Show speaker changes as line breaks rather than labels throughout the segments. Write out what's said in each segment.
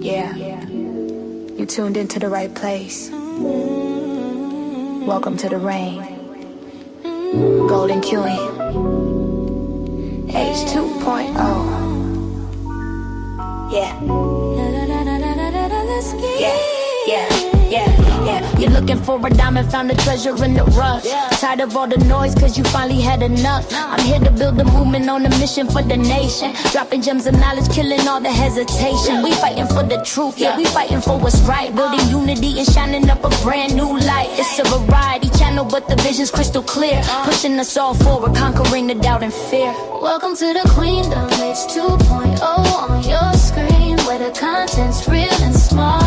Yeah, you tuned into the right place. Welcome to the rain. Golden Queuing. H 2.0. Yeah. You're looking for a diamond, found a treasure in the rough. Tired of all the noise, cause you finally had enough. I'm here to build a movement on a mission for the nation. Dropping gems of knowledge, killing all the hesitation. We fighting for the truth, yeah, we fighting for what's right. Building unity and shining up a brand new light. It's a variety channel, but the vision's crystal clear. Pushing us all forward, conquering the doubt and fear.
Welcome to the Queendom, H 2.0 on your screen, where the content's real and smart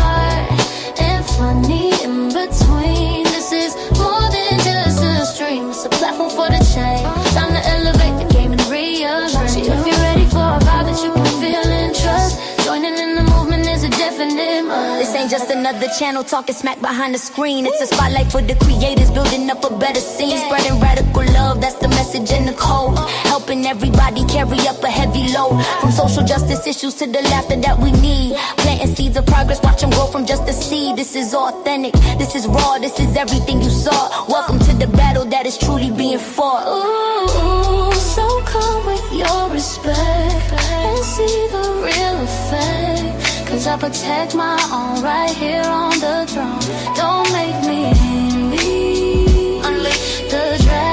and funny in between. This is more than just a stream, it's a platform for the change. Time to elevate the game and rearrange. If you're ready for a vibe that you can feel and trust, joining in the movement is a definite must.
This ain't just another channel talking smack behind the screen. It's a spotlight for the creators, building up a better scene. Spreading radical love, that's the message in the code. Helping everybody carry up a heavy load. From social justice issues to the laughter that we need. Planting seeds of progress, watch them grow from just a seed. This is authentic, this is raw, this is everything you saw. Welcome to the battle that is truly being fought.
Ooh, so come with your respect and see the real effect. Cause I protect my own right here on the throne. Don't make me envy. Unleash the dragon.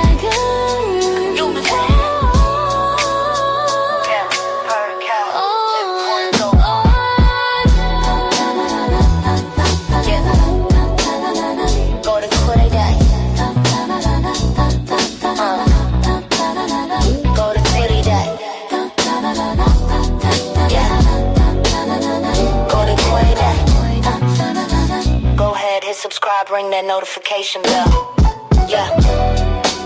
Subscribe, ring that notification bell. Yeah,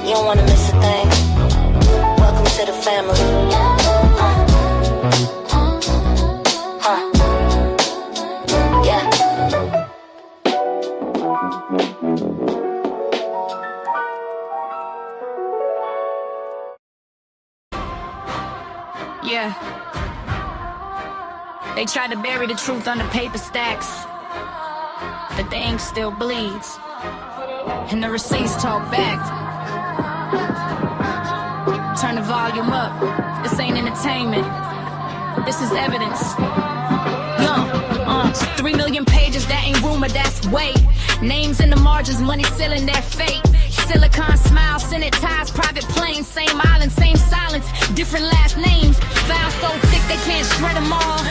you don't wanna miss a thing. Welcome to the family. Yeah.
Yeah. They try to bury the truth under paper stacks, but the ink still bleeds, and the receipts talk back. Turn the volume up, this ain't entertainment, this is evidence. 3 million pages, that ain't rumor, that's weight. Names in the margins, money sealing their fate. Silicon smile, Senate ties, private planes. Same island, same silence, different last names. Files so thick they can't shred them all.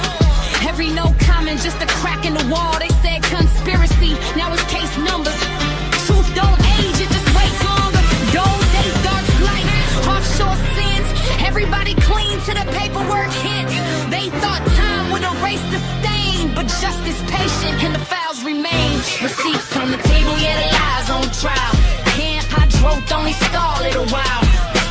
Every no comment, just a crack in the wall. They said conspiracy, now it's case numbers. Truth don't age, it just waits longer. Those days, dark flights, offshore sins. Everybody clean to the paperwork hits. They thought time would erase the stain, but justice patient and the files remain. Receipts on the table, yeah, the lies on trial. Can't hydro, only stall it a while.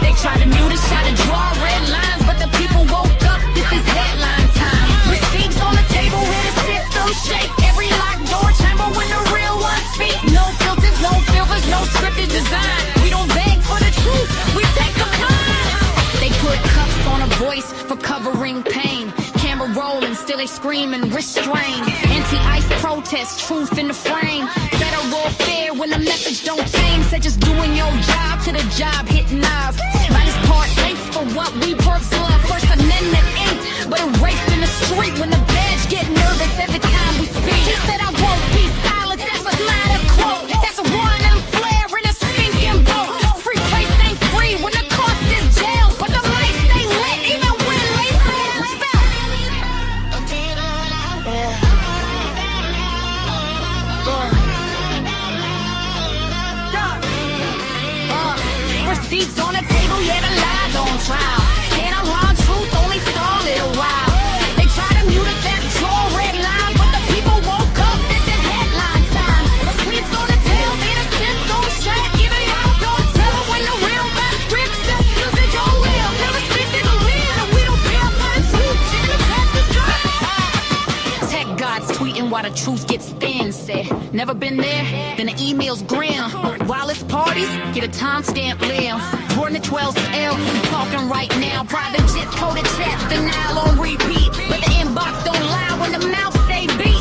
They tried to mute us, tried to draw red lines, but the people woke up, this is headline time. Receipts on the table where the system shake. Every locked door chamber when the real ones speak. No filters, no filters, no scripted design. We don't beg for the truth, we take the fine. They put cuffs on a voice for covering pain. Camera rolling, still they screaming, restrain. Anti-ICE protest, truth in the frame. Federal fair when the message don't tame. Said just doing your job to the job hitting ours. Minus part thanks for what we perks love. First Amendment ain't, but erased in the street when the badge get nervous every time we speak. He said I won't be silent, that's not a quote. That's a one and flare in a stinking boat. Free place ain't free when the cost is jail, but the lights stay lit even when they fail. Receipts on the table, yeah, the lies on trial. Can't unwind truth, only stall it a while. They try to mute us and draw red lines, but the people woke up, this is headline time. Receipts on the table, the innocence don't shut. Even y'all don't tell when the real bad scripts just use it your will. Never speak to the real, and we don't care about truth. The past is dry. Tech gods tweeting while the truth gets thin. Said, never been there, then the emails grim. While it's parties, get a timestamp live. Born the 12th L, talking right now. Private jets, coded chats, denial on repeat. But the inbox don't lie when the mouth say beat.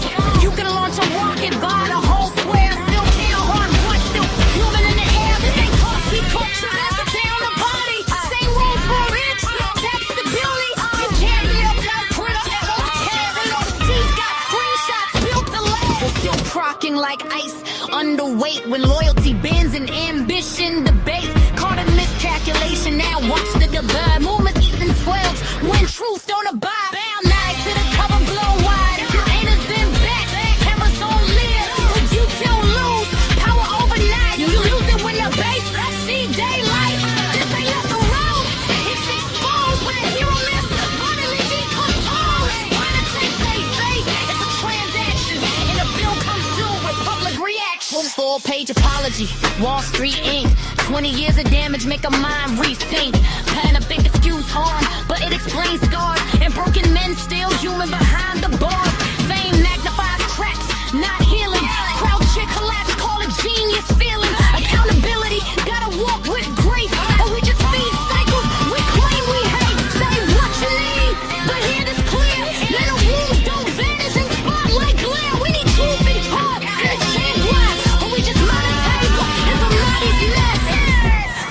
melting like ice. Underweight when loyalty bends and ambition debates. Caught a miscalculation, now watch the divide. Movements eating 12 when truth don't abide. Bound night to the cover blow wide. Haters in back, cameras on live. But you don't lose power overnight. You lose it when the base see daylight. This ain't up the road, it's exposed. When a hero miss, finally decompose. When the text say fate, it's a transaction. And the bill comes due with public reaction. Full-page apology, Wall Street Inc. 20 years of damage make a mind rethink. Plan a big excuse harm, but it explains scars. And broken men still human behind the bars. Fame magnifies cracks, not healing. Crowd chick collapse, call it genius feeling. Accountability, gotta walk with grief. Or we just feed cycles, we claim we hate. Say what you need, but hear this clear. Little wounds don't vanish in spotlight glare. We need truth and talk, and same glass. Or we just mount a table, and somebody's mess.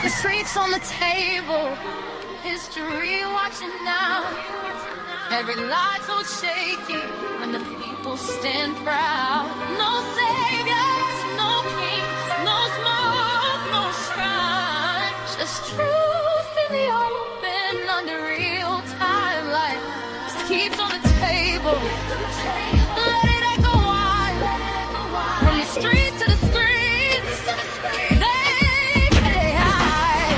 The streets on the table, history watching now. Every lie told shaky when the people stand proud. No saviors, no kings, no smoke, no shrine. Just truth in the open under real time light. Just keeps on the table. Let it echo wide. From the streets to the screens. They pay high.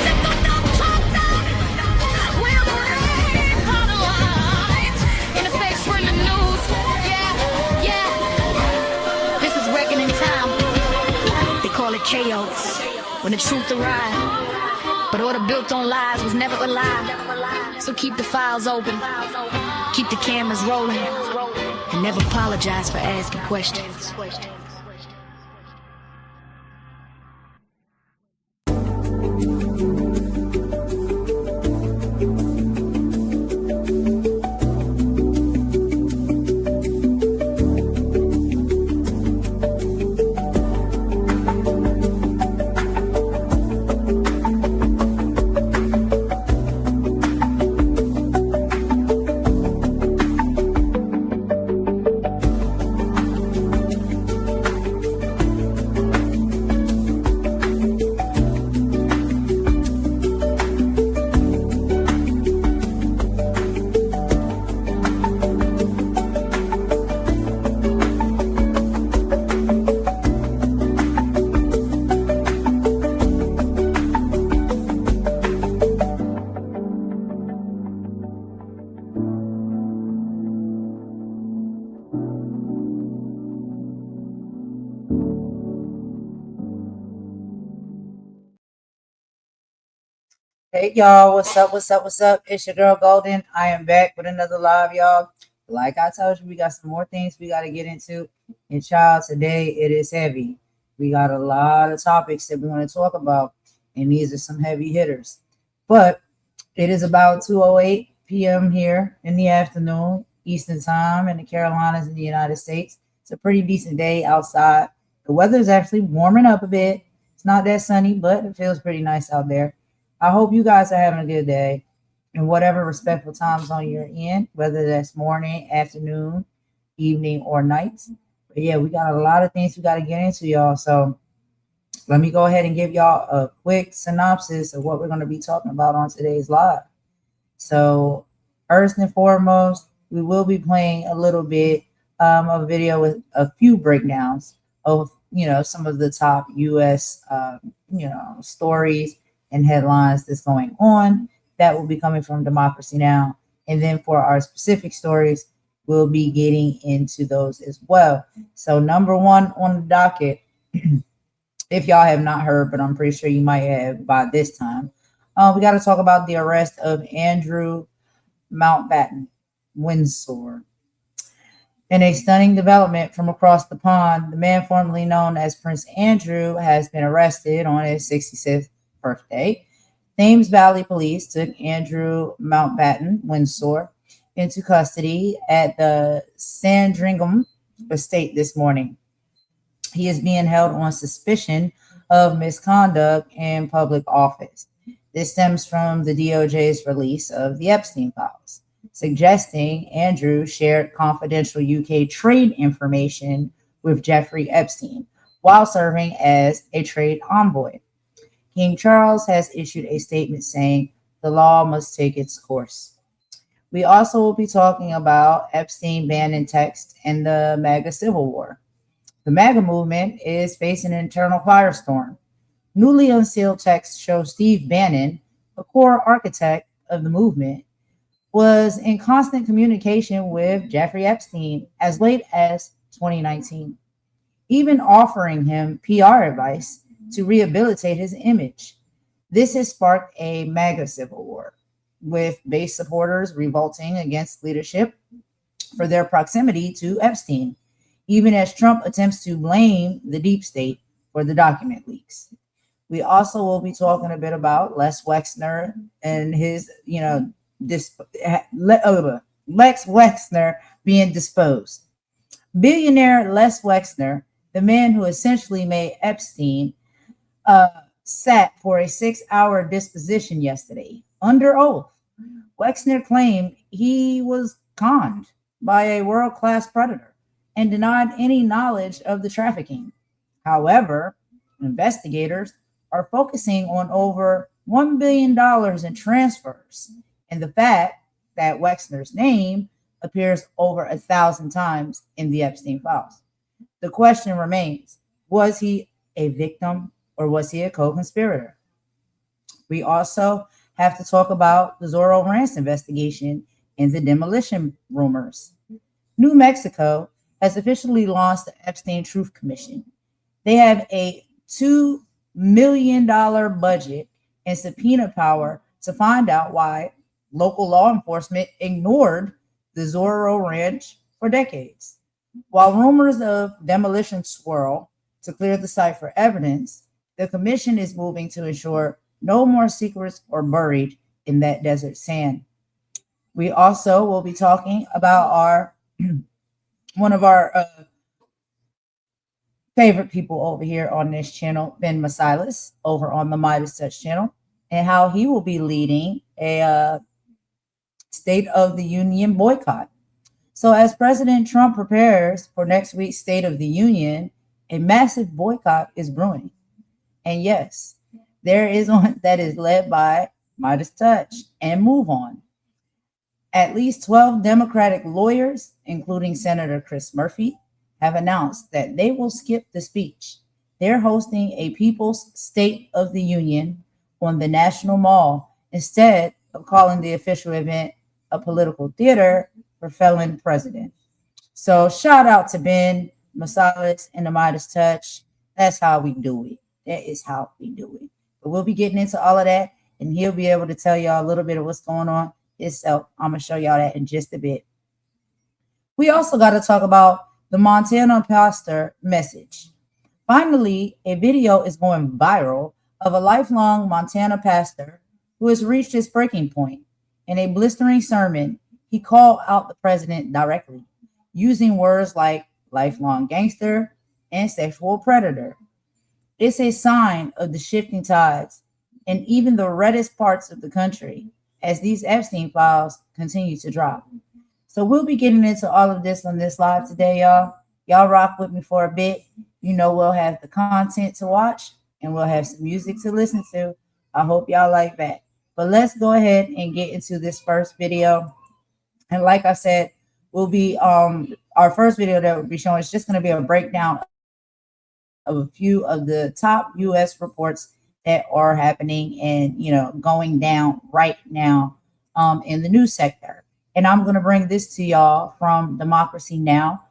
Tip the top, top down. We're brave on the line. In the face for the news. Yeah, yeah. This is reckoning time. They call it chaos when the truth arrives. But order built on lies was never a lie. So keep the files open. Keep the cameras rolling. And never apologize for asking questions.
Hey y'all, what's up? It's your girl Golden. I am back with another live, y'all. Like I told you, we got some more things we got to get into. And child, today it is heavy. We got a lot of topics that we want to talk about, and these are some heavy hitters. But it is about 2:08 p.m. here in the afternoon, Eastern time in the Carolinas in the United States. It's a pretty decent day outside. The weather is actually warming up a bit. It's not that sunny, but it feels pretty nice out there. I hope you guys are having a good day in whatever respectful time zone you're in, whether that's morning, afternoon, evening, or night. But yeah, we got a lot of things we got to get into, y'all. So let me go ahead and give y'all a quick synopsis of what we're going to be talking about on today's live. So first and foremost, we will be playing a little bit of a video with a few breakdowns of, some of the top U.S., stories and headlines that's going on. That will be coming from Democracy Now! And then for our specific stories, we'll be getting into those as well. So number one on the docket, if y'all have not heard, but I'm pretty sure you might have by this time, we got to talk about the arrest of Andrew Mountbatten-Windsor. In a stunning development from across the pond, the man formerly known as Prince Andrew has been arrested on his 66th birthday. Thames Valley Police took Andrew Mountbatten-Windsor into custody at the Sandringham estate this morning. He is being held on suspicion of misconduct in public office. This stems from the DOJ's release of the Epstein files, suggesting Andrew shared confidential UK trade information with Jeffrey Epstein while serving as a trade envoy. King Charles has issued a statement saying the law must take its course. We also will be talking about Epstein-Bannon text and the MAGA civil war. The MAGA movement is facing an internal firestorm. Newly unsealed texts show Steve Bannon, a core architect of the movement, was in constant communication with Jeffrey Epstein as late as 2019, even offering him PR advice to rehabilitate his image. This has sparked a MAGA civil war, with base supporters revolting against leadership for their proximity to Epstein, even as Trump attempts to blame the deep state for the document leaks. We also will be talking a bit about Les Wexner and his, Lex Wexner being disposed. Billionaire Les Wexner, the man who essentially made Epstein, sat for a 6-hour disposition yesterday under oath. Wexner claimed he was conned by a world-class predator and denied any knowledge of the trafficking. However, investigators are focusing on over $1 billion in transfers and the fact that Wexner's name appears over 1,000 times in the Epstein files. The question remains, was he a victim or was he a co-conspirator? We also have to talk about the Zorro Ranch investigation and the demolition rumors. New Mexico has officially launched the Epstein Truth Commission. They have a $2 million budget and subpoena power to find out why local law enforcement ignored the Zorro Ranch for decades. While rumors of demolition swirl to clear the site for evidence, the commission is moving to ensure no more secrets are buried in that desert sand. We also will be talking about our one of our favorite people over here on this channel, Ben Masilis, over on the MeidasTouch channel, and how he will be leading a State of the Union boycott. So as President Trump prepares for next week's State of the Union, a massive boycott is brewing. And yes, there is one that is led by MeidasTouch and Move On. At least 12 Democratic lawyers, including Senator Chris Murphy, have announced that they will skip the speech. They're hosting a People's State of the Union on the National Mall instead of calling the official event a political theater for felon president. So shout out to Ben Masilis and the MeidasTouch. That's how we do it. That is how we do it. But we'll be getting into all of that, and he'll be able to tell y'all a little bit of what's going on himself. I'm going to show y'all that in just a bit. We also got to talk about the Montana pastor message. Finally, a video is going viral of a lifelong Montana pastor who has reached his breaking point. In a blistering sermon, he called out the president directly, using words like lifelong gangster and sexual predator. It's a sign of the shifting tides in even the reddest parts of the country as these Epstein files continue to drop. So we'll be getting into all of this on this live today, y'all. Y'all rock with me for a bit. You know, we'll have the content to watch and we'll have some music to listen to. I hope y'all like that. But let's go ahead and get into this first video. And like I said, we'll be our first video that we'll be showing is just going to be a breakdown of a few of the top U.S. reports that are happening and, you know, going down right now in the news sector. And I'm going to bring this to y'all from Democracy Now!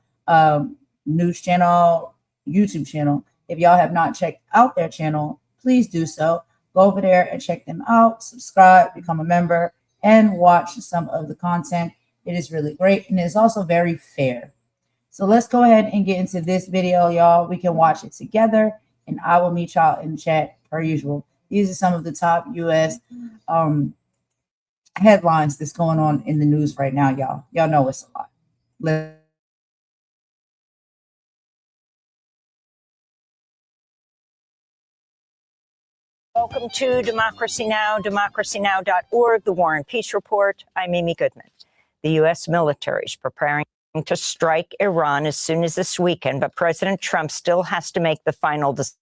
News channel, YouTube channel. If y'all have not checked out their channel, please do so. Go over there and check them out, subscribe, become a member, and watch some of the content. It is really great, and it's also very fair. So let's go ahead and get into this video, y'all. We can watch it together, and I will meet y'all in chat per usual. These are some of the top U.S. Headlines that's going on in the news right now, y'all. Y'all know it's a lot.
Welcome to Democracy Now!, democracynow.org, The War and Peace Report. I'm Amy Goodman. The U.S. military is preparing to strike Iran as soon as this weekend, but President Trump still has to make the final decision.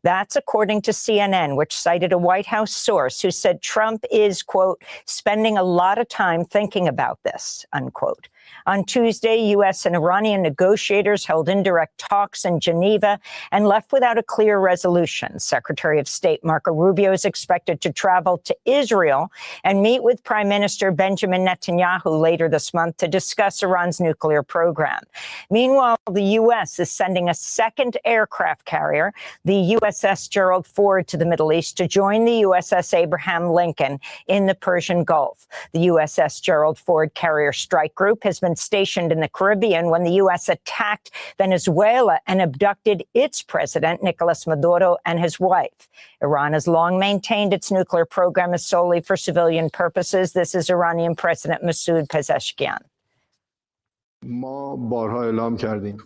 That's according to CNN, which cited a White House source who said Trump is, quote, spending a lot of time thinking about this, unquote. On Tuesday, U.S. and Iranian negotiators held indirect talks in Geneva and left without a clear resolution. Secretary of State Marco Rubio is expected to travel to Israel and meet with Prime Minister Benjamin Netanyahu later this month to discuss Iran's nuclear program. Meanwhile, the U.S. is sending a second aircraft carrier, the USS Gerald Ford, to the Middle East to join the USS Abraham Lincoln in the Persian Gulf. The USS Gerald Ford carrier strike group has been stationed in the Caribbean when the U.S. attacked Venezuela and abducted its president, Nicolas Maduro, and his wife. Iran has long maintained its nuclear program is solely for civilian purposes. This is Iranian President Masoud Pezeshkian.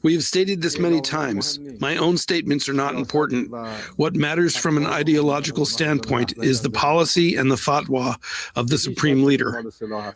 We have stated this many times. My own statements are not important. What matters from an ideological standpoint is the policy and the fatwa of the supreme leader.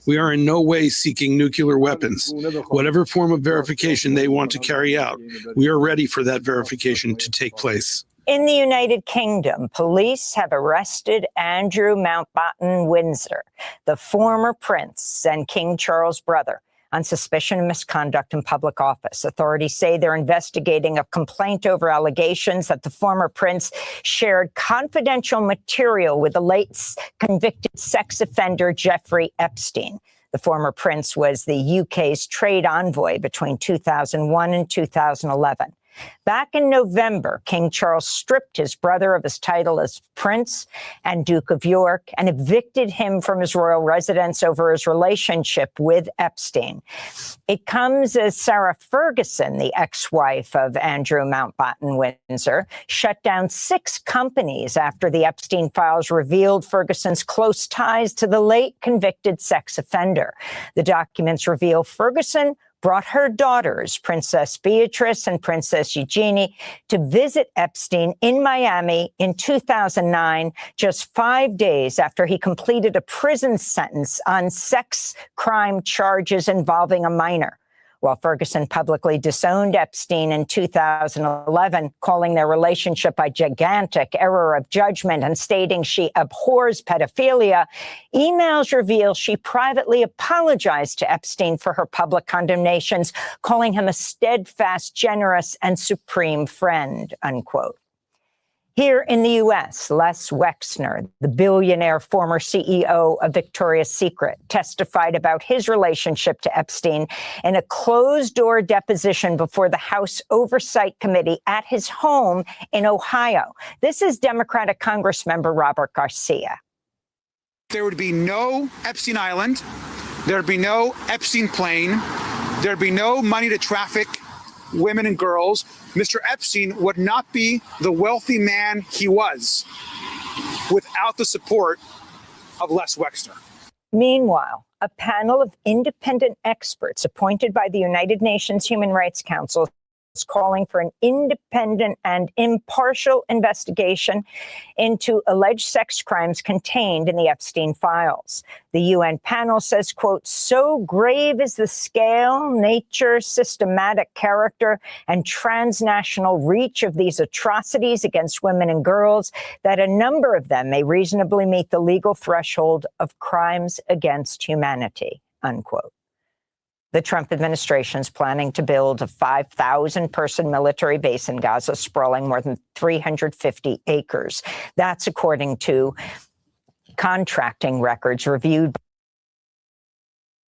We are in no way seeking nuclear weapons. Whatever form of verification they want to carry out, we are ready for that verification to take place.
In the United Kingdom, police have arrested Andrew Mountbatten-Windsor, the former prince and King Charles' brother, on suspicion of misconduct in public office. Authorities say they're investigating a complaint over allegations that the former prince shared confidential material with the late convicted sex offender Jeffrey Epstein. The former prince was the UK's trade envoy between 2001 and 2011. Back in November, King Charles stripped his brother of his title as Prince and Duke of York and evicted him from his royal residence over his relationship with Epstein. It comes as Sarah Ferguson, the ex-wife of Andrew Mountbatten-Windsor, shut down 6 companies after the Epstein files revealed Ferguson's close ties to the late convicted sex offender. The documents reveal Ferguson brought her daughters, Princess Beatrice and Princess Eugenie, to visit Epstein in Miami in 2009, just 5 days after he completed a prison sentence on sex crime charges involving a minor. While Ferguson publicly disowned Epstein in 2011, calling their relationship a gigantic error of judgment and stating she abhors pedophilia, emails reveal she privately apologized to Epstein for her public condemnations, calling him a steadfast, generous, and supreme friend, unquote. Here in the U.S., Les Wexner, the billionaire former CEO of Victoria's Secret, testified about his relationship to Epstein in a closed-door deposition before the House Oversight Committee at his home in Ohio. This is Democratic Congressmember Robert Garcia.
There would be no Epstein Island. There would be no Epstein plane. There would be no money to traffic women and girls. Mr. Epstein would not be the wealthy man he was without the support of Les Wexner.
Meanwhile, a panel of independent experts appointed by the United Nations Human Rights Council is calling for an independent and impartial investigation into alleged sex crimes contained in the Epstein files. The UN panel says, quote, so grave is the scale, nature, systematic character, and transnational reach of these atrocities against women and girls that a number of them may reasonably meet the legal threshold of crimes against humanity, unquote. The Trump administration is planning to build a 5,000-person military base in Gaza, sprawling more than 350 acres. That's according to contracting records reviewed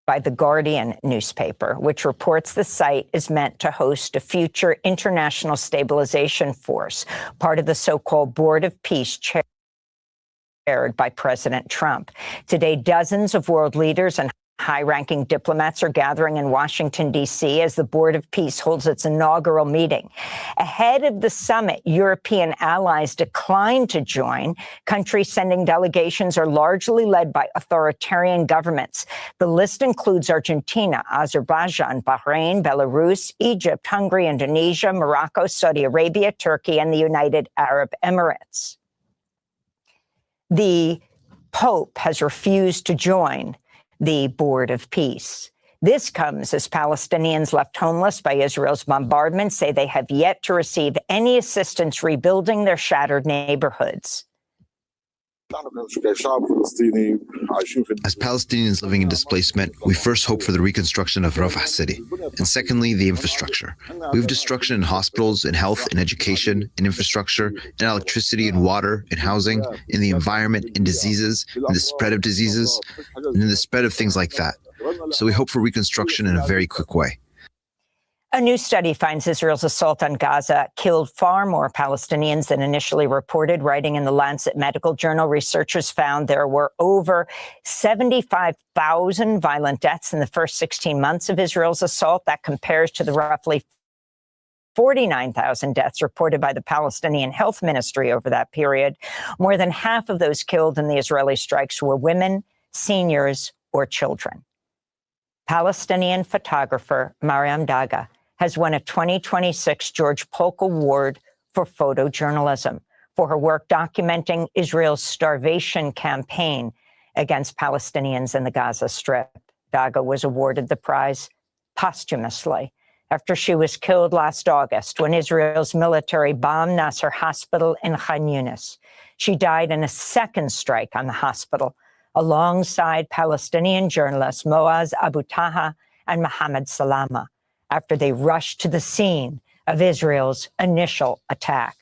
by The Guardian newspaper, which reports the site is meant to host a future international stabilization force, part of the so-called Board of Peace chaired by President Trump. Today, dozens of world leaders and high-ranking diplomats are gathering in Washington, D.C. as the Board of Peace holds its inaugural meeting. Ahead of the summit, European allies declined to join. Countries sending delegations are largely led by authoritarian governments. The list includes Argentina, Azerbaijan, Bahrain, Belarus, Egypt, Hungary, Indonesia, Morocco, Saudi Arabia, Turkey, and the United Arab Emirates. The Pope has refused to join the Board of Peace. This comes as Palestinians left homeless by Israel's bombardment say they have yet to receive any assistance rebuilding their shattered neighborhoods.
As Palestinians living in displacement, we first hope for the reconstruction of Rafah city, and secondly, the infrastructure. We have destruction in hospitals, in health, in education, in infrastructure, in electricity, in water, in housing, in the environment, in diseases, in the spread of diseases, and in the spread of things like that. So we hope for reconstruction in a very quick way.
A new study finds Israel's assault on Gaza killed far more Palestinians than initially reported. Writing in the Lancet Medical Journal, researchers found there were over 75,000 violent deaths in the first 16 months of Israel's assault. That compares to the roughly 49,000 deaths reported by the Palestinian Health Ministry over that period. More than half of those killed in the Israeli strikes were women, seniors, or children. Palestinian photographer Mariam Daga has won a 2026 George Polk Award for photojournalism for her work documenting Israel's starvation campaign against Palestinians in the Gaza Strip. Daga was awarded the prize posthumously after she was killed last August when Israel's military bombed Nasser Hospital in Khan Yunis. She died in a second strike on the hospital alongside Palestinian journalists Moaz Abu Taha and Mohammed Salama after they rushed to the scene of Israel's initial attack.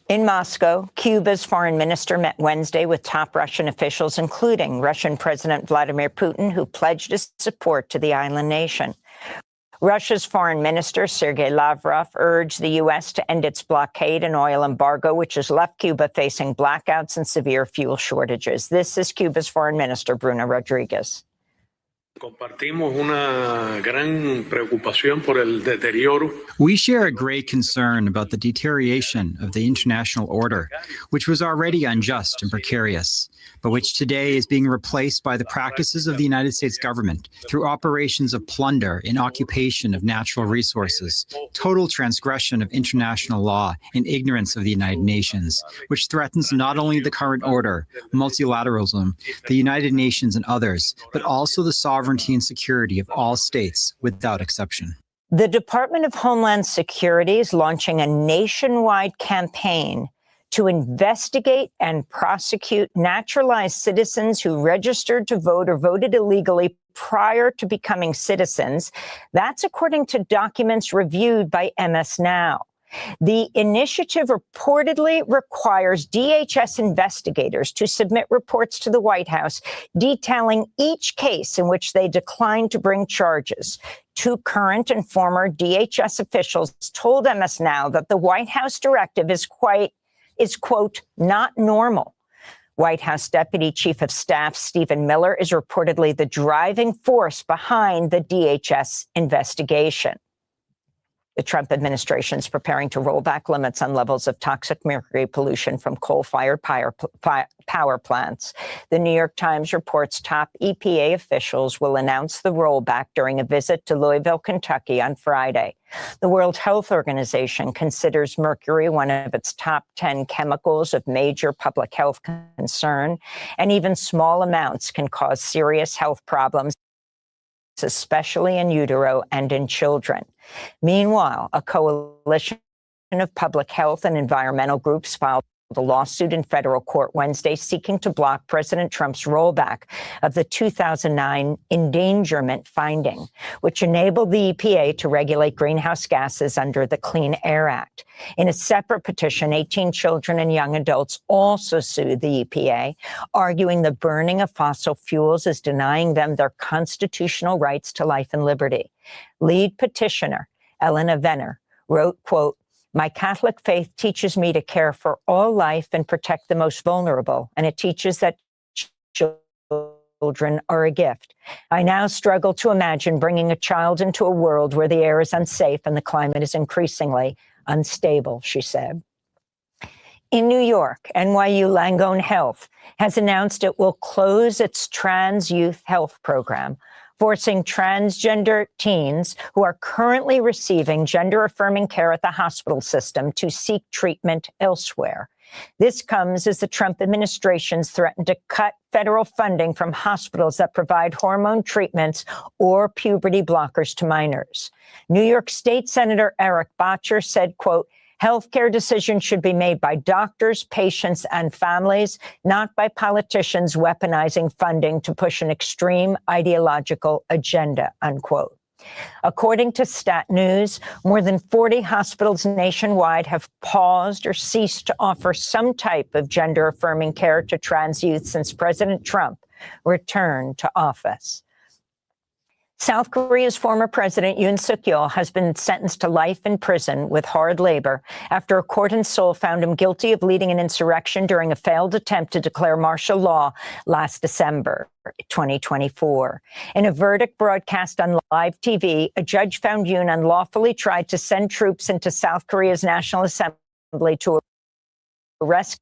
In Moscow, Cuba's foreign minister met Wednesday with top Russian officials, including Russian President Vladimir Putin, who pledged his support to the island nation. Russia's foreign minister, Sergei Lavrov, urged the U.S. to end its blockade and oil embargo, which has left Cuba facing blackouts and severe fuel shortages. This is Cuba's foreign minister, Bruno Rodriguez.
We share a great concern about the deterioration of the international order, which was already unjust and precarious, but which today is being replaced by the practices of the United States government through operations of plunder and occupation of natural resources, total transgression of international law, and ignorance of the United Nations, which threatens not only the current order, multilateralism, the United Nations and others, but also the sovereignty and security of all states without exception.
The Department of Homeland Security is launching a nationwide campaign to investigate and prosecute naturalized citizens who registered to vote or voted illegally prior to becoming citizens. That's according to documents reviewed by MS Now. The initiative reportedly requires DHS investigators to submit reports to the White House detailing each case in which they declined to bring charges. Two current and former DHS officials told MS Now that the White House directive is quote, not normal. White House Deputy Chief of Staff Stephen Miller is reportedly the driving force behind the DHS investigation. The Trump administration is preparing to roll back limits on levels of toxic mercury pollution from coal-fired power plants. The New York Times reports top EPA officials will announce the rollback during a visit to Louisville, Kentucky on Friday. The World Health Organization considers mercury one of its top 10 chemicals of major public health concern, and even small amounts can cause serious health problems, especially in utero and in children. Meanwhile, a coalition of public health and environmental groups filed a lawsuit in federal court Wednesday seeking to block President Trump's rollback of the 2009 endangerment finding, which enabled the EPA to regulate greenhouse gases under the Clean Air Act. In a separate petition, 18 children and young adults also sued the EPA, arguing the burning of fossil fuels is denying them their constitutional rights to life and liberty. Lead petitioner Elena Venner wrote, quote, "My Catholic faith teaches me to care for all life and protect the most vulnerable, and it teaches that children are a gift. I now struggle to imagine bringing a child into a world where the air is unsafe and the climate is increasingly unstable," she said. In New York, NYU Langone Health has announced it will close its trans youth health program, forcing transgender teens who are currently receiving gender-affirming care at the hospital system to seek treatment elsewhere. This comes as the Trump administration's threatened to cut federal funding from hospitals that provide hormone treatments or puberty blockers to minors. New York State Senator Eric Botcher said, quote, healthcare decisions should be made by doctors, patients, and families, not by politicians weaponizing funding to push an extreme ideological agenda, unquote. According to Stat News, more than 40 hospitals nationwide have paused or ceased to offer some type of gender-affirming care to trans youth since President Trump returned to office. South Korea's former president Yoon Suk-yeol has been sentenced to life in prison with hard labor after a court in Seoul found him guilty of leading an insurrection during a failed attempt to declare martial law last December 2024. In a verdict broadcast on live TV, a judge found Yoon unlawfully tried to send troops into South Korea's National Assembly to arrest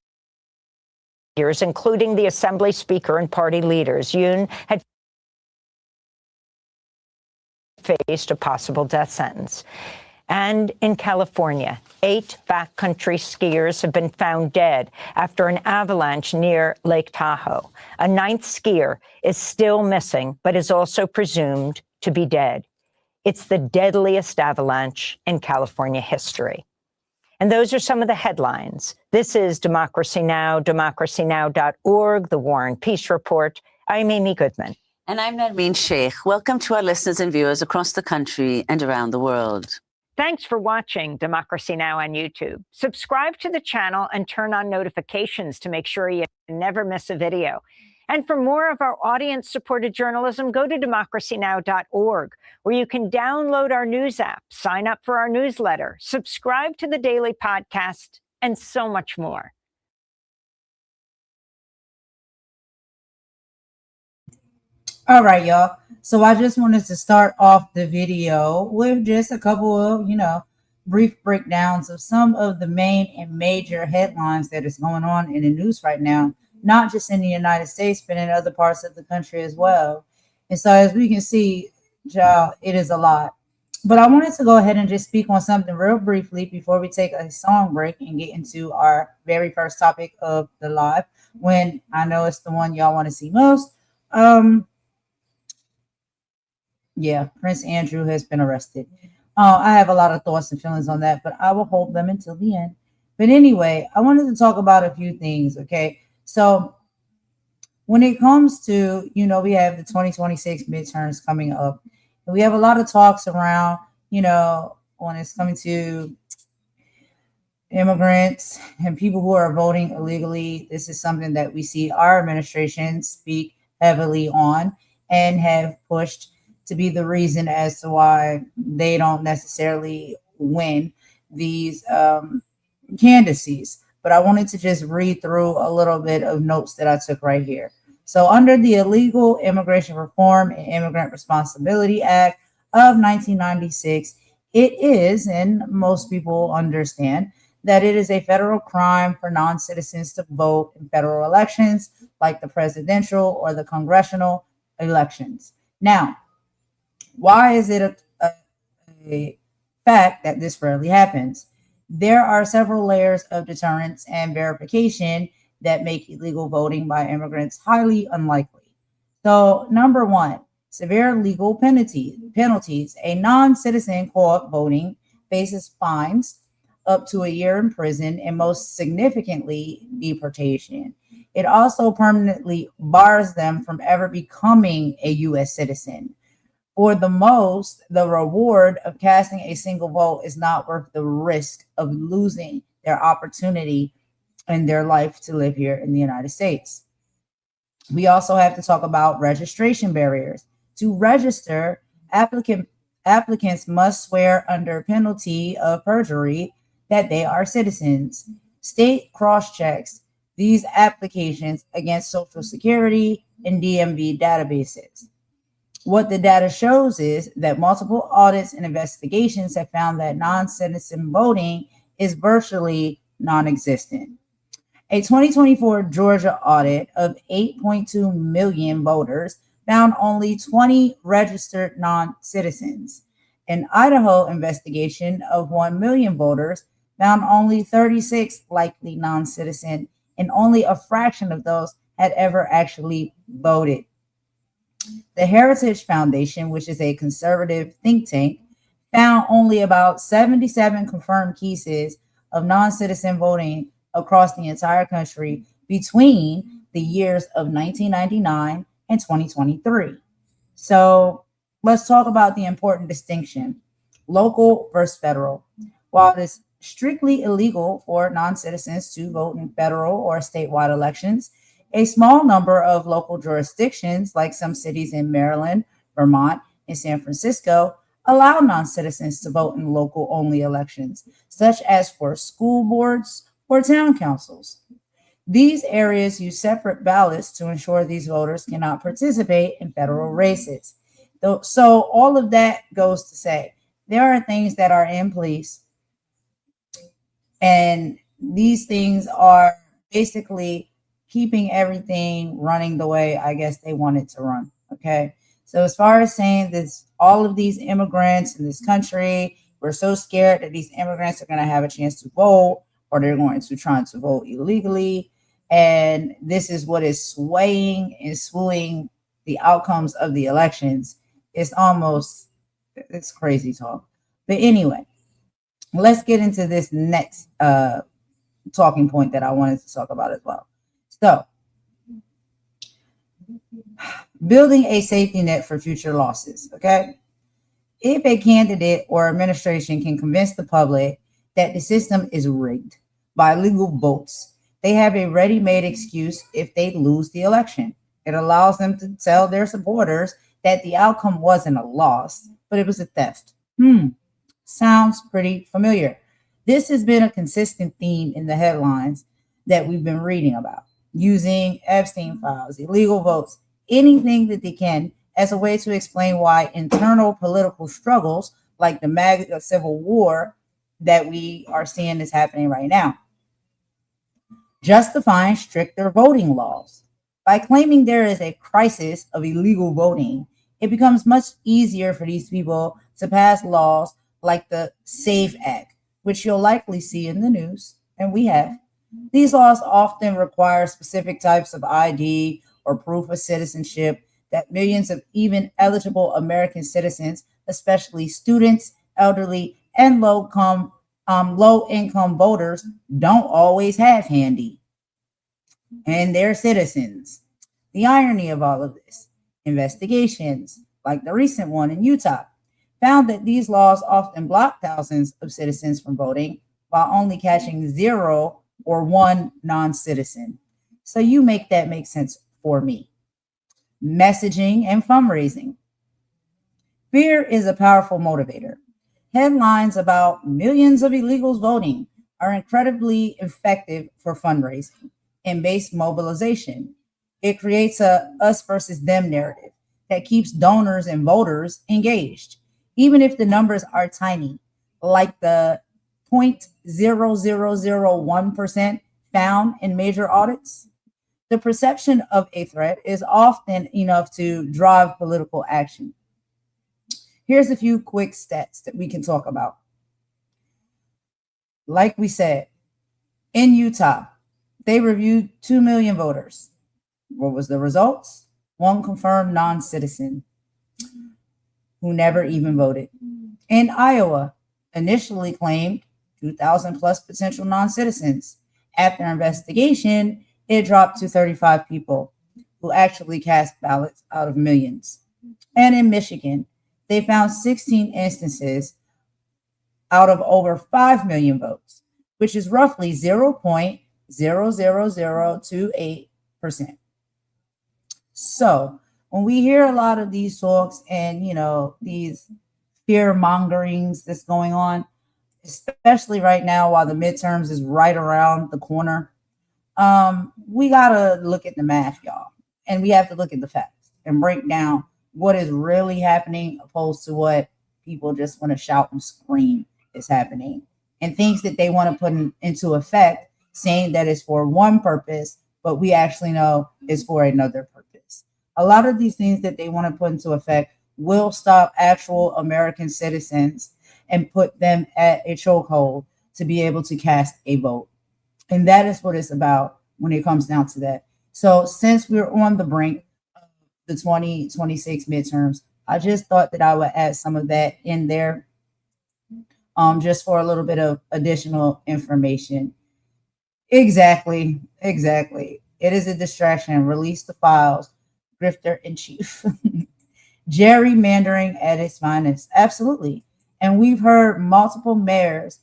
leaders, including the Assembly Speaker and party leaders. Yoon had faced a possible death sentence. And in California, 8 backcountry skiers have been found dead after an avalanche near Lake Tahoe. A 9th skier is still missing, but is also presumed to be dead. It's the deadliest avalanche in California history. And those are some of the headlines. This is Democracy Now!, democracynow.org, The War and Peace Report. I'm Amy Goodman.
And I'm Narmeen Sheikh. Welcome to our listeners and viewers across the country and around the world.
Thanks for watching Democracy Now! On YouTube. Subscribe to the channel and turn on notifications to make sure you never miss a video. And for more of our audience-supported journalism, go to democracynow.org, where you can download our news app, sign up for our newsletter, subscribe to the daily podcast, and so much more.
All right, y'all. So I just wanted to start off the video with just a couple of, brief breakdowns of some of the main and major headlines that is going on in the news right now, not just in the United States, but in other parts of the country as well. And so as we can see, y'all, it is a lot. But I wanted to go ahead and just speak on something real briefly before we take a song break and get into our very first topic of the live, when I know it's the one y'all want to see most. Yeah, Prince Andrew has been arrested. I have a lot of thoughts and feelings on that, but I will hold them until the end. But anyway, I wanted to talk about a few things, okay? So when it comes to, we have the 2026 midterms coming up. And we have a lot of talks around, when it's coming to immigrants and people who are voting illegally. This is something that we see our administration speak heavily on and have pushed to be the reason as to why they don't necessarily win these candidacies. But I wanted to just read through a little bit of notes that I took right here. So under the Illegal Immigration Reform and Immigrant Responsibility Act of 1996, it is, and most people understand, that it is a federal crime for non-citizens to vote in federal elections like the presidential or the congressional elections. Now, why is it a fact that this rarely happens? There are several layers of deterrence and verification that make illegal voting by immigrants highly unlikely. So, number one, severe legal penalties. A non-citizen caught voting faces fines up to a year in prison and most significantly deportation. It also permanently bars them from ever becoming a U.S. citizen. For the most, the reward of casting a single vote is not worth the risk of losing their opportunity in their life to live here in the United States. We also have to talk about registration barriers. To register, applicants must swear under penalty of perjury that they are citizens. State cross-checks these applications against Social Security and DMV databases. What the data shows is that multiple audits and investigations have found that non-citizen voting is virtually non-existent. A 2024 Georgia audit of 8.2 million voters found only 20 registered non-citizens. An Idaho investigation of 1 million voters found only 36 likely non-citizen, and only a fraction of those had ever actually voted. The Heritage Foundation, which is a conservative think tank, found only about 77 confirmed cases of non-citizen voting across the entire country between the years of 1999 and 2023. So let's talk about the important distinction: local versus federal. While it is strictly illegal for non-citizens to vote in federal or statewide elections, a small number of local jurisdictions, like some cities in Maryland, Vermont, and San Francisco, allow non-citizens to vote in local-only elections, such as for school boards or town councils. These areas use separate ballots to ensure these voters cannot participate in federal races. So all of that goes to say there are things that are in place, and these things are basically keeping everything running the way I guess they want it to run. Okay. So as far as saying this, all of these immigrants in this country, we're so scared that these immigrants are going to have a chance to vote, or they're going to try to vote illegally. And this is what is swaying and swooing the outcomes of the elections. It's crazy talk. But anyway, let's get into this next talking point that I wanted to talk about as well. So, building a safety net for future losses, okay? If a candidate or administration can convince the public that the system is rigged by illegal votes, they have a ready-made excuse if they lose the election. It allows them to tell their supporters that the outcome wasn't a loss, but it was a theft. Sounds pretty familiar. This has been a consistent theme in the headlines that we've been reading about, using Epstein files, illegal votes, anything that they can as a way to explain why internal political struggles like the MAGA civil war that we are seeing is happening right now. Justifying stricter voting laws. By claiming there is a crisis of illegal voting, it becomes much easier for these people to pass laws like the SAFE Act, which you'll likely see in the news, and we have. These laws often require specific types of ID or proof of citizenship that millions of even eligible American citizens, especially students, elderly, and low-income voters, don't always have handy. And they're citizens. The irony of all of this: investigations, like the recent one in Utah, found that these laws often block thousands of citizens from voting while only catching 0 or 1 non-citizen. So you make that make sense for me. Messaging and fundraising. Fear is a powerful motivator. Headlines about millions of illegals voting are incredibly effective for fundraising and base mobilization. It creates a us versus them narrative that keeps donors and voters engaged, even if the numbers are tiny, like the 0.0001% found in major audits. The perception of a threat is often enough to drive political action. Here's a few quick stats that we can talk about. Like we said, in Utah, they reviewed 2 million voters. What was the results? 1 confirmed non-citizen who never even voted. In Iowa, initially claimed 2,000 plus potential non-citizens. After investigation, it dropped to 35 people who actually cast ballots out of millions. And in Michigan, they found 16 instances out of over 5 million votes, which is roughly 0.00028%. So when we hear a lot of these talks and, these fear mongerings that's going on, especially right now while the midterms is right around the corner, we got to look at the math, y'all. And we have to look at the facts and break down what is really happening opposed to what people just want to shout and scream is happening, and things that they want to put into effect, saying that it's for one purpose, but we actually know it's for another purpose. A lot of these things that they want to put into effect will stop actual American citizens and put them at a chokehold to be able to cast a vote. And that is what it's about when it comes down to that. So since we're on the brink of the 2026 midterms, I just thought that I would add some of that in there, just for a little bit of additional information. Exactly. It is a distraction. Release the files. Grifter in chief. Gerrymandering at its finest. Absolutely. And we've heard multiple mayors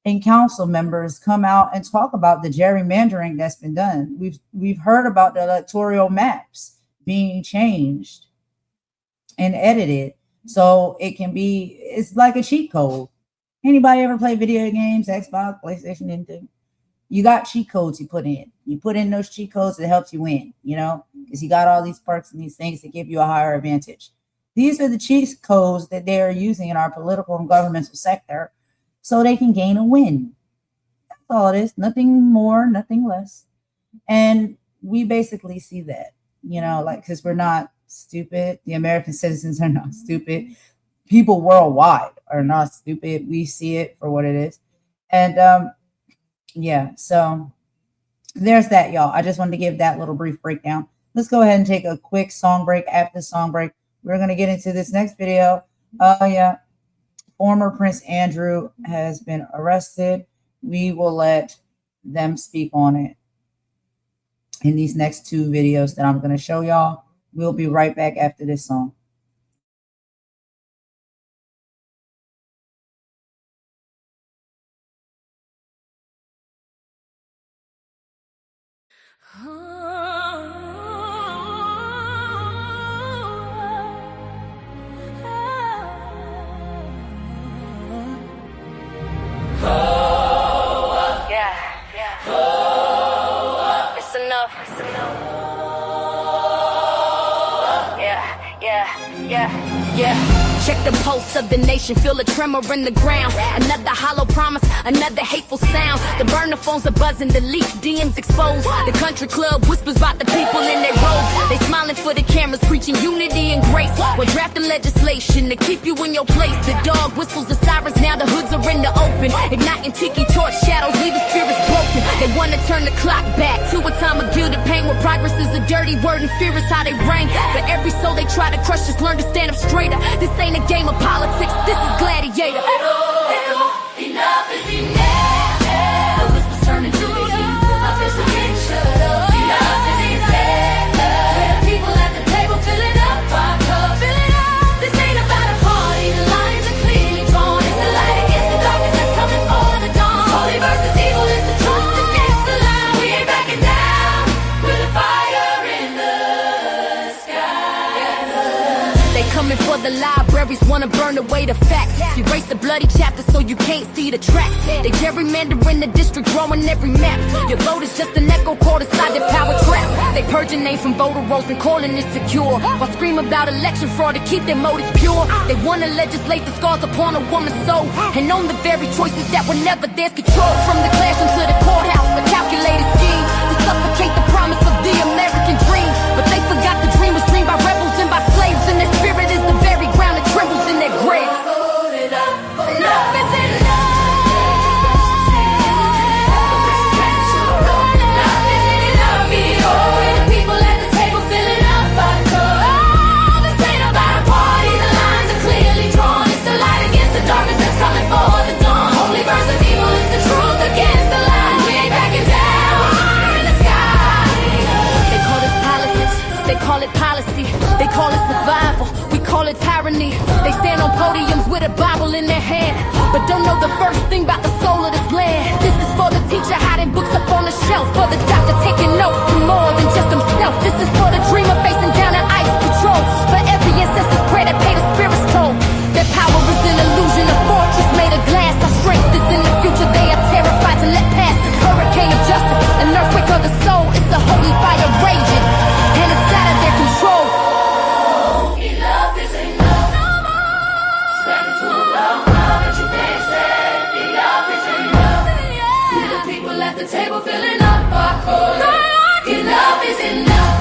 and council members come out and talk about the gerrymandering that's been done. We've heard about the electoral maps being changed and edited so it can be, it's like a cheat code. Anybody ever play video games, Xbox, PlayStation, anything? You got cheat codes you put in. You put in those cheat codes that helps you win, because you got all these perks and these things that give you a higher advantage. These are the cheat codes that they are using in our political and governmental sector so they can gain a win. That's all it is. Nothing more, nothing less. And we basically see that, because we're not stupid. The American citizens are not stupid. People worldwide are not stupid. We see it for what it is. And yeah, so there's that, y'all. I just wanted to give that little brief breakdown. Let's go ahead and take a quick song break. After the song break, we're going to get into this next video. Yeah, former Prince Andrew has been arrested. We will let them speak on it in these next two videos that I'm going to show y'all. We'll be right back after this song.
Check the pulse of the nation, feel a tremor in the ground. Another hollow promise, another hateful sound. The burner phones are buzzing, the leak DMs exposed. The country club whispers about the people in their robes. They smiling for the cameras, preaching unity and grace. We're drafting legislation to keep you in your place. The dog whistles the sirens, now the hoods are in the open. Igniting tiki torch shadows, leaving spirits broken. They want to turn the clock back to a time of guilt and pain, where progress is a dirty word and fear is how they reign. But every soul they try to crush just learn to stand up straighter. This ain't a game of politics, this is gladiator.
Enough is enough. The whispers turn into the heat. My fist is getting shut up. Enough is enough. Where the people at the table filling up our cup. This ain't about a party. The lines are clearly drawn. It's the light against the darkness that's coming for the dawn. Holy versus evil is the truth against the lie. We ain't backing down. With a fire in the sky.
They coming for the libraries, wanna burn away the facts. Erase the bloody chapters so you can't see the tracks. They gerrymandering the district, drawing every map. Your vote is just an echo caught inside the power trap. They purging names from voter rolls and calling it secure, while scream about election fraud to keep their motives pure. They wanna legislate the scars upon a woman's soul, and own the very choices that were never theirs. Control from the classroom to the courthouse, a calculated scheme to suffocate the promise of the American dream. But they forgot the dream was dreamed by rebels and by slaves, and their spirit is the very ground that trembles in their grave.
Enough is enough.
They call it survival, we call it tyranny. They stand on podiums with a Bible in their hand, but don't know the first thing about the soul of this land. This is for the teacher hiding books up on the shelf, for the doctor taking notes to more than just himself. This is for the dreamer facing down an ice patrol, for every ancestor's prayer that paid a spirit's toll. Their power is an illusion, a fortress made of glass. Our strength is in the future, they are terrified to let pass this hurricane of justice, an earthquake of the soul. It's a holy fire raging, and it's out of their control.
Enough is enough. Standing too long, but you can't stand. Enough is enough. See the people at the table filling up our cup. Enough is enough.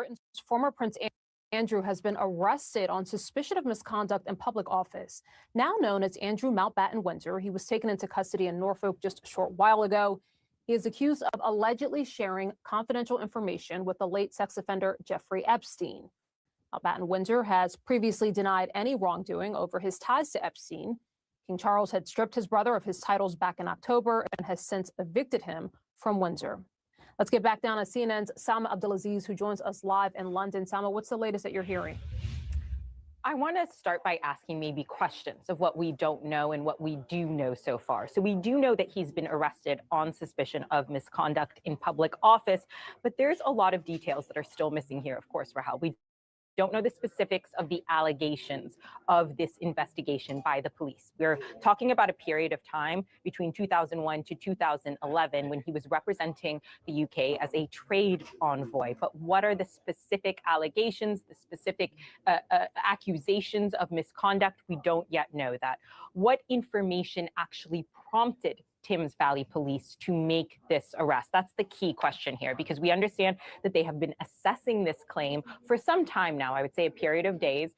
Britain's former Prince Andrew has been arrested on suspicion of misconduct in public office. Now known as Andrew Mountbatten-Windsor, he was taken into custody in Norfolk just a short while ago. He is accused of allegedly sharing confidential information with the late sex offender Jeffrey Epstein. Mountbatten-Windsor has previously denied any wrongdoing over his ties to Epstein. King Charles had stripped his brother of his titles back in October and has since evicted him from Windsor. Let's get back down to CNN's Salma Abdulaziz, who joins us live in London. Salma, what's the latest that you're hearing?
I want to start by asking maybe questions of what we don't know and what we do know so far. So we do know that he's been arrested on suspicion of misconduct in public office, but there's a lot of details that are still missing here, of course, Rahel. We don't know the specifics of the allegations of this investigation by the police. We're talking about a period of time between 2001 to 2011 when he was representing the UK as a trade envoy. But what are the specific allegations, the specific accusations of misconduct? We don't yet know that. What information actually prompted Thames Valley Police to make this arrest? That's the key question here, because we understand that they have been assessing this claim for some time now, I would say a period of days.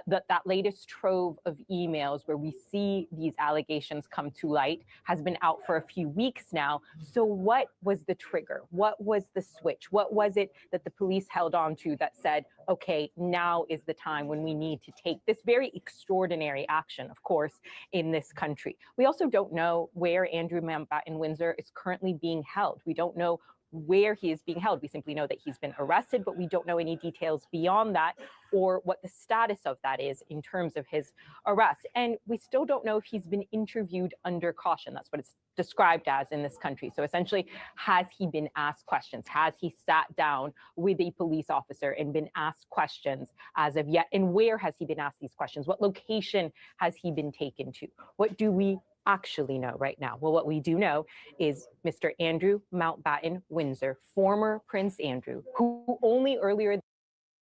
That latest trove of emails where we see these allegations come to light has been out for a few weeks now. So what was the trigger? What was the switch? What was it that the police held on to that said, okay, now is the time when we need to take this very extraordinary action, of course, in this country? We also don't know where Andrew Mountbatten-Windsor is currently being held. We don't know where he is being held. We simply know that he's been arrested, but we don't know any details beyond that or what the status of that is in terms of his arrest. And we still don't know if he's been interviewed under caution. That's what it's described as in this country. So essentially, has he been asked questions? Has he sat down with a police officer and been asked questions as of yet? And where has he been asked these questions? What location has he been taken to? What do we actually know right now? Well, what we do know is Mr. Andrew Mountbatten-Windsor, former Prince Andrew, who only earlier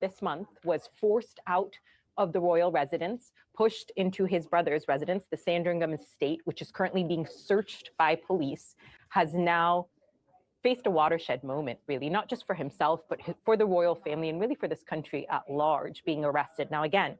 this month was forced out of the royal residence, pushed into his brother's residence, the Sandringham estate, which is currently being searched by police, has now faced a watershed moment, really, not just for himself, but for the royal family and really for this country at large, being arrested. Now, again,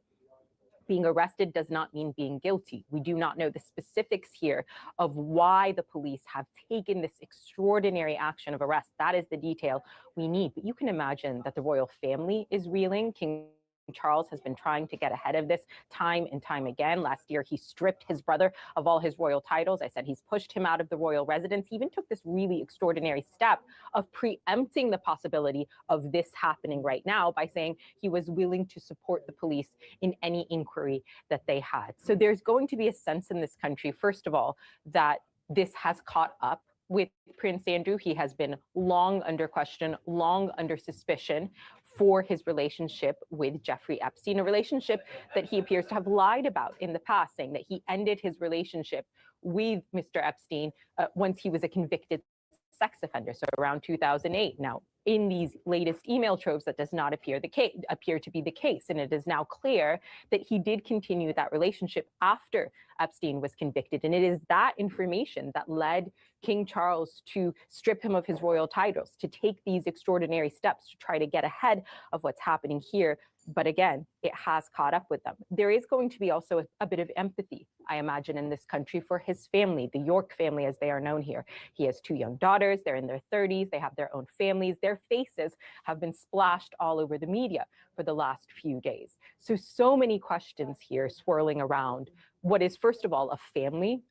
being arrested does not mean being guilty. We do not know the specifics here of why the police have taken this extraordinary action of arrest. That is the detail we need. But you can imagine that the royal family is reeling. King Charles has been trying to get ahead of this time and time again. Last year, he stripped his brother of all his royal titles. I said he's pushed him out of the royal residence. He even took this really extraordinary step of preempting the possibility of this happening right now by saying he was willing to support the police in any inquiry that they had. So there's going to be a sense in this country, first of all, that this has caught up with Prince Andrew. He has been long under question, long under suspicion for his relationship with Jeffrey Epstein, a relationship that he appears to have lied about in the past, saying that he ended his relationship with Mr. Epstein once he was a convicted sex offender, so around 2008. Now, in these latest email troves, that does not appear to be the case, and it is now clear that he did continue that relationship after Epstein was convicted, and it is that information that led King Charles to strip him of his royal titles, to take these extraordinary steps to try to get ahead of what's happening here. But again, it has caught up with them. There is going to be also a bit of empathy, I imagine, in this country for his family, the York family, as they are known here. He has two young daughters. They're in their 30s. They have their own families. Their faces have been splashed all over the media for the last few days. So many questions here swirling around what is, first of all, a family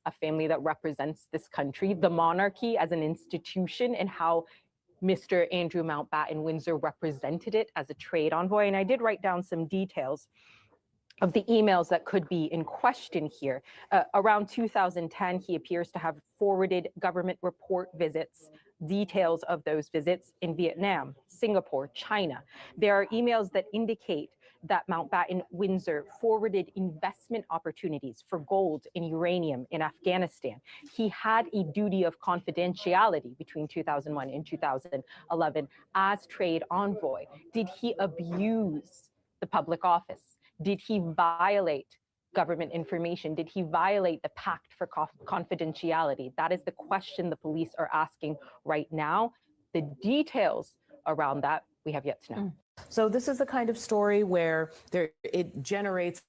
that represents this country, the monarchy as an institution, and how Mr. Andrew Mountbatten-Windsor represented it as a trade envoy. And I did write down some details of the emails that could be in question here. Around 2010, he appears to have forwarded government report visits, details of those visits in Vietnam, Singapore, China. There are emails that indicate that Mountbatten-Windsor forwarded investment opportunities for gold and uranium in Afghanistan. He had a duty of confidentiality between 2001 and 2011 as trade envoy. Did he abuse the public office? Did he violate government information? Did he violate the pact for confidentiality? That is the question the police are asking right now. The details around that we have yet to know.
So this is the kind of story where it generates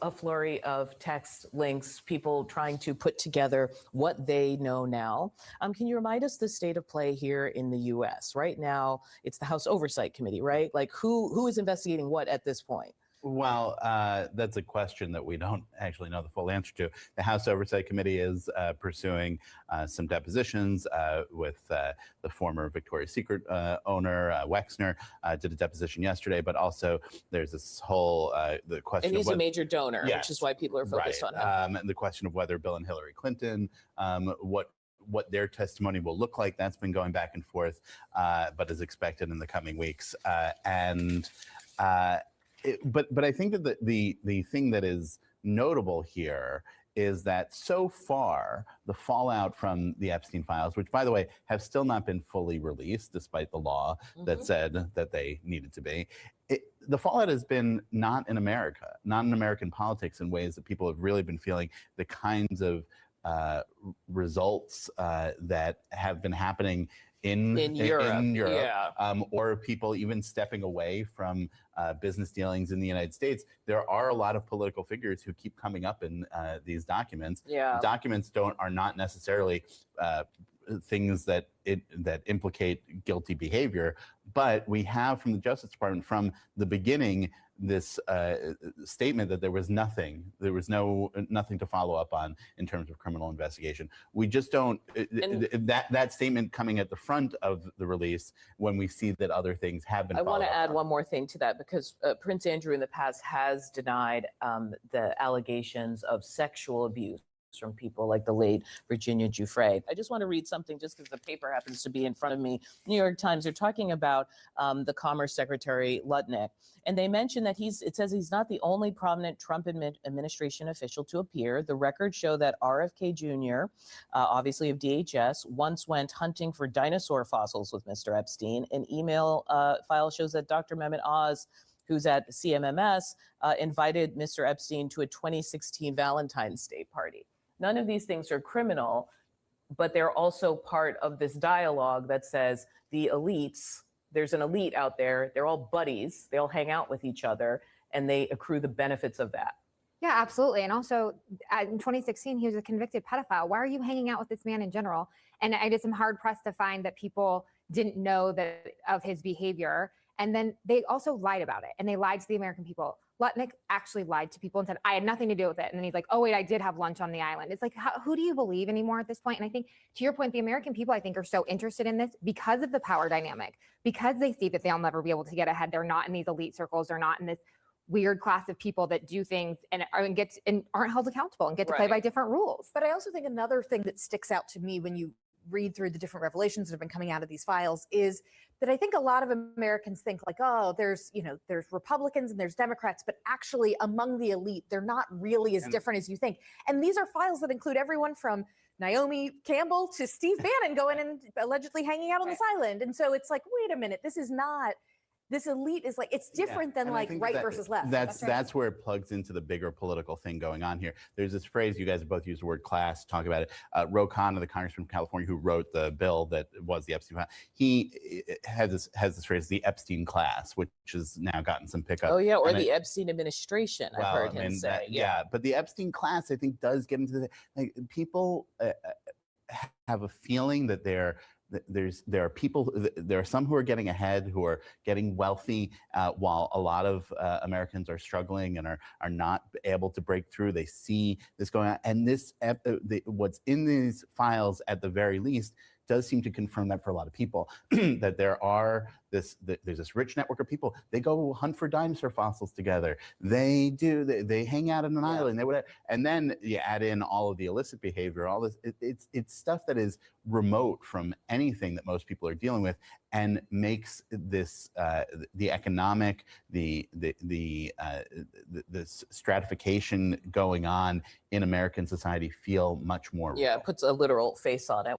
a flurry of text links, people trying to put together what they know now. Can you remind us the state of play here in the U.S. right now? It's the House Oversight Committee, right? Like who is investigating what at this point?
Well, that's a question that we don't actually know the full answer to. The House Oversight Committee is pursuing some depositions with the former Victoria's Secret owner, Wexner, did a deposition yesterday, but also there's this whole the question.
And he's
of
a major donor,
yes,
which is why people are focused on him.
And the question of whether Bill and Hillary Clinton, what their testimony will look like, that's been going back and forth, but is expected in the coming weeks. But I think that the thing that is notable here is that so far the fallout from the Epstein files, which by the way have still not been fully released despite the law that said that they needed to be, the fallout has been not in America, not in American politics, in ways that people have really been feeling the kinds of results that have been happening in Europe, yeah. Or people even stepping away from business dealings in the United States. There are a lot of political figures who keep coming up in these documents.
Yeah.
Documents are not necessarily things that implicate guilty behavior, but we have from the Justice Department from the beginning this statement that there was nothing to follow up on in terms of criminal investigation. We just don't, that statement coming at the front of the release when we see that other things have been followed up on.
I want to add one more thing to that, because Prince Andrew in the past has denied the allegations of sexual abuse from people like the late Virginia Giuffre. I just want to read something just because the paper happens to be in front of me. New York Times, they're talking about the Commerce Secretary Lutnick, and they mention that it says he's not the only prominent Trump administration official to appear. The records show that RFK Jr., obviously of DHS, once went hunting for dinosaur fossils with Mr. Epstein. An email file shows that Dr. Mehmet Oz, who's at CMMS, invited Mr. Epstein to a 2016 Valentine's Day party. None of these things are criminal, but they're also part of this dialogue that says the elites, there's an elite out there, they're all buddies, they all hang out with each other, and they accrue the benefits of that.
Yeah, absolutely. And also in 2016, he was a convicted pedophile. Why are you hanging out with this man in general? And I just am hard pressed to find that people didn't know that of his behavior. And then they also lied about it, and they lied to the American people. Lutnick actually lied to people and said, I had nothing to do with it. And then he's like, oh, wait, I did have lunch on the island. It's like, who do you believe anymore at this point? And I think, to your point, the American people, I think, are so interested in this because of the power dynamic, because they see that they'll never be able to get ahead. They're not in these elite circles. They're not in this weird class of people that do things and aren't held accountable and get to play by different rules.
But I also think another thing that sticks out to me when you read through the different revelations that have been coming out of these files is that I think a lot of Americans think like, oh, there's Republicans and there's Democrats, but actually among the elite, they're not really as different as you think. And these are files that include everyone from Naomi Campbell to Steve Bannon going and allegedly hanging out on this island. And so it's like, wait a minute, this elite is like, it's different than like right versus left.
That's where it plugs into the bigger political thing going on here. There's this phrase, you guys have both used the word class, talk about it. Ro Khanna, the congressman from California who wrote the bill that was the Epstein file, he has this phrase, the Epstein class, which has now gotten some pickup.
Oh yeah, or the Epstein administration, I've heard him say.
Yeah, but the Epstein class, I think, does get into people have a feeling that there are some who are getting ahead, who are getting wealthy, while a lot of Americans are struggling and are not able to break through. They see this going on, and what's in these files, at the very least, does seem to confirm that for a lot of people, that there's this rich network of people. They go hunt for dinosaur fossils together. They hang out on an island. And then you add in all of the illicit behavior, all this. It's stuff that is remote from anything that most people are dealing with, and makes this the economic, the stratification going on in American society feel much more real.
Yeah, it puts a literal face on it.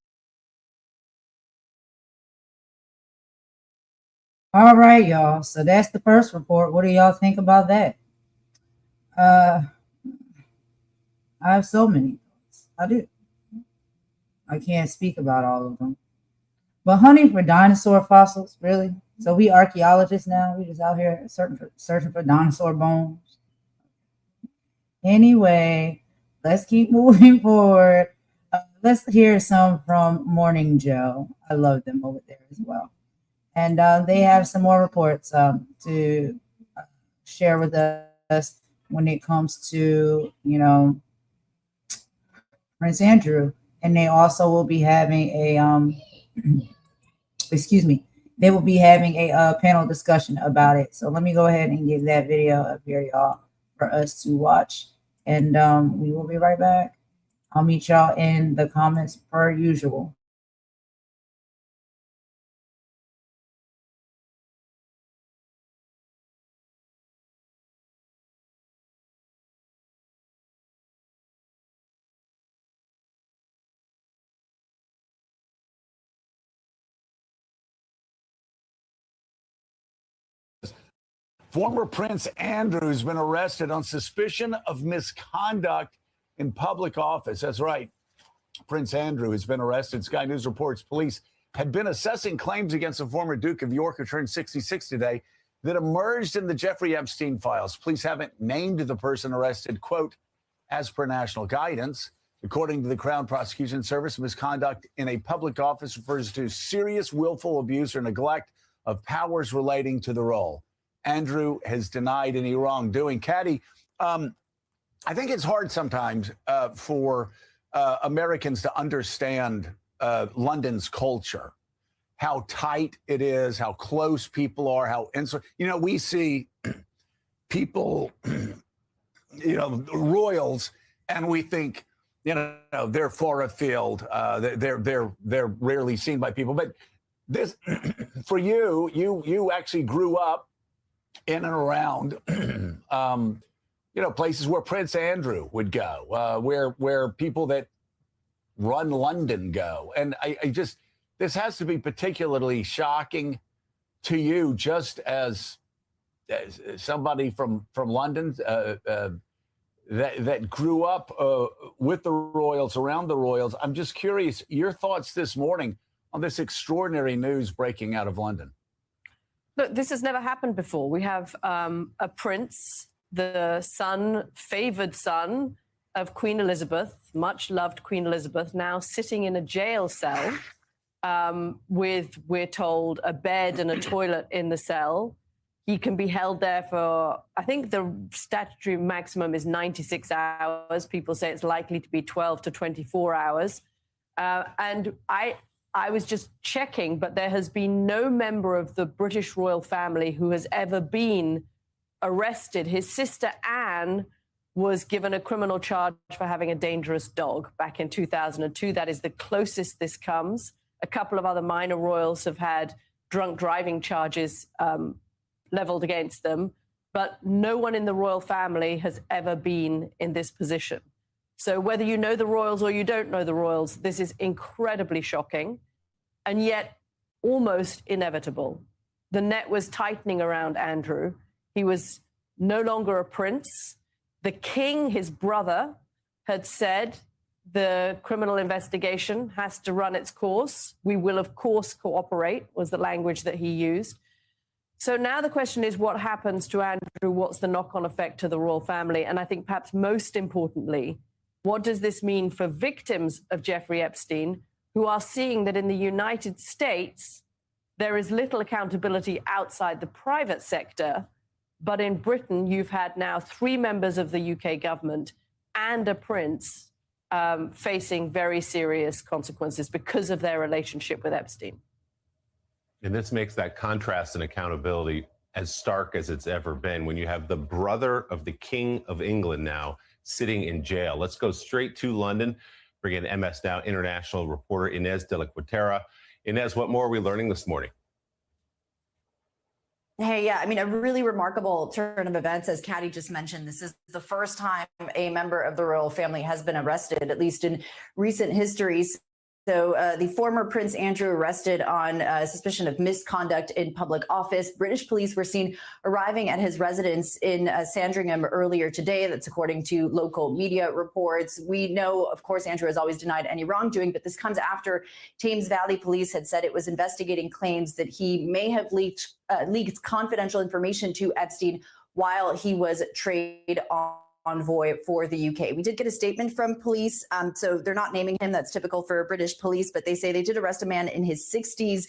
All right, y'all. So that's the first report. What do y'all think about that? I have so many thoughts. I do. I can't speak about all of them. But hunting for dinosaur fossils, really? So we archaeologists now. We just out here searching for dinosaur bones. Anyway, let's keep moving forward. Let's hear some from Morning Joe. I love them over there as well. And they have some more reports to share with us when it comes to, you know, Prince Andrew. And they also will be having a, excuse me, they will be having a panel discussion about it. So let me go ahead and get that video up here, y'all, for us to watch. And we will be right back. I'll meet y'all in the comments per usual.
Former Prince Andrew has been arrested on suspicion of misconduct in public office. That's right. Prince Andrew has been arrested. Sky News reports police had been assessing claims against the former Duke of York, who turned 66 today, that emerged in the Jeffrey Epstein files. Police haven't named the person arrested, quote, as per national guidance. According to the Crown Prosecution Service, misconduct in a public office refers to serious willful abuse or neglect of powers relating to the role. Andrew has denied any wrongdoing. Caddy, I think it's hard sometimes for Americans to understand London's culture, how tight it is, how close people are, how you know, we see people, you know, royals, and we think, you know, they're far afield. They're rarely seen by people. But this, for you actually grew up in and around, you know, places where Prince Andrew would go, where people that run London go. And I just, this has to be particularly shocking to you, just as somebody from London that grew up with the royals, around the royals. I'm just curious, your thoughts this morning on this extraordinary news breaking out of London.
Look, this has never happened before. We have a prince, the son, favored son of Queen Elizabeth, much loved Queen Elizabeth, now sitting in a jail cell with, we're told, a bed and a toilet in the cell. He can be held there for, I think the statutory maximum is 96 hours. People say it's likely to be 12 to 24 hours. And I was just checking, but there has been no member of the British royal family who has ever been arrested. His sister Anne was given a criminal charge for having a dangerous dog back in 2002. That is the closest this comes. A couple of other minor royals have had drunk driving charges leveled against them, but no one in the royal family has ever been in this position. So whether you know the royals or you don't know the royals, this is incredibly shocking and yet almost inevitable. The net was tightening around Andrew. He was no longer a prince. The king, his brother, had said the criminal investigation has to run its course. We will, of course, cooperate, was the language that he used. So now the question is, what happens to Andrew? What's the knock-on effect to the royal family? And I think perhaps most importantly, what does this mean for victims of Jeffrey Epstein, who are seeing that in the United States, there is little accountability outside the private sector, but in Britain, you've had now 3 members of the UK government and a prince facing very serious consequences because of their relationship with Epstein.
And this makes that contrast in accountability as stark as it's ever been when you have the brother of the King of England now sitting in jail. Let's go straight to London. Bring in MS Now international reporter Inez de la Cuetara. Inez, what more are we learning this morning?
Hey, yeah, I mean, a really remarkable turn of events. As Caddy just mentioned, this is the first time a member of the royal family has been arrested, at least in recent history. So the former Prince Andrew arrested on suspicion of misconduct in public office. British police were seen arriving at his residence in Sandringham earlier today. That's according to local media reports. We know, of course, Andrew has always denied any wrongdoing, but this comes after Thames Valley Police had said it was investigating claims that he may have leaked confidential information to Epstein while he was trade envoy for the UK. We did get a statement from police, so they're not naming him. That's typical for British police, but they say they did arrest a man in his 60s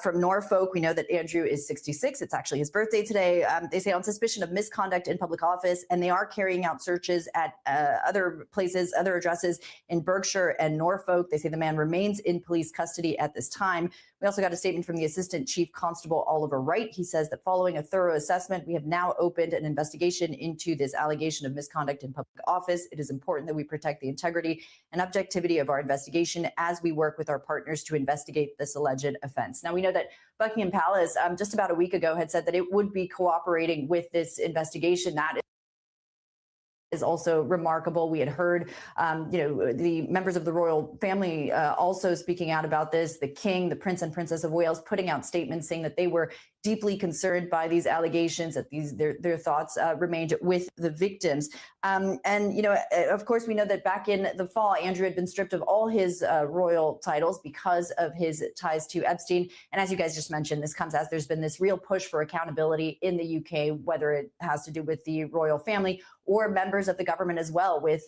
from Norfolk. We know that Andrew is 66. It's actually his birthday today. They say on suspicion of misconduct in public office, and they are carrying out searches at other places, other addresses in Berkshire and Norfolk. They say the man remains in police custody at this time. We also got a statement from the Assistant Chief Constable Oliver Wright. He says that following a thorough assessment, we have now opened an investigation into this allegation of misconduct in public office. It is important that we protect the integrity and objectivity of our investigation as we work with our partners to investigate this alleged offense. Now, we know that Buckingham Palace just about a week ago had said that it would be cooperating with this investigation. That is also remarkable. We had heard, the members of the royal family also speaking out about this. The King, the Prince and Princess of Wales, putting out statements saying that they were deeply concerned by these allegations, that their thoughts remained with the victims. Of course, we know that back in the fall, Andrew had been stripped of all his royal titles because of his ties to Epstein. And as you guys just mentioned, this comes as there's been this real push for accountability in the UK, whether it has to do with the royal family or members of the government as well, with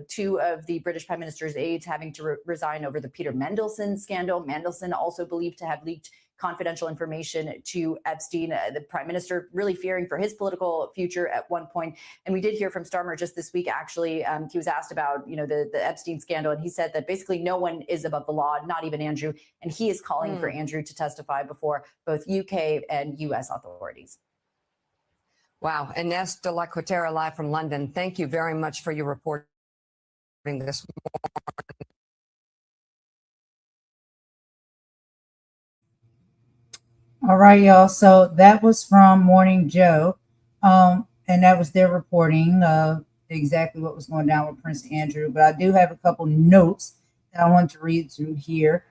two of the British Prime Minister's aides having to resign over the Peter Mandelson scandal. Mandelson also believed to have leaked confidential information to Epstein, the prime minister really fearing for his political future at one point. And we did hear from Starmer just this week, actually. He was asked about, the Epstein scandal, and he said that basically no one is above the law, not even Andrew. And he is calling for Andrew to testify before both UK and US authorities.
Wow. Ines de la Quatera live from London. Thank you very much for your reporting this morning.
All right, y'all. So that was from Morning Joe. And that was their reporting of exactly what was going down with Prince Andrew. But I do have a couple notes that I want to read through here.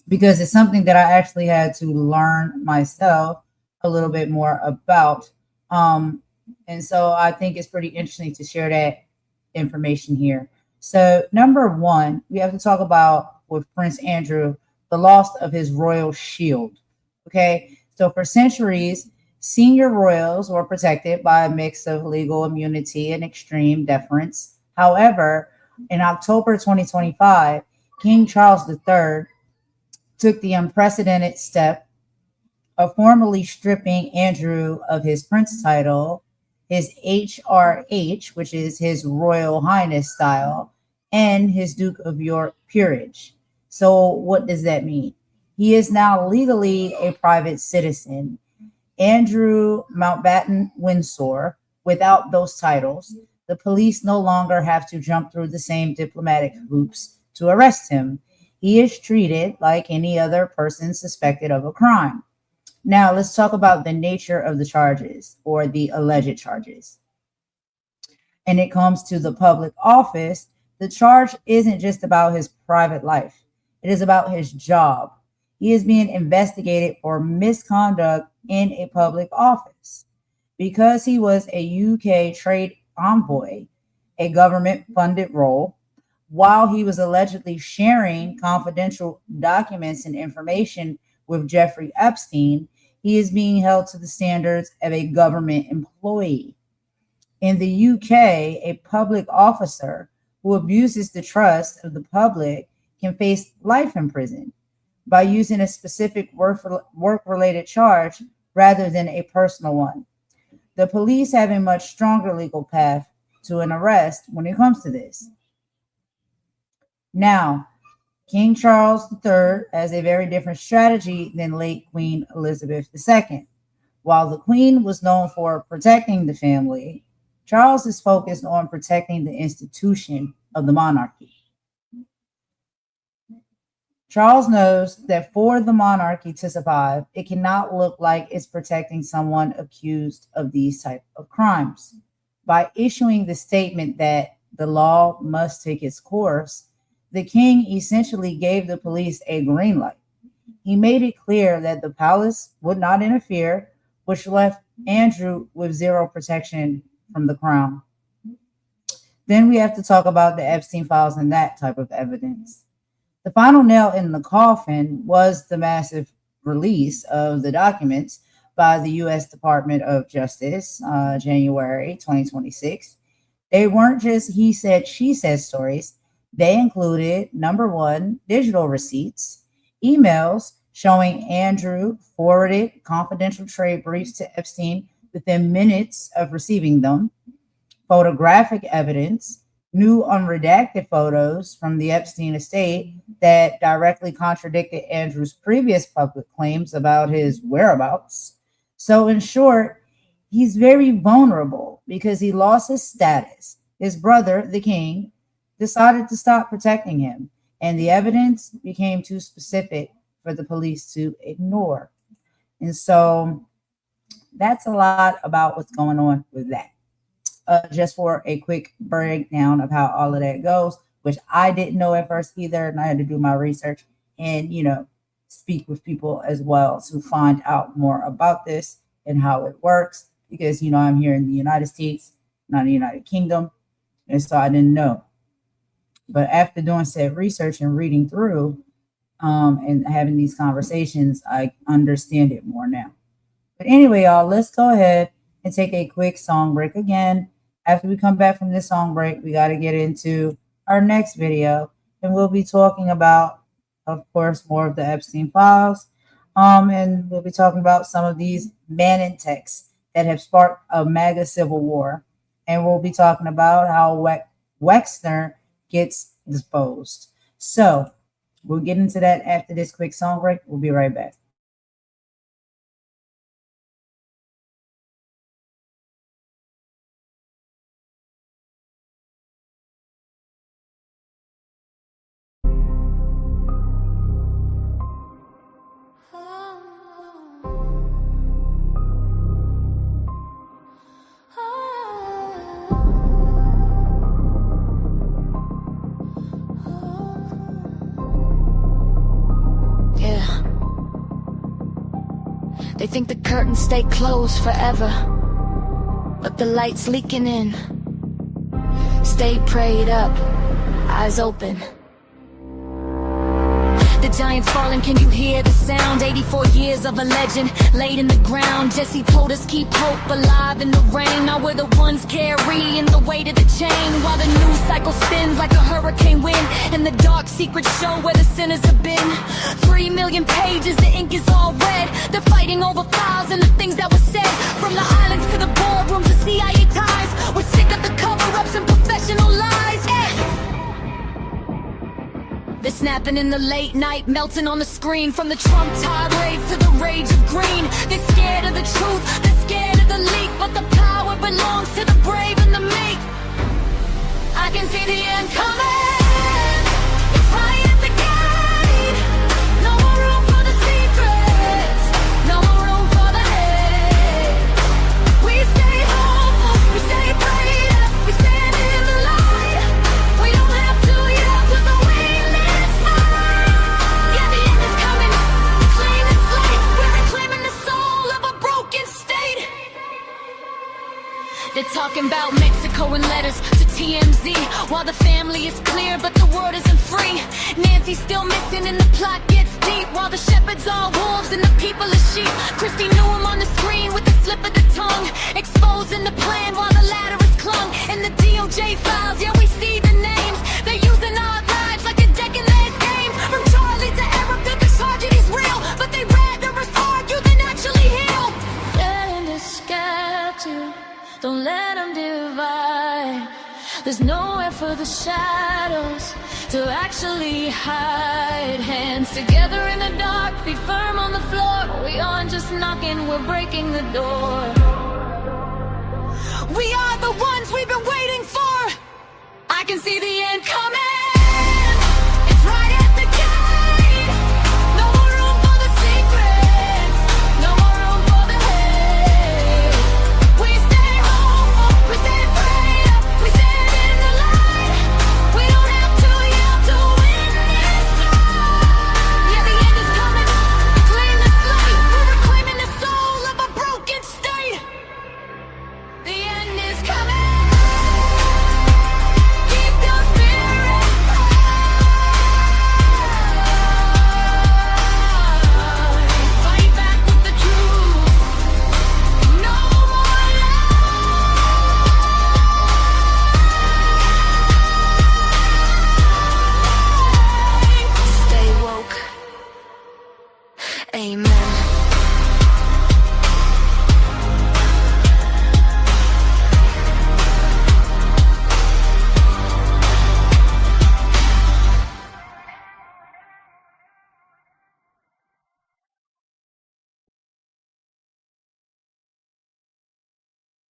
Because it's something that I actually had to learn myself a little bit more about. And so I think it's pretty interesting to share that information here. So number one, we have to talk about with Prince Andrew, the loss of his royal shield. Okay, so for centuries, senior royals were protected by a mix of legal immunity and extreme deference. However, in October 2025, King Charles III took the unprecedented step of formally stripping Andrew of his prince title, his HRH, which is his Royal Highness style, and his Duke of York peerage. So what does that mean? He is now legally a private citizen. Andrew Mountbatten-Windsor, without those titles, the police no longer have to jump through the same diplomatic hoops to arrest him. He is treated like any other person suspected of a crime. Now, let's talk about the nature of the charges or the alleged charges. And it comes to the public office. The charge isn't just about his private life. It is about his job. He is being investigated for misconduct in a public office because he was a UK trade envoy, a government-funded role. While he was allegedly sharing confidential documents and information with Jeffrey Epstein, he is being held to the standards of a government employee. In the UK, a public officer who abuses the trust of the public can face life in prison by using a specific work-related charge rather than a personal one. The police have a much stronger legal path to an arrest when it comes to this. Now, King Charles III has a very different strategy than late Queen Elizabeth II. While the Queen was known for protecting the family, Charles is focused on protecting the institution of the monarchy. Charles knows that for the monarchy to survive, it cannot look like it's protecting someone accused of these type of crimes. By issuing the statement that the law must take its course, the king essentially gave the police a green light. He made it clear that the palace would not interfere, which left Andrew with zero protection from the crown. Then we have to talk about the Epstein files and that type of evidence. The final nail in the coffin was the massive release of the documents by the U.S. Department of Justice, January 2026. They weren't just he said, she said stories. They included, number one, digital receipts, emails showing Andrew forwarded confidential trade briefs to Epstein within minutes of receiving them, photographic evidence, new unredacted photos from the Epstein estate that directly contradicted Andrew's previous public claims about his whereabouts. So in short, he's very vulnerable because he lost his status. His brother, the king, decided to stop protecting him, and the evidence became too specific for the police to ignore. And so that's a lot about what's going on with that. Just for a quick breakdown of how all of that goes, which I didn't know at first either, and I had to do my research and, speak with people as well to find out more about this and how it works, because, I'm here in the United States, not the United Kingdom, and so I didn't know. But after doing said research and reading through and having these conversations, I understand it more now. But anyway, y'all, let's go ahead and take a quick song break again. After we come back from this song break, we got to get into our next video, and we'll be talking about, of course, more of the Epstein files, and we'll be talking about some of these Bannon texts that have sparked a MAGA civil war, and we'll be talking about how Wexner gets disposed. So we'll get into that after this quick song break. We'll be right back.
They think the curtains stay closed forever, but the light's leaking in. Stay prayed up, eyes open. The giant's falling, can you hear the sound? 84 years of a legend laid in the ground. Jesse told us keep hope alive in the rain. Now we're the ones carrying the weight of the chain, while the news cycle spins like a hurricane wind, and the dark secrets show where the sinners have been. 3 million pages, the ink is all red. They're fighting over files and the things that were said. From the islands to the boardrooms, the CIA ties. We're sick of the cover-ups and professional lies. They're snapping in the late night, melting on the screen. From the Trump tirades to the rage of green. They're scared of the truth, they're scared of the leak, but the power belongs to the brave and the meek. I can see the end coming. It's right at the gate. No more room for the secrets, no more room for the hate. We stay hopeful, we stay prayed up, we stand in the light. We don't have to yell to the waitlist. Yeah, the end is coming, clean the slate. We're reclaiming the soul of a broken state. They're talking about Mexico in letters to TMZ, while the family is clear but the world isn't free. Nancy's still missing and the plot gets deep, while the shepherds are wolves and the people are sheep. Christy knew him on the screen with the slip of the tongue, exposing the plan while the ladder is clung. And the DOJ files, yeah, we see the names. They're using our lives like a deck in their games. From Charlie to Arabic, the tragedy's real, but they rather us argue than actually heal. Get in the sky too. Don't let them divide. There's nowhere for the shadows to actually hide. Hands together in the dark, feet firm on the floor. We aren't just knocking, we're breaking the door. We are the ones we've been waiting for. I can see the end coming. It's right at the gate. No more room for the secrets, no more room for the hate. We stay hopeful, we stay prayed up, we stand in the light. We don't have to yell to win.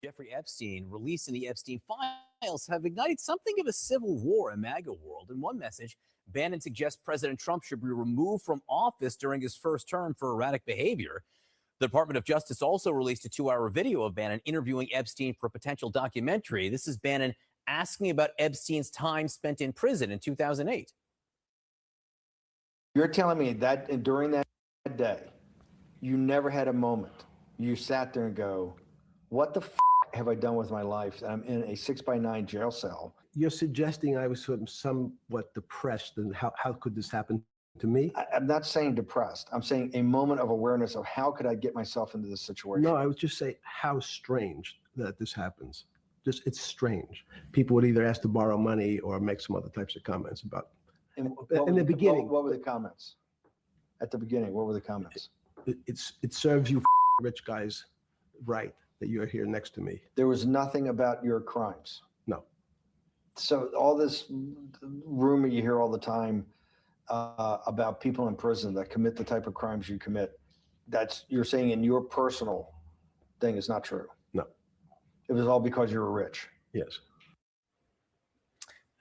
Jeffrey Epstein released in the Epstein files have ignited something of a civil war in MAGA world. In one message, Bannon suggests President Trump should be removed from office during his first term for erratic behavior. The Department of Justice also released a 2-hour video of Bannon interviewing Epstein for a potential documentary. This is Bannon asking about Epstein's time spent in prison in 2008.
You're telling me that during that day, you never had a moment. You sat there and go, what the have I done with my life? I'm in a 6x9 jail cell.
You're suggesting I was somewhat depressed, and how could this happen to me?
I'm not saying depressed. I'm saying a moment of awareness of how could I get myself into this situation.
No, I would just say how strange that this happens. Just, it's strange. People would either ask to borrow money or make some other types of comments about. In the beginning.
What were the comments? At the beginning, what were the comments?
It serves you rich guys right that you're here next to me.
There was nothing about your crimes.
No.
So all this rumor you hear all the time about people in prison that commit the type of crimes you commit, that's, you're saying in your personal thing is not true.
No.
It was all because you were rich.
Yes.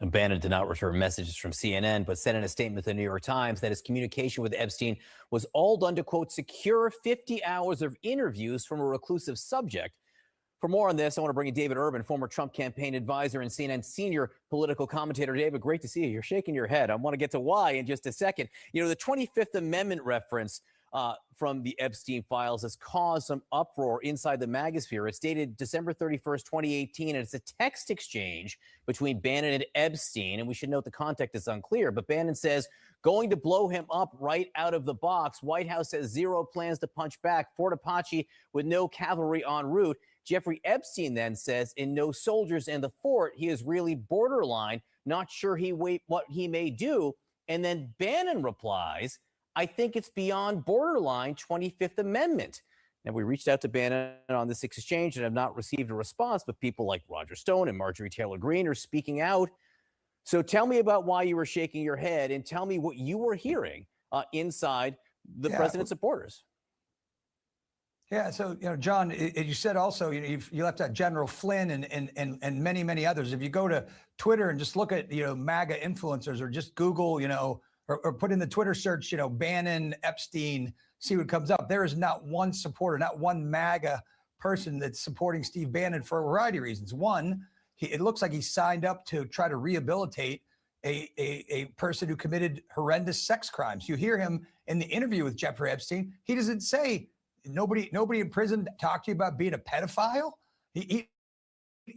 And Bannon did not return messages from CNN, but said in a statement to the New York Times that his communication with Epstein was all done to, quote, secure 50 hours of interviews from a reclusive subject. For more on this, I want to bring in David Urban, former Trump campaign advisor and CNN senior political commentator. David, great to see you. You're shaking your head. I want to get to why in just a second. You know, the 25th Amendment reference from the Epstein files has caused some uproar inside the MAGAsphere. It's dated December 31st, 2018, and it's a text exchange between Bannon and Epstein. And we should note the context is unclear, but Bannon says, going to blow him up right out of the box. White House has zero plans to punch back. Fort Apache with no cavalry en route. Jeffrey Epstein then says, in No Soldiers in the Fort, he is really borderline, not sure what he may do. And then Bannon replies, I think it's beyond borderline 25th Amendment. Now, we reached out to Bannon on this exchange and have not received a response, but people like Roger Stone and Marjorie Taylor Greene are speaking out. So tell me about why you were shaking your head and tell me what you were hearing inside the president's supporters.
Yeah, so, you know, John, you said also, you left out General Flynn and many, many others. If you go to Twitter and just look at, MAGA influencers, or just Google, or put in the Twitter search, Bannon, Epstein, see what comes up. There is not one supporter, not one MAGA person that's supporting Steve Bannon for a variety of reasons. One, it looks like he signed up to try to rehabilitate a person who committed horrendous sex crimes. You hear him in the interview with Jeffrey Epstein. He doesn't say nobody in prison talked to you about being a pedophile. He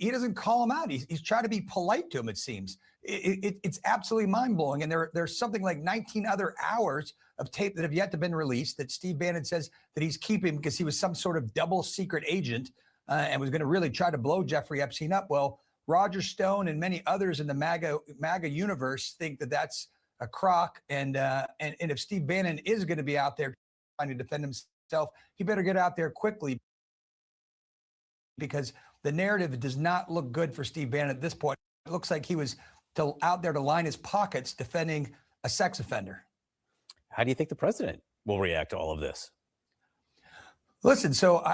doesn't call him out. He's trying to be polite to him, it seems. It's absolutely mind-blowing. And there's something like 19 other hours of tape that have yet to been released that Steve Bannon says that he's keeping because he was some sort of double secret agent and was going to really try to blow Jeffrey Epstein up. Well, Roger Stone and many others in the MAGA universe think that that's a crock. And if Steve Bannon is going to be out there trying to defend himself, he better get out there quickly, because the narrative does not look good for Steve Bannon at this point. It looks like he was out there to line his pockets defending a sex offender.
How do you think the president will react to all of this?
Listen, so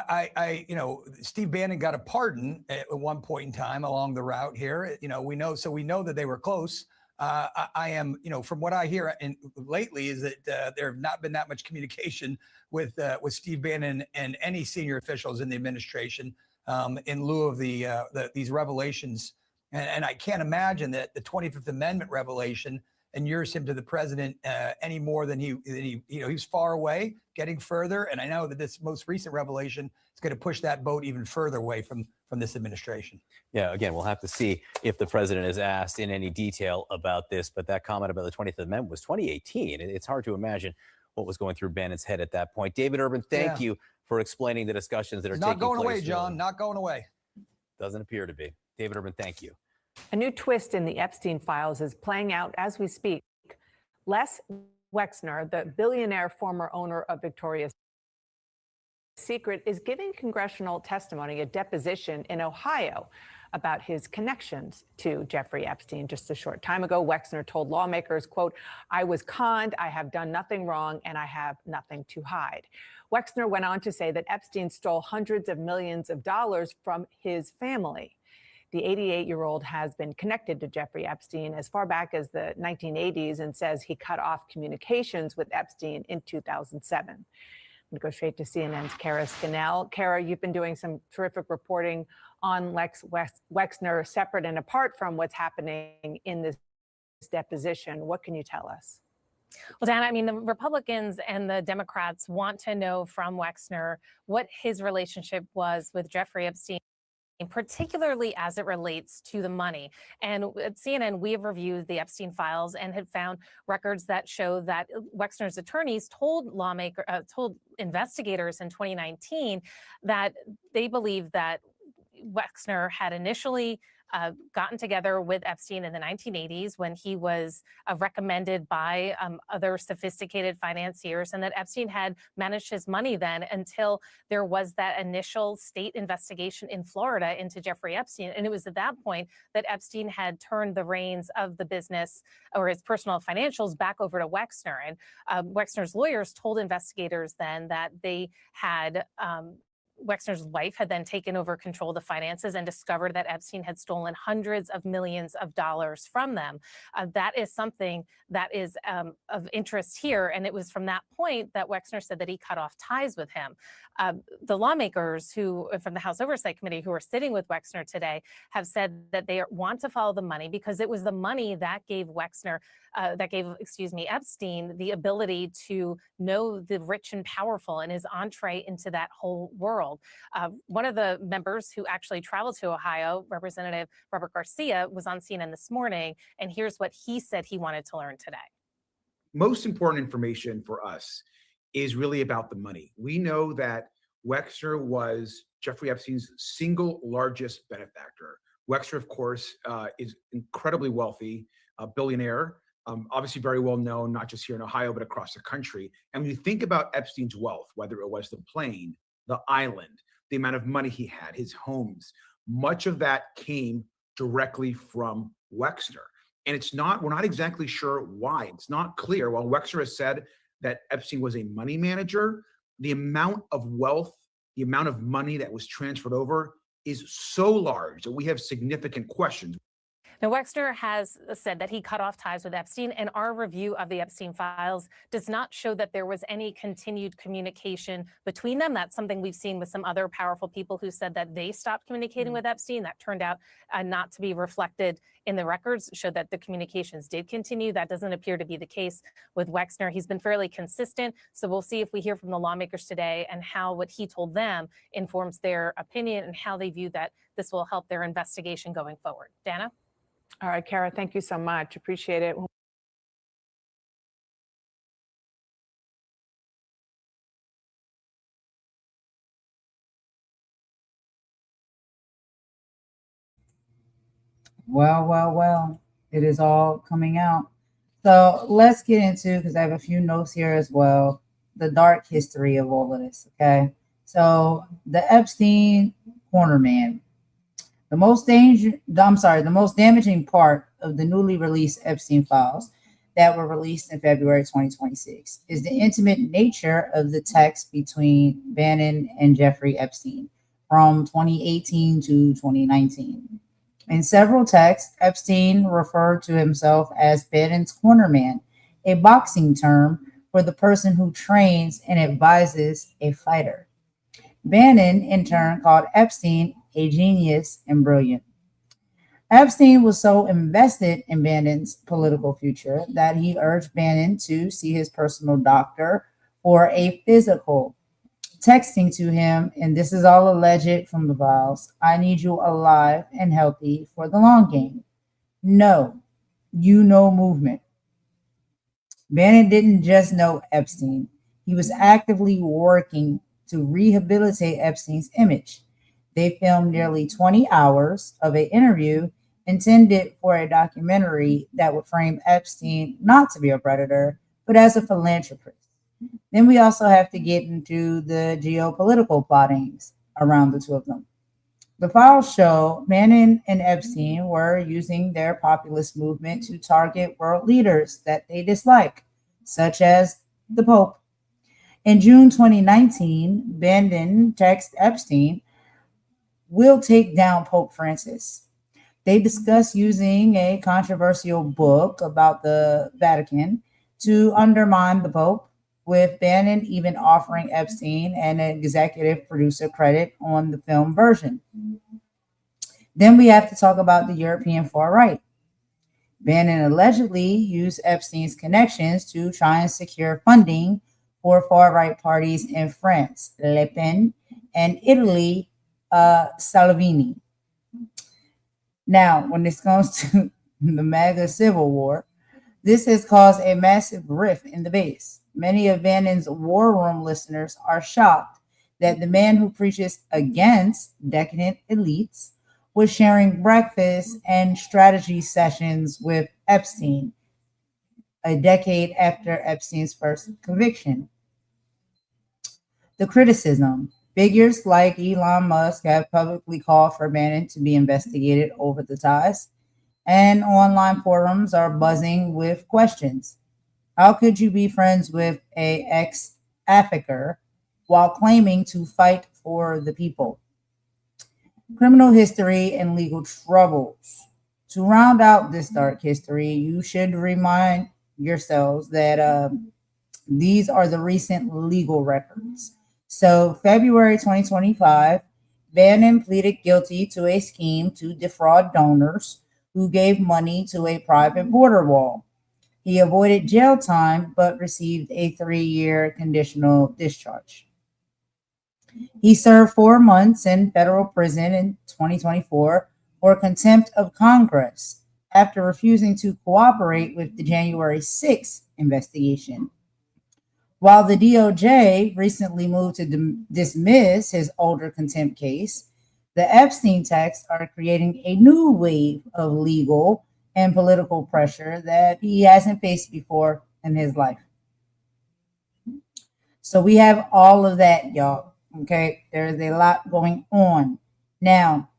Steve Bannon got a pardon at one point in time along the route here. We know that they were close. I am, from what I hear lately is that there have not been that much communication with Steve Bannon and any senior officials in the administration in lieu of these revelations. And I can't imagine that the 25th Amendment revelation inures him to the president any more than he's far away, getting further. And I know that this most recent revelation is going to push that boat even further away from this administration.
Yeah, again, we'll have to see if the president is asked in any detail about this. But that comment about the 25th Amendment was 2018. It's hard to imagine what was going through Bannon's head at that point. David Urban, thank you for explaining the discussions that are taking place.
Not going away, John. Not going away.
Doesn't appear to be. David Urban, thank you.
A new twist in the Epstein files is playing out as we speak. Les Wexner, the billionaire former owner of Victoria's Secret, is giving congressional testimony, a deposition in Ohio.
about his connections to Jeffrey Epstein. Just a short time ago, Wexner told lawmakers, quote, "I was conned, I have done nothing wrong, and I have nothing to hide." Wexner went on to say that Epstein stole hundreds of millions of dollars from his family. The 88-year-old has been connected to Jeffrey Epstein as far back as the 1980s and says he cut off communications with Epstein in 2007. I'm going to go straight to CNN's Kara Scannell. Kara, you've been doing some terrific reporting on Lex Wexner, separate and apart from what's happening in this deposition. What can you tell us?
Well, Dan, I mean, the Republicans and the Democrats want to know from Wexner what his relationship was with Jeffrey Epstein, particularly as it relates to the money. And at CNN, we have reviewed the Epstein files and had found records that show that Wexner's attorneys told investigators in 2019 that they believe that Wexner had initially gotten together with Epstein in the 1980s when he was recommended by other sophisticated financiers, and that Epstein had managed his money then until there was that initial state investigation in Florida into Jeffrey Epstein. And it was at that point that Epstein had turned the reins of the business or his personal financials back over to Wexner. And Wexner's lawyers told investigators then that they had Wexner's wife had then taken over control of the finances and discovered that Epstein had stolen hundreds of millions of dollars from them. That is something that is of interest here. And it was from that point that Wexner said that he cut off ties with him. The lawmakers who from the House Oversight Committee who are sitting with Wexner today have said that they want to follow the money because it was the money that gave Epstein the ability to know the rich and powerful and his entree into that whole world. One of the members who actually traveled to Ohio, Representative Robert Garcia, was on CNN this morning, and here's what he said he wanted to learn today.
Most important information for us is really about the money. We know that Wexner was Jeffrey Epstein's single largest benefactor. Wexner, of course, is incredibly wealthy, a billionaire, obviously very well known, not just here in Ohio, but across the country. And when you think about Epstein's wealth, whether it was the plane, the island, the amount of money he had, his homes, much of that came directly from Wexner. And we're not exactly sure why. It's not clear. While Wexner has said that Epstein was a money manager, the amount of wealth, the amount of money that was transferred over is so large that we have significant questions.
Now, Wexner has said that he cut off ties with Epstein, and our review of the Epstein files does not show that there was any continued communication between them. That's something we've seen with some other powerful people who said that they stopped communicating with Epstein. That turned out not to be reflected in the records, showed that the communications did continue. That doesn't appear to be the case with Wexner. He's been fairly consistent. So we'll see if we hear from the lawmakers today and how what he told them informs their opinion and how they view that this will help their investigation going forward. Dana?
All right, Kara, thank you so much. Appreciate it.
Well, it is all coming out. So let's get into, because I have a few notes here as well, the dark history of all of this, okay? So the Epstein corner man. The most damaging part of the newly released Epstein files that were released in February 2026 is the intimate nature of the text between Bannon and Jeffrey Epstein from 2018 to 2019. In several texts, Epstein referred to himself as Bannon's corner man, a boxing term for the person who trains and advises a fighter. Bannon, in turn, called Epstein a genius and brilliant. Epstein was so invested in Bannon's political future that he urged Bannon to see his personal doctor for a physical, texting to him, and this is all alleged from the files, "I need you alive and healthy for the long game. No, you know movement." Bannon didn't just know Epstein. He was actively working to rehabilitate Epstein's image. They filmed nearly 20 hours of an interview intended for a documentary that would frame Epstein not to be a predator, but as a philanthropist. Then we also have to get into the geopolitical plottings around the two of them. The files show Bannon and Epstein were using their populist movement to target world leaders that they dislike, such as the Pope. In June 2019, Bannon texted Epstein, "We'll take down Pope Francis." They discussed using a controversial book about the Vatican to undermine the Pope, with Bannon even offering Epstein an executive producer credit on the film version. Then we have to talk about the European far right. Bannon allegedly used Epstein's connections to try and secure funding for far right parties in France, Le Pen, and Italy, Salvini. Now, when this comes to the MAGA civil war, this has caused a massive rift in the base. Many of Bannon's War Room listeners are shocked that the man who preaches against decadent elites was sharing breakfast and strategy sessions with Epstein a decade after Epstein's first conviction. The criticism. Figures like Elon Musk have publicly called for Bannon to be investigated over the ties, and online forums are buzzing with questions. How could you be friends with a ex-African while claiming to fight for the people? Criminal history and legal troubles. To round out this dark history, you should remind yourselves that these are the recent legal records. So, February 2025, Bannon pleaded guilty to a scheme to defraud donors who gave money to a private border wall. He avoided jail time but received a 3-year conditional discharge. He served 4 months in federal prison in 2024 for contempt of Congress after refusing to cooperate with the January 6th investigation. While the DOJ recently moved to dismiss his older contempt case, the Epstein texts are creating a new wave of legal and political pressure that he hasn't faced before in his life. So we have all of that, y'all. Okay, there's a lot going on. Now,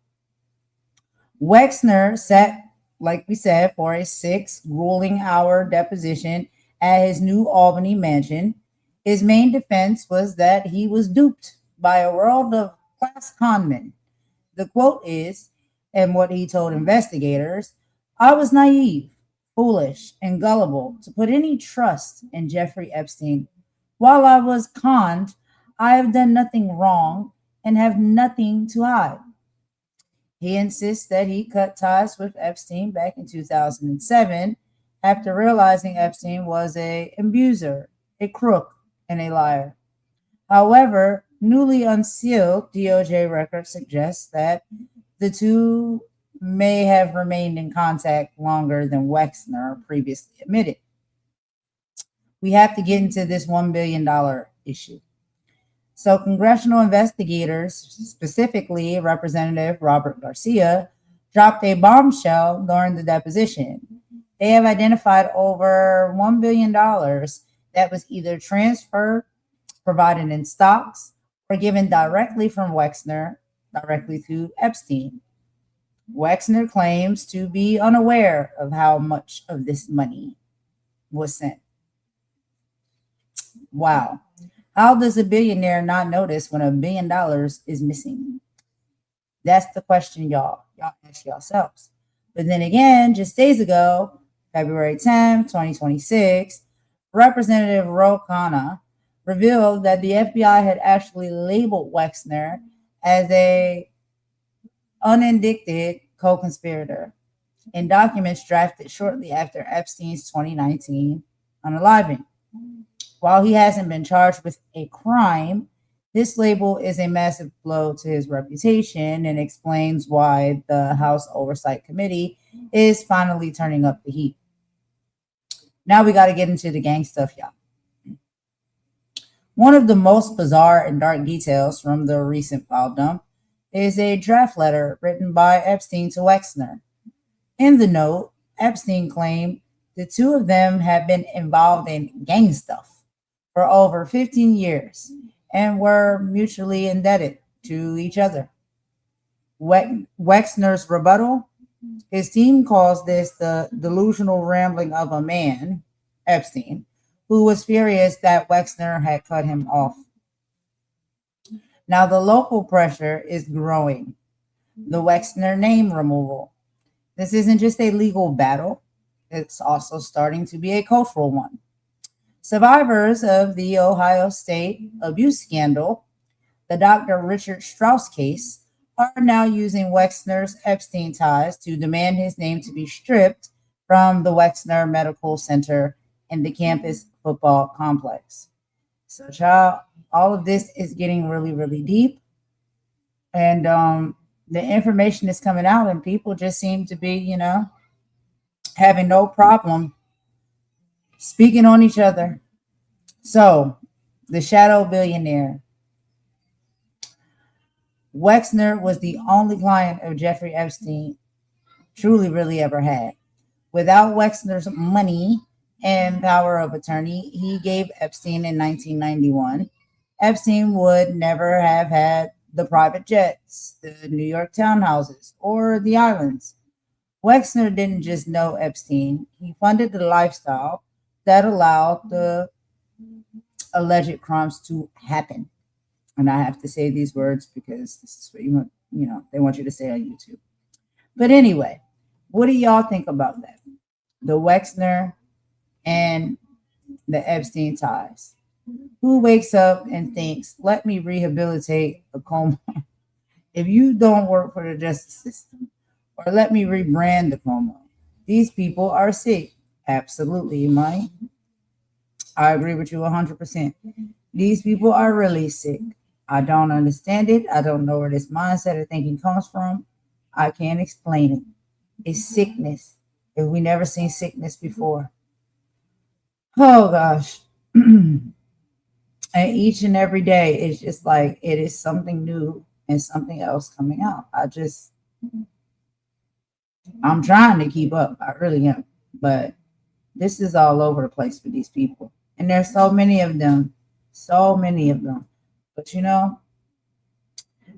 Wexner sat, like we said, for a 6 grueling hour deposition at his New Albany mansion. His main defense was that he was duped by a world of class conmen. The quote is, and what he told investigators, "I was naive, foolish, and gullible to put any trust in Jeffrey Epstein. While I was conned, I have done nothing wrong and have nothing to hide." He insists that he cut ties with Epstein back in 2007 after realizing Epstein was an abuser, a crook, and a liar. However, newly unsealed DOJ records suggest that the two may have remained in contact longer than Wexner previously admitted. We have to get into this $1 billion issue. So congressional investigators, specifically Representative Robert Garcia, dropped a bombshell during the deposition. They have identified over $1 billion that was either transferred, provided in stocks, or given directly from Wexner directly to Epstein. Wexner claims to be unaware of how much of this money was sent. Wow. How does a billionaire not notice when $1 billion is missing? That's the question y'all ask yourselves. But then again, just days ago, February 10, 2026, Representative Ro Khanna revealed that the FBI had actually labeled Wexner as a unindicted co-conspirator in documents drafted shortly after Epstein's 2019 unaliving. While he hasn't been charged with a crime, this label is a massive blow to his reputation and explains why the House Oversight Committee is finally turning up the heat. Now we got to get into the gang stuff, y'all. One of the most bizarre and dark details from the recent file dump is a draft letter written by Epstein to Wexner. In the note, Epstein claimed the two of them had been involved in gang stuff for over 15 years and were mutually indebted to each other. Wexner's rebuttal. His team calls this the delusional rambling of a man, Epstein, who was furious that Wexner had cut him off. Now the local pressure is growing. The Wexner name removal. This isn't just a legal battle. It's also starting to be a cultural one. Survivors of the Ohio State abuse scandal, the Dr. Richard Strauss case, are now using Wexner's Epstein ties to demand his name to be stripped from the Wexner Medical Center and the campus football complex. So, child, all of this is getting really, really deep. And the information is coming out, and people just seem to be, having no problem speaking on each other. So, the shadow billionaire. Wexner was the only client of Jeffrey Epstein truly, really ever had. Without Wexner's money and power of attorney he gave Epstein in 1991, Epstein would never have had the private jets, the New York townhouses, or the islands. Wexner didn't just know Epstein. He funded the lifestyle that allowed the alleged crimes to happen. And I have to say these words because this is what they want you to say on YouTube. But anyway, what do y'all think about that? The Wexner and the Epstein ties. Who wakes up and thinks, let me rehabilitate a coma if you don't work for the justice system? Or let me rebrand the coma. These people are sick. Absolutely, Mike. I agree with you 100%. These people are really sick. I don't understand it. I don't know where this mindset of thinking comes from. I can't explain it. It's sickness. If we never seen sickness before. Oh gosh. And each and every day it's just like it is something new and something else coming out. I'm trying to keep up. I really am. But this is all over the place for these people. And there's so many of them. So many of them. But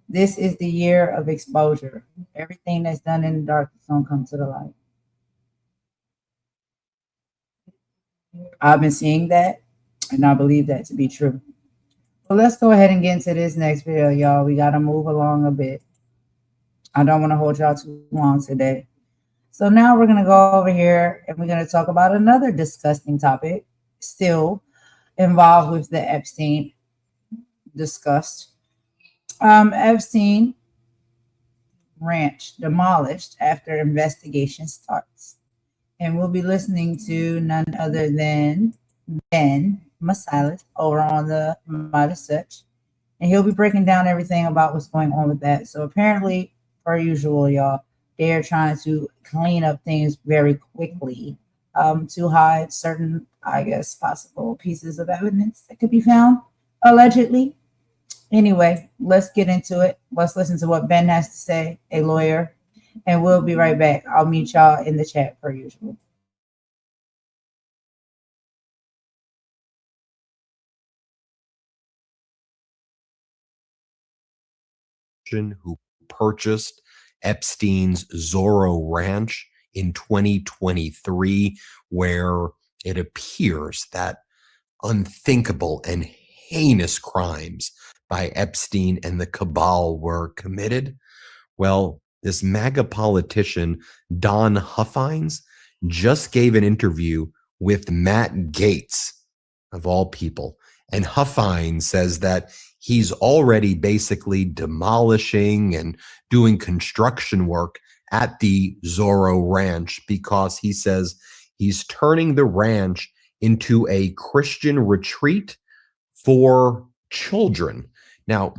this is the year of exposure. Everything that's done in the dark is going to come to the light. I've been seeing that, and I believe that to be true. So let's go ahead and get into this next video, y'all. We got to move along a bit. I don't want to hold y'all too long today. So now we're going to go over here, and we're going to talk about another disgusting topic, still involved with the Epstein discussed. Epstein Ranch demolished after investigation starts. And we'll be listening to none other than Ben Masilis over on the MeidasTouch. And he'll be breaking down everything about what's going on with that. So apparently, per usual, y'all, they're trying to clean up things very quickly to hide certain, I guess, possible pieces of evidence that could be found, allegedly. Anyway, let's get into it. Let's listen to what Ben has to say, a lawyer, and we'll be right back. I'll meet y'all in the chat per usual.
Who purchased Epstein's Zorro Ranch in 2023, where it appears that unthinkable and heinous crimes by Epstein and the cabal were committed. Well, this MAGA politician, Don Huffines, just gave an interview with Matt Gaetz, of all people. And Huffines says that he's already basically demolishing and doing construction work at the Zorro Ranch because he says he's turning the ranch into a Christian retreat for children. Now,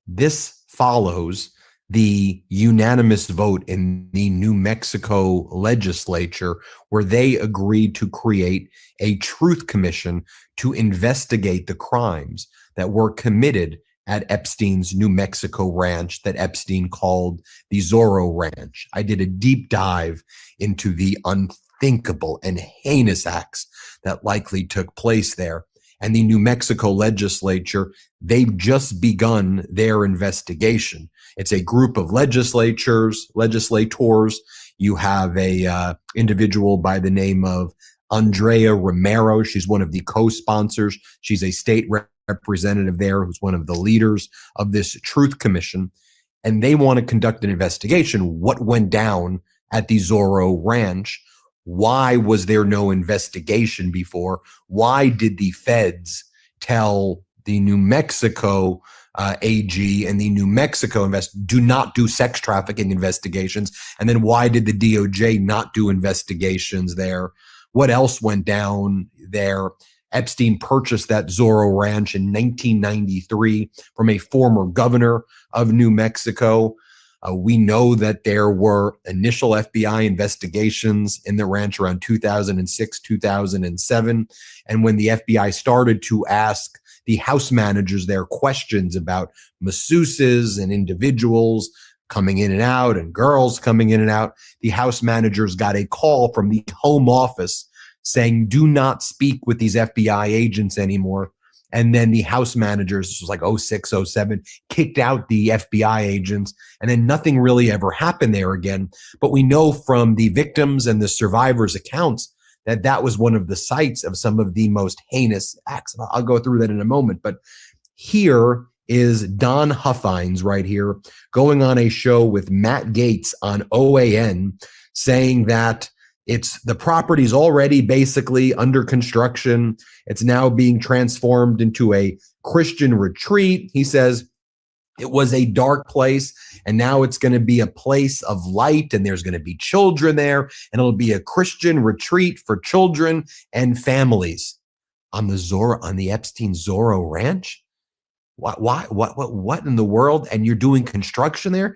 this follows the unanimous vote in the New Mexico legislature where they agreed to create a truth commission to investigate the crimes that were committed at Epstein's New Mexico ranch that Epstein called the Zorro Ranch. I did a deep dive into the unthinkable and heinous acts that likely took place there. and the New Mexico legislature, they've just begun their investigation. It's a group of legislators. You have a individual by the name of Andrea Romero. She's one of the co-sponsors. She's a state representative there who's one of the leaders of this Truth Commission. And they want to conduct an investigation. What went down at the Zorro Ranch? Why was there no investigation before? Why did the feds tell the New Mexico AG and the New Mexico do not do sex trafficking investigations? And then why did the DOJ not do investigations there? What else went down there? Epstein purchased that Zorro Ranch in 1993 from a former governor of New Mexico. We know that there were initial FBI investigations in the ranch around 2006, 2007. And when the FBI started to ask the house managers their questions about masseuses and individuals coming in and out and girls coming in and out, the house managers got a call from the home office saying, do not speak with these FBI agents anymore. And then the house managers, this was like 06, 07, kicked out the FBI agents. And then nothing really ever happened there again. But we know from the victims and the survivors' accounts that that was one of the sites of some of the most heinous acts. I'll go through that in a moment. But here is Don Huffines right here going on a show with Matt Gaetz on OAN saying that the property's already basically under construction. It's now being transformed into a Christian retreat. He says it was a dark place, and now it's going to be a place of light, and there's going to be children there, and it'll be a Christian retreat for children and families on the Epstein Zorro Ranch. What in the world? And you're doing construction there?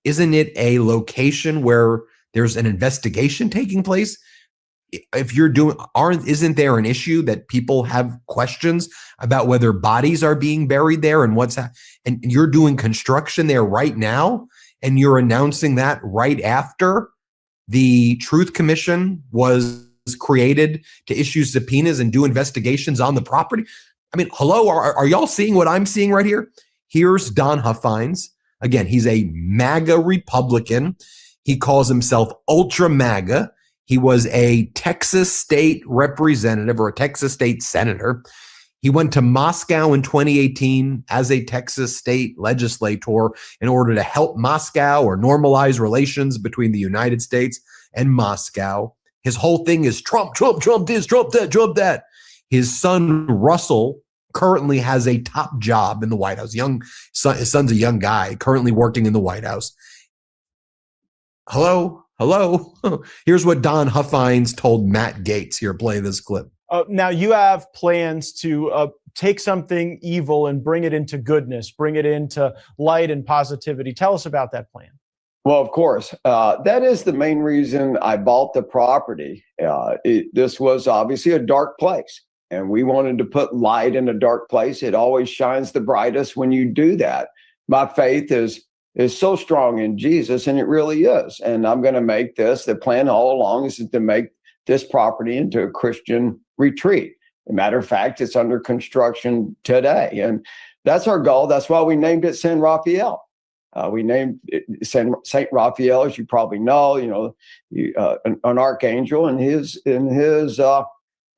Isn't it a location where there's an investigation taking place? If you're isn't there an issue that people have questions about whether bodies are being buried there and and you're doing construction there right now, and you're announcing that right after the Truth Commission was created to issue subpoenas and do investigations on the property? I mean, hello, are y'all seeing what I'm seeing right here? Here's Don Huffines. Again, he's a MAGA Republican. He calls himself Ultra MAGA. He was a Texas state representative or a Texas state senator. He went to Moscow in 2018 as a Texas state legislator in order to help Moscow or normalize relations between the United States and Moscow. His whole thing is Trump, Trump, Trump this, Trump that, Trump that. His son, Russell, currently has a top job in the White House. His son's a young guy currently working in the White House. Hello. Here's what Don Huffines told Matt Gaetz. Here, play this clip.
Now you have plans to take something evil and bring it into goodness, bring it into light and positivity. Tell us about that plan.
Well, of course, that is the main reason I bought the property. This was obviously a dark place, and we wanted to put light in a dark place. It always shines the brightest when you do that. My faith is so strong in Jesus, and it really is. And I'm going to make this, the plan all along is to make this property into a Christian retreat. As a matter of fact, it's under construction today. And that's our goal. That's why we named it San Rafael. We named it Saint Raphael, as you probably know, an archangel, and his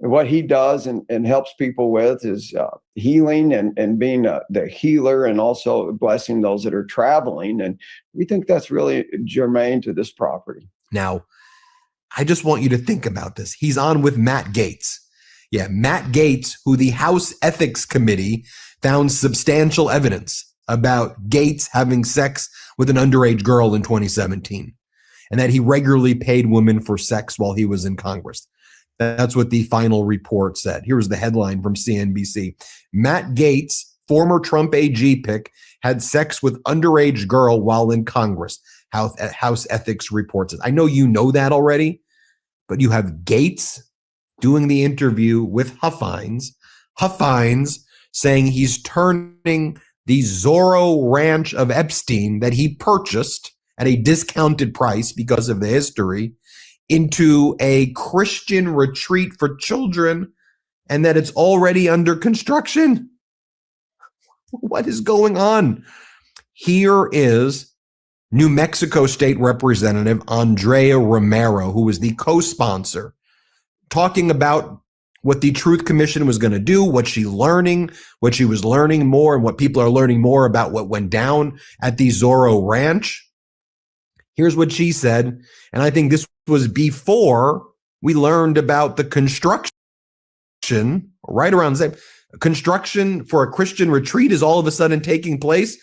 what he does and helps people with is healing and being the healer, and also blessing those that are traveling. And we think that's really germane to this property.
Now, I just want you to think about this. He's on with Matt Gaetz. Yeah, Matt Gaetz, who the House Ethics Committee found substantial evidence about Gaetz having sex with an underage girl in 2017, and that he regularly paid women for sex while he was in Congress. That's what the final report said. Here's the headline from CNBC. Matt Gaetz, former Trump AG pick, had sex with underage girl while in Congress. House Ethics reports it. I know you know that already, but you have Gaetz doing the interview with Huffines. Huffines saying he's turning the Zorro Ranch of Epstein that he purchased at a discounted price because of the history into a Christian retreat for children and that it's already under construction? What is going on? Here is New Mexico State Representative Andrea Romero, who was the co-sponsor, talking about what the Truth Commission was going to do, what she was learning more, and what people are learning more about what went down at the Zorro Ranch. Here's what she said, and I think this was before we learned about the construction, right around the same. Construction for a Christian retreat is all of a sudden taking place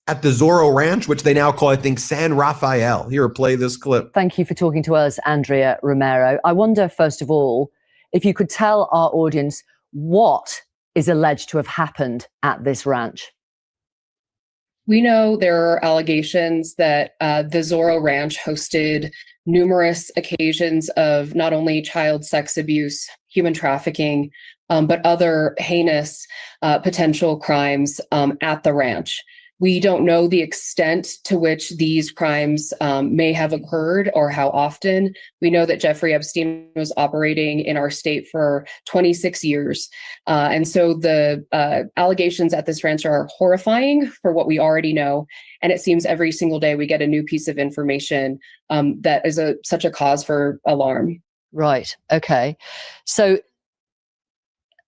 at the Zorro Ranch, which they now call, I think, San Rafael. Here, play this clip.
Thank you for talking to us, Andrea Romero. I wonder, first of all, if you could tell our audience what is alleged to have happened at this ranch.
We know there are allegations that the Zorro Ranch hosted numerous occasions of not only child sex abuse, human trafficking, but other heinous potential crimes at the ranch. We don't know the extent to which these crimes may have occurred or how often. We know that Jeffrey Epstein was operating in our state for 26 years. And so the allegations at this ranch are horrifying for what we already know. And it seems every single day we get a new piece of information that is such a cause for alarm.
Right. Okay. So,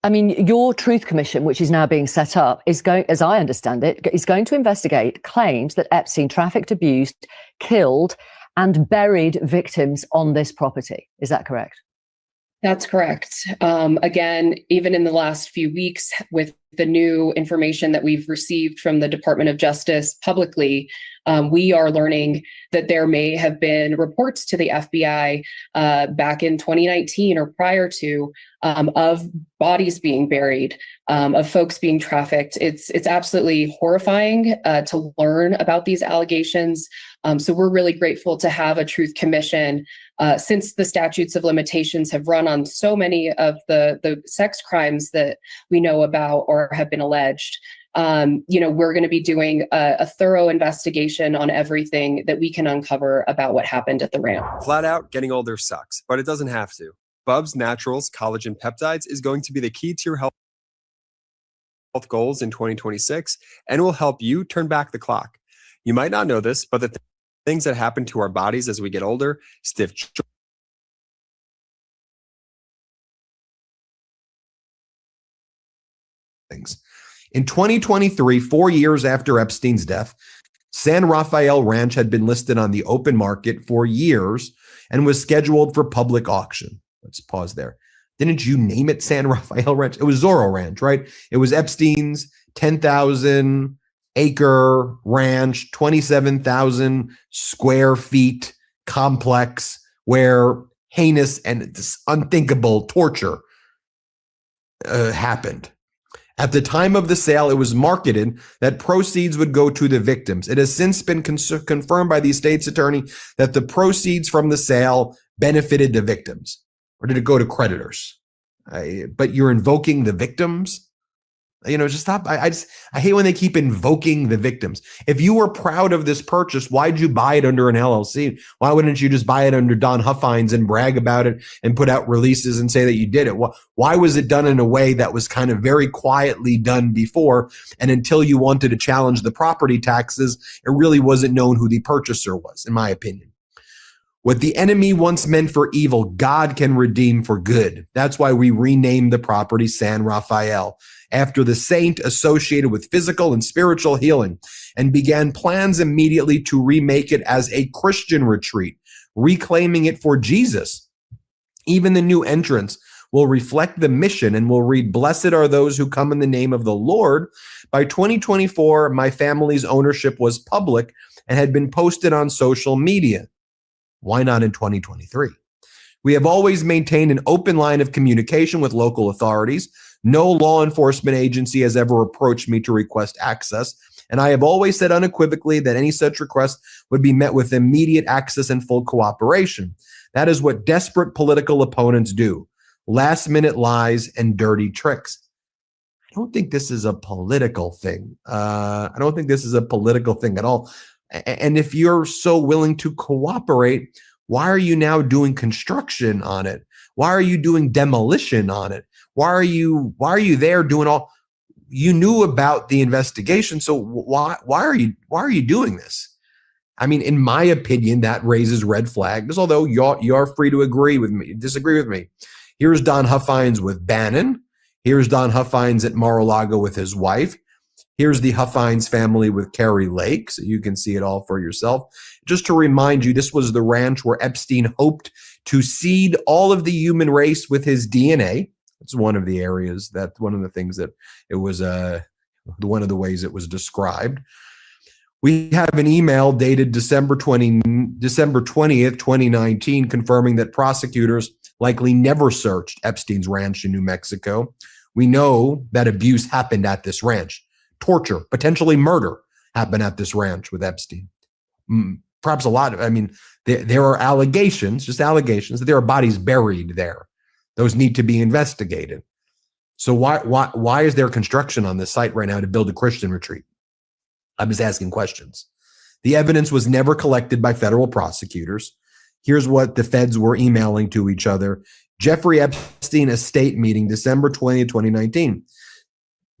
I mean, your Truth Commission, which is now being set up, is going, as I understand it, is going to investigate claims that Epstein trafficked, abused, killed, and buried victims on this property. Is that correct?
That's correct. Again, even in the last few weeks, with the new information that we've received from the Department of Justice publicly, we are learning that there may have been reports to the FBI back in 2019 or prior to of bodies being buried, of folks being trafficked. It's absolutely horrifying to learn about these allegations. So we're really grateful to have a Truth Commission since the statutes of limitations have run on so many of the sex crimes that we know about or have been alleged. We're going to be doing a thorough investigation on everything that we can uncover about what happened at the ranch.
Flat out, getting older sucks, but it doesn't have to. Bubs Naturals Collagen Peptides is going to be the key to your health goals in 2026 and will help you turn back the clock. You might not know this, but the things that happen to our bodies as we get older, stiff
things. In 2023, 4 years after Epstein's death, San Rafael Ranch had been listed on the open market for years and was scheduled for public auction. Let's pause there. Didn't you name it San Rafael Ranch? It was Zorro Ranch, right? It was Epstein's 10,000 acre ranch, 27,000 square feet complex where heinous and unthinkable torture happened. At the time of the sale, it was marketed that proceeds would go to the victims. It has since been confirmed by the state's attorney that the proceeds from the sale benefited the victims. Or did it go to creditors? But you're invoking the victims? Just stop. I hate when they keep invoking the victims. If you were proud of this purchase, why'd you buy it under an LLC? Why wouldn't you just buy it under Don Huffines and brag about it and put out releases and say that you did it? Why was it done in a way that was kind of very quietly done before? And until you wanted to challenge the property taxes, it really wasn't known who the purchaser was, in my opinion. What the enemy once meant for evil, God can redeem for good. That's why we renamed the property San Rafael, after the saint associated with physical and spiritual healing, and began plans immediately to remake it as a Christian retreat, reclaiming it for Jesus. Even the new entrance will reflect the mission and will read, "Blessed are those who come in the name of the Lord." By 2024, my family's ownership was public and had been posted on social media. Why not in 2023? We have always maintained an open line of communication with local authorities. No law enforcement agency has ever approached me to request access, and I have always said unequivocally that any such request would be met with immediate access and full cooperation. That is what desperate political opponents do: last-minute lies and dirty tricks. I don't think this is a political thing. I don't think this is a political thing at all. And if you're so willing to cooperate, Why are you now doing construction on it? Why are you doing demolition on it? Why are you there doing all? You knew about the investigation, so why are you doing this? I mean, in my opinion, that raises red flags, although you're free to disagree with me. Here's Don Huffines with Bannon. Here's Don Huffines at Mar-a-Lago with his wife. Here's the Huffines family with Carrie Lake, so you can see it all for yourself. Just to remind you, this was the ranch where Epstein hoped to seed all of the human race with his DNA. It's one of the things that it was, one of the ways it was described. We have an email dated December 20th, 2019, confirming that prosecutors likely never searched Epstein's ranch in New Mexico. We know that abuse happened at this ranch. Torture, potentially murder, happened at this ranch with Epstein. Perhaps there are allegations that there are bodies buried there. Those need to be investigated. So why is there construction on this site right now to build a Christian retreat? I'm just asking questions. The evidence was never collected by federal prosecutors. Here's what the feds were emailing to each other. Jeffrey Epstein estate meeting, December 20th, 2019.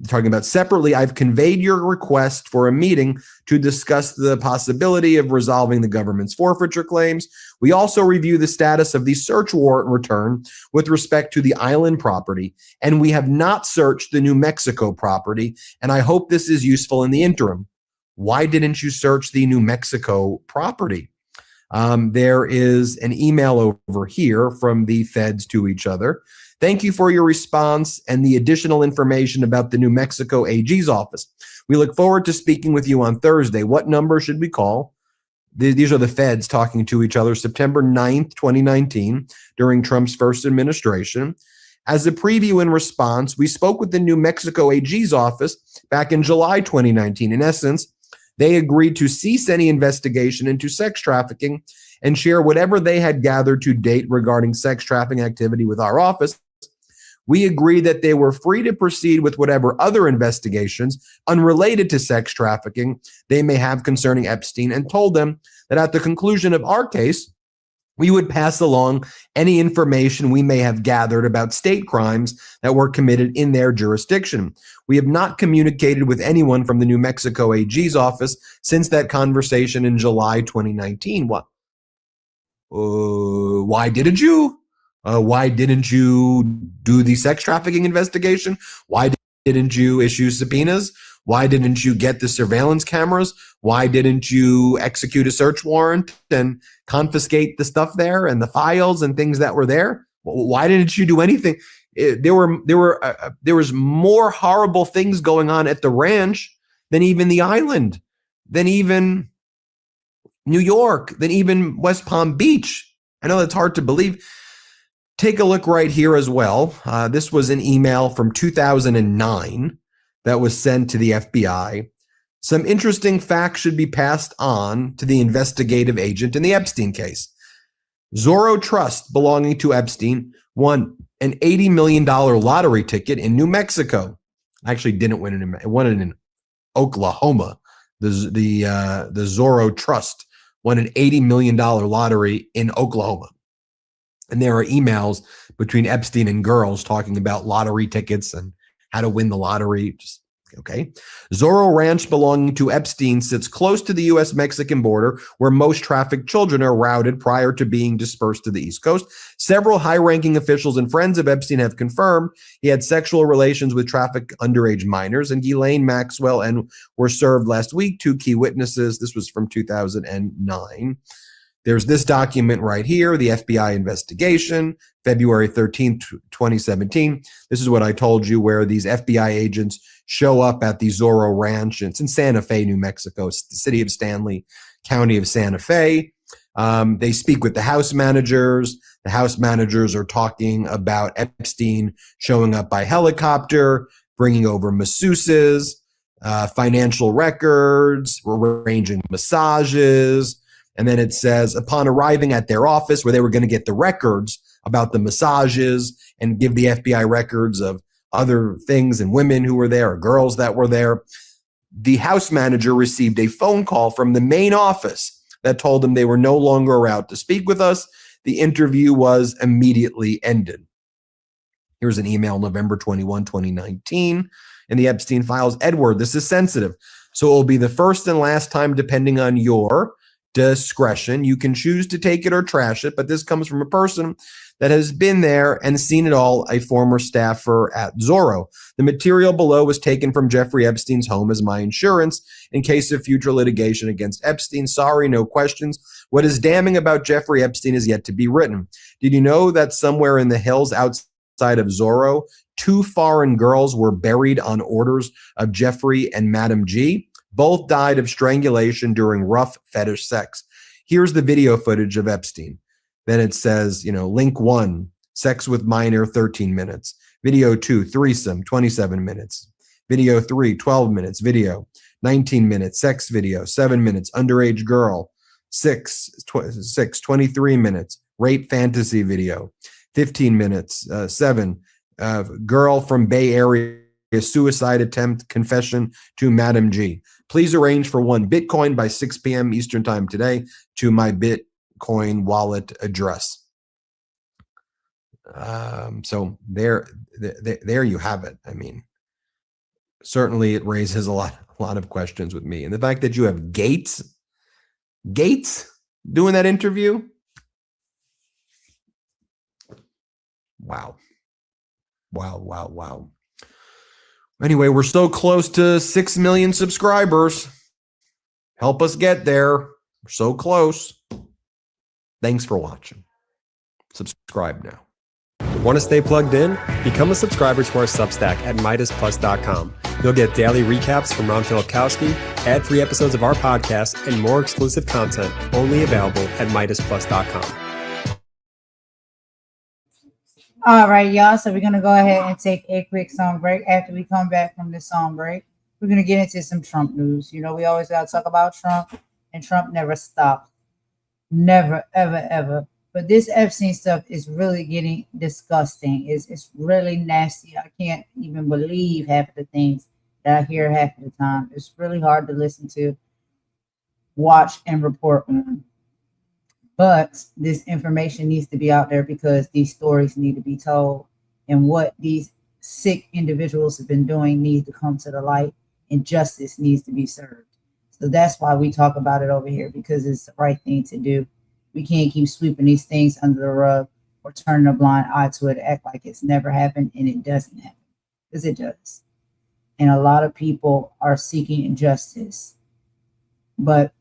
Talking about separately, I've conveyed your request for a meeting to discuss the possibility of resolving the government's forfeiture claims. We also review the status of the search warrant return with respect to the island property, and we have not searched the New Mexico property, and I hope this is useful in the interim. Why didn't you search the New Mexico property? There is an email over here from the feds to each other. Thank you for your response and the additional information about the New Mexico AG's office. We look forward to speaking with you on Thursday. What number should we call? These are the feds talking to each other, September 9th, 2019, during Trump's first administration. As a preview in response, we spoke with the New Mexico AG's office back in July 2019. In essence, they agreed to cease any investigation into sex trafficking and share whatever they had gathered to date regarding sex trafficking activity with our office. We agreed that they were free to proceed with whatever other investigations unrelated to sex trafficking they may have concerning Epstein, and told them that at the conclusion of our case, we would pass along any information we may have gathered about state crimes that were committed in their jurisdiction. We have not communicated with anyone from the New Mexico AG's office since that conversation in July 2019. What? Why didn't you? Why didn't you do the sex trafficking investigation? Why didn't you issue subpoenas? Why didn't you get the surveillance cameras? Why didn't you execute a search warrant and confiscate the stuff there and the files and things that were there? Why didn't you do anything? There was more horrible things going on at the ranch than even the island, than even New York, than even West Palm Beach. I know that's hard to believe. Take a look right here as well. This was an email from 2009 that was sent to the FBI. Some interesting facts should be passed on to the investigative agent in the Epstein case. Zorro Trust, belonging to Epstein, won an $80 million lottery ticket in New Mexico. Actually, didn't win it. It won it in Oklahoma. The Zorro Trust won an $80 million lottery in Oklahoma. And there are emails between Epstein and girls talking about lottery tickets and how to win the lottery. Just okay. Zorro Ranch, belonging to Epstein, sits close to the U.S.-Mexican border, where most trafficked children are routed prior to being dispersed to the East Coast. Several high-ranking officials and friends of Epstein have confirmed he had sexual relations with trafficked underage minors, and Ghislaine Maxwell and were served last week. Two key witnesses. This was from 2009. There's this document right here, the FBI investigation, February 13th, 2017. This is what I told you, where these FBI agents show up at the Zorro Ranch. It's in Santa Fe, New Mexico. It's the city of Stanley, county of Santa Fe. They speak with the house managers. The house managers are talking about Epstein showing up by helicopter, bringing over masseuses, financial records, arranging massages. And then it says, upon arriving at their office where they were going to get the records about the massages and give the FBI records of other things and women who were there or girls that were there, the house manager received a phone call from the main office that told them they were no longer allowed to speak with us. The interview was immediately ended. Here's an email, November 21, 2019, in the Epstein files. Edward, this is sensitive, so it will be the first and last time, depending on your discretion. You can choose to take it or trash it, but this comes from a person that has been there and seen it all, a former staffer at Zorro. The material below was taken from Jeffrey Epstein's home as my insurance in case of future litigation against Epstein. Sorry, no questions. What is damning about Jeffrey Epstein is yet to be written. Did you know that somewhere in the hills outside of Zorro, 2 foreign girls were buried on orders of Jeffrey and Madam G? Both died of strangulation during rough fetish sex. Here's the video footage of Epstein. Then it says, link 1, sex with minor, 13 minutes. Video 2, threesome, 27 minutes. Video 3, 12 minutes. Video 19 minutes. Sex video, 7 minutes. Underage girl, 23 minutes. Rape fantasy video, 15 minutes. 7, girl from Bay Area, suicide attempt confession to Madam G. Please arrange for 1 Bitcoin by 6 p.m. Eastern time today to my Bitcoin wallet address. So there you have it. I mean, certainly it raises a lot of questions with me. And the fact that you have Gates doing that interview. Wow. Anyway, we're so close to 6 million subscribers. Help us get there. We're so close. Thanks for watching. Subscribe now.
Want to stay plugged in? Become a subscriber to our Substack at MeidasPlus.com. You'll get daily recaps from Ron Filipkowski, ad-free episodes of our podcast, and more exclusive content only available at MeidasPlus.com.
All right, y'all. So we're going to go ahead and take a quick song break. After we come back from this song break, we're going to get into some Trump news. We always got to talk about Trump, and Trump never stops. Never, ever, ever. But this Epstein stuff is really getting disgusting. It's really nasty. I can't even believe half of the things that I hear half of the time. It's really hard to listen to, watch, and report on. But this information needs to be out there because these stories need to be told. And what these sick individuals have been doing needs to come to the light, and justice needs to be served. So that's why we talk about it over here, because it's the right thing to do. We can't keep sweeping these things under the rug or turning a blind eye to it, act like it's never happened, and it doesn't happen, because it does. And a lot of people are seeking justice. But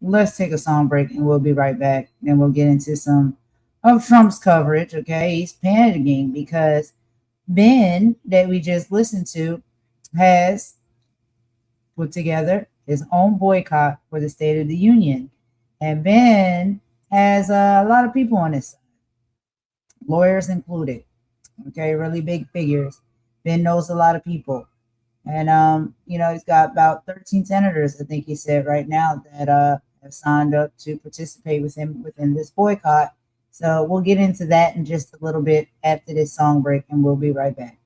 let's take a song break and we'll be right back. And we'll get into some of Trump's coverage. Okay, he's panicking because Ben, that we just listened to, has put together his own boycott for the State of the Union. And Ben has a lot of people on his side, lawyers included. Okay, really big figures. Ben knows a lot of people. And, he's got about 13 senators, I think he said right now, that have signed up to participate with him within this boycott. So we'll get into that in just a little bit after this song break, and we'll be right back.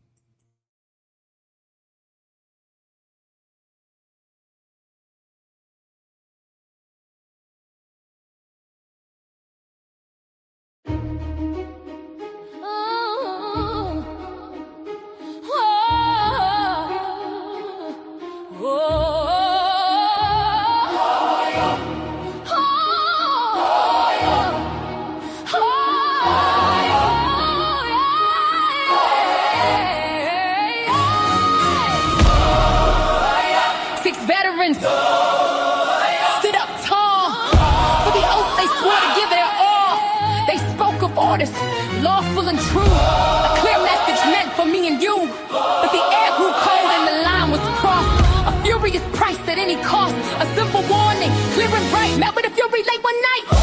Lawful and true, a clear message meant for me and you. But the air grew cold and the line was crossed. A furious price at any cost. A simple warning, clear and bright, met with a fury late one night. The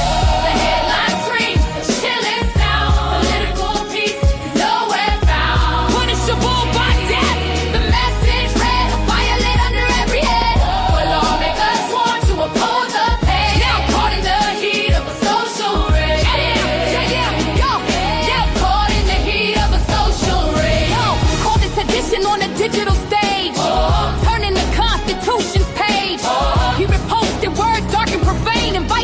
headline screams, chilling sound. Political peace is nowhere found. Punishable by death. The message read, a fire lit under every head. For lawmakers sworn to oppose the pay. Now caught in the heat of a social rage. On a digital stage, turning the Constitution's page. He reposted words dark and profane, invite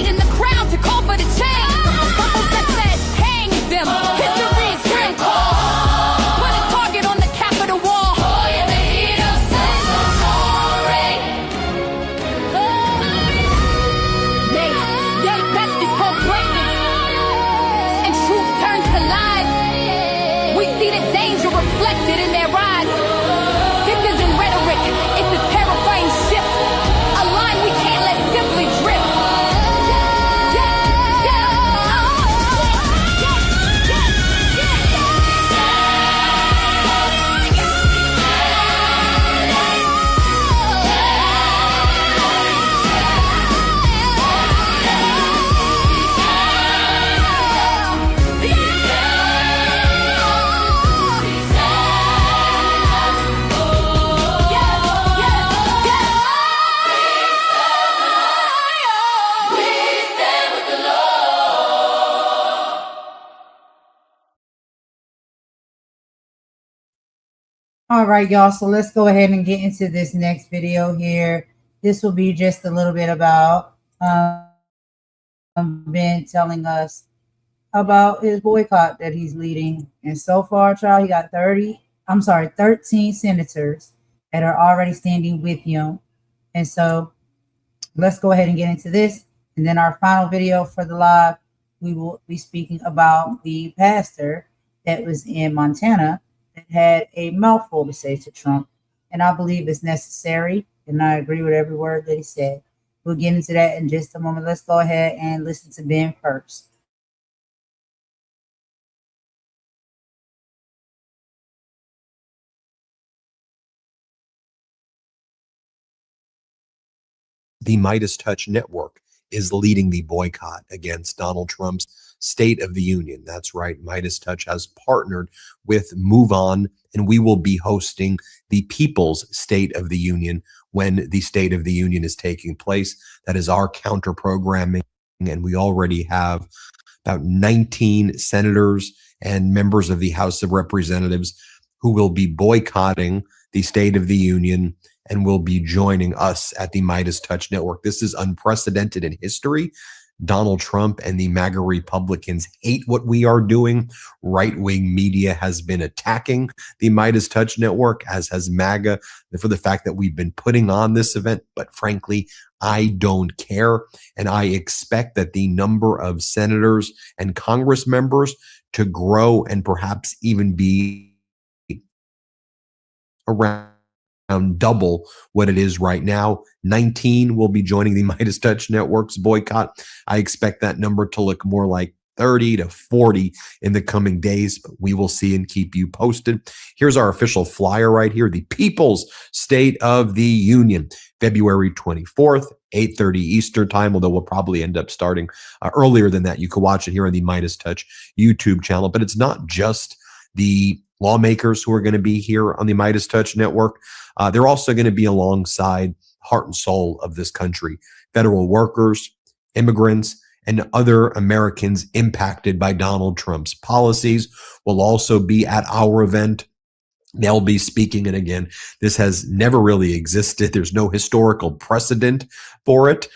All right, y'all. So let's go ahead and get into this next video here. This will be just a little bit about Ben telling us about his boycott that he's leading. And so far, child, he got 13 senators that are already standing with him. And so let's go ahead and get into this. And then our final video for the live, we will be speaking about the pastor that was in Montana that had a mouthful to say to Trump. And I believe it's necessary. And I agree with every word that he said. We'll get into that in just a moment. Let's go ahead and listen to Ben first.
The MeidasTouch network is leading the boycott against Donald Trump's State of the Union. That's right. MeidasTouch has partnered with Move On, and we will be hosting the People's State of the Union when the State of the Union is taking place. That is our counter programming, and we already have about 19 senators and members of the House of Representatives who will be boycotting the State of the Union and will be joining us at the MeidasTouch network. This is unprecedented in history. Donald Trump and the MAGA Republicans hate what we are doing. Right-wing media has been attacking the MeidasTouch network, as has MAGA, for the fact that we've been putting on this event. But frankly, I don't care. And I expect that the number of senators and Congress members to grow and perhaps even be around double what it is right now. 19 will be joining the MeidasTouch network's boycott. I expect that number to look more like 30 to 40 in the coming days, but we will see and keep you posted. Here's our official flyer right here. The People's State of the Union, February 24th, 8:30 Eastern time, although we'll probably end up starting earlier than that. You can watch it here on the MeidasTouch YouTube channel, but it's not just the lawmakers who are going to be here on the MeidasTouch network. They're also going to be alongside heart and soul of this country, federal workers, immigrants, and other Americans impacted by Donald Trump's policies will also be at our event. They'll be speaking. And again, this has never really existed. There's no historical precedent for it.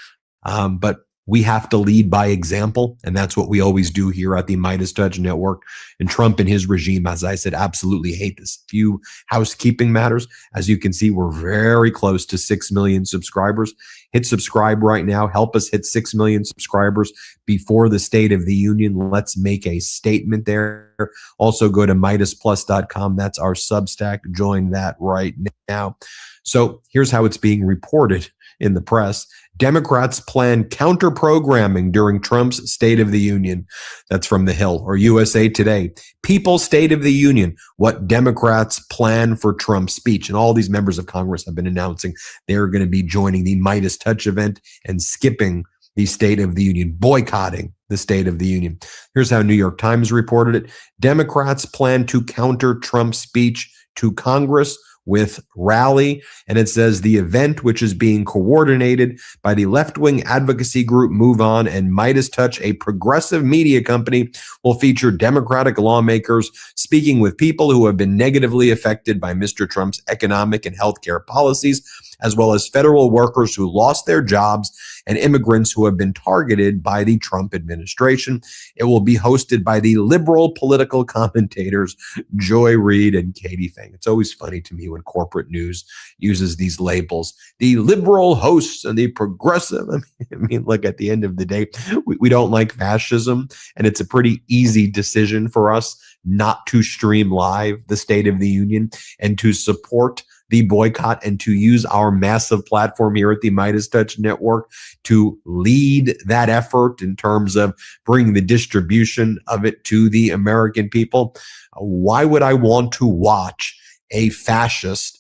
But we have to lead by example, and that's what we always do here at the MeidasTouch network. And Trump and his regime, as I said, absolutely hate this. Few housekeeping matters. As you can see, we're very close to 6 million subscribers. Hit subscribe right now. Help us hit 6 million subscribers before the State of the Union. Let's make a statement there. Also go to MeidasPlus.com. That's our Substack. Join that right now. So here's how it's being reported in the press. Democrats plan counter-programming during Trump's State of the Union. That's from The Hill or USA Today. People's State of the Union, what Democrats plan for Trump's speech. And all these members of Congress have been announcing they're going to be joining the MeidasTouch event and skipping the State of the Union, boycotting the State of the Union. Here's how New York Times reported it. Democrats plan to counter Trump's speech to Congress with rally. And it says the event, which is being coordinated by the left-wing advocacy group Move On and MeidasTouch, a progressive media company, will feature Democratic lawmakers speaking with people who have been negatively affected by Mr. Trump's economic and healthcare policies, as well as federal workers who lost their jobs and immigrants who have been targeted by the Trump administration. It will be hosted by the liberal political commentators Joy Reid and Katie Fang. It's always funny to me when corporate news uses these labels. The liberal hosts and the progressive. I mean, look, at the end of the day, we don't like fascism, and it's a pretty easy decision for us not to stream live the State of the Union and to support the boycott and to use our massive platform here at the MeidasTouch network to lead that effort in terms of bringing the distribution of it to the American people. Why would I want to watch a fascist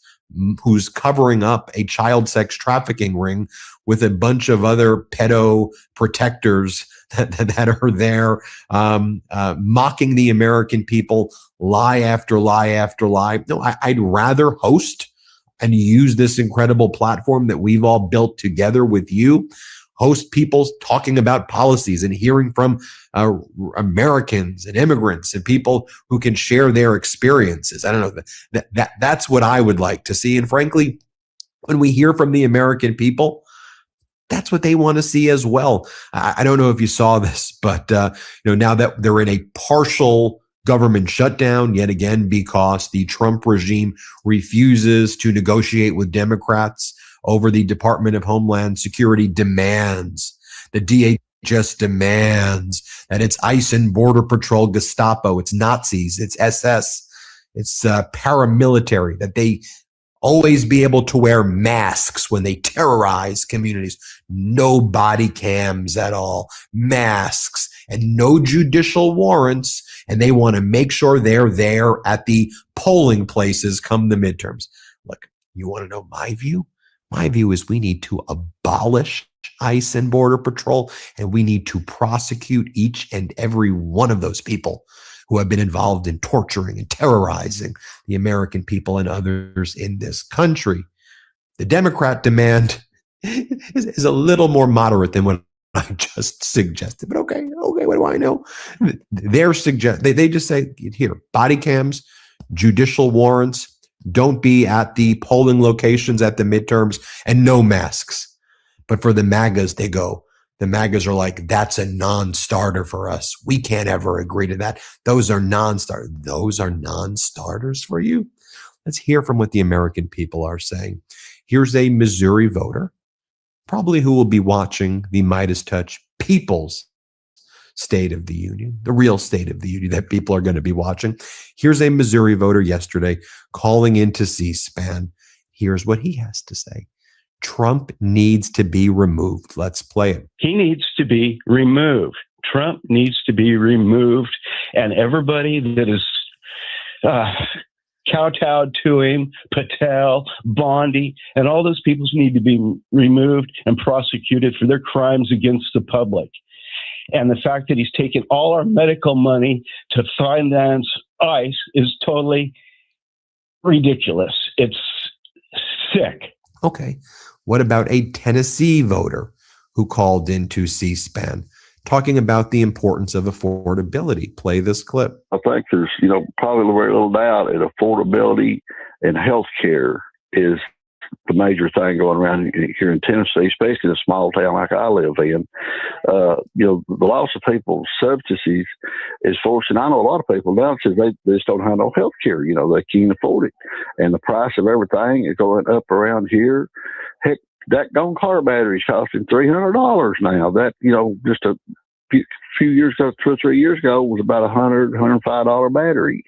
who's covering up a child sex trafficking ring with a bunch of other pedo protectors that are there mocking the American people, lie after lie after lie? No, I'd rather host and use this incredible platform that we've all built together with you host people talking about policies and hearing from Americans and immigrants and people who can share their experiences. I don't know. That's what I would like to see. And frankly, when we hear from the American people, that's what they want to see as well. I don't know if you saw this, but now that they're in a partial government shutdown yet again because the Trump regime refuses to negotiate with Democrats over the Department of Homeland Security demands, the DHS demands that it's ICE and Border Patrol, Gestapo, it's Nazis, it's SS, it's paramilitary, that they always be able to wear masks when they terrorize communities. No body cams at all, masks, and no judicial warrants. And they want to make sure they're there at the polling places come the midterms. Look, you want to know my view? My view is we need to abolish ICE and Border Patrol, and we need to prosecute each and every one of those people who have been involved in torturing and terrorizing the American people and others in this country. The Democrat demand is a little more moderate than what I just suggested, but okay, what do I know? They just say, here, body cams, judicial warrants, don't be at the polling locations at the midterms, and no masks. But for the MAGAs, the MAGAs are like, that's a non-starter for us. We can't ever agree to that. Those are non-starters. Those are non-starters for you? Let's hear from what the American people are saying. Here's a Missouri voter, probably who will be watching the MeidasTouch People's State of the Union, the real State of the Union that people are going to be watching. Here's a Missouri voter yesterday calling into C-SPAN. Here's what he has to say. Trump needs to be removed. Let's play it.
He needs to be removed. Trump needs to be removed. And everybody that is kowtowed to him, Patel, Bondi, and all those people need to be removed and prosecuted for their crimes against the public. And the fact that he's taken all our medical money to finance ICE is totally ridiculous. It's sick.
Okay. What about a Tennessee voter who called into C-SPAN talking about the importance of affordability? Play this clip.
I think there's, probably very little doubt that affordability and health care is the major thing going around here in Tennessee, especially in a small town like I live in. The loss of people's substances is forcing. I know a lot of people now says they just don't have no health care. They can't afford it. And the price of everything is going up around here. Heck, that gone car battery is costing $300 now. That, just a few years ago, 2 or 3 years ago, was about $105 battery.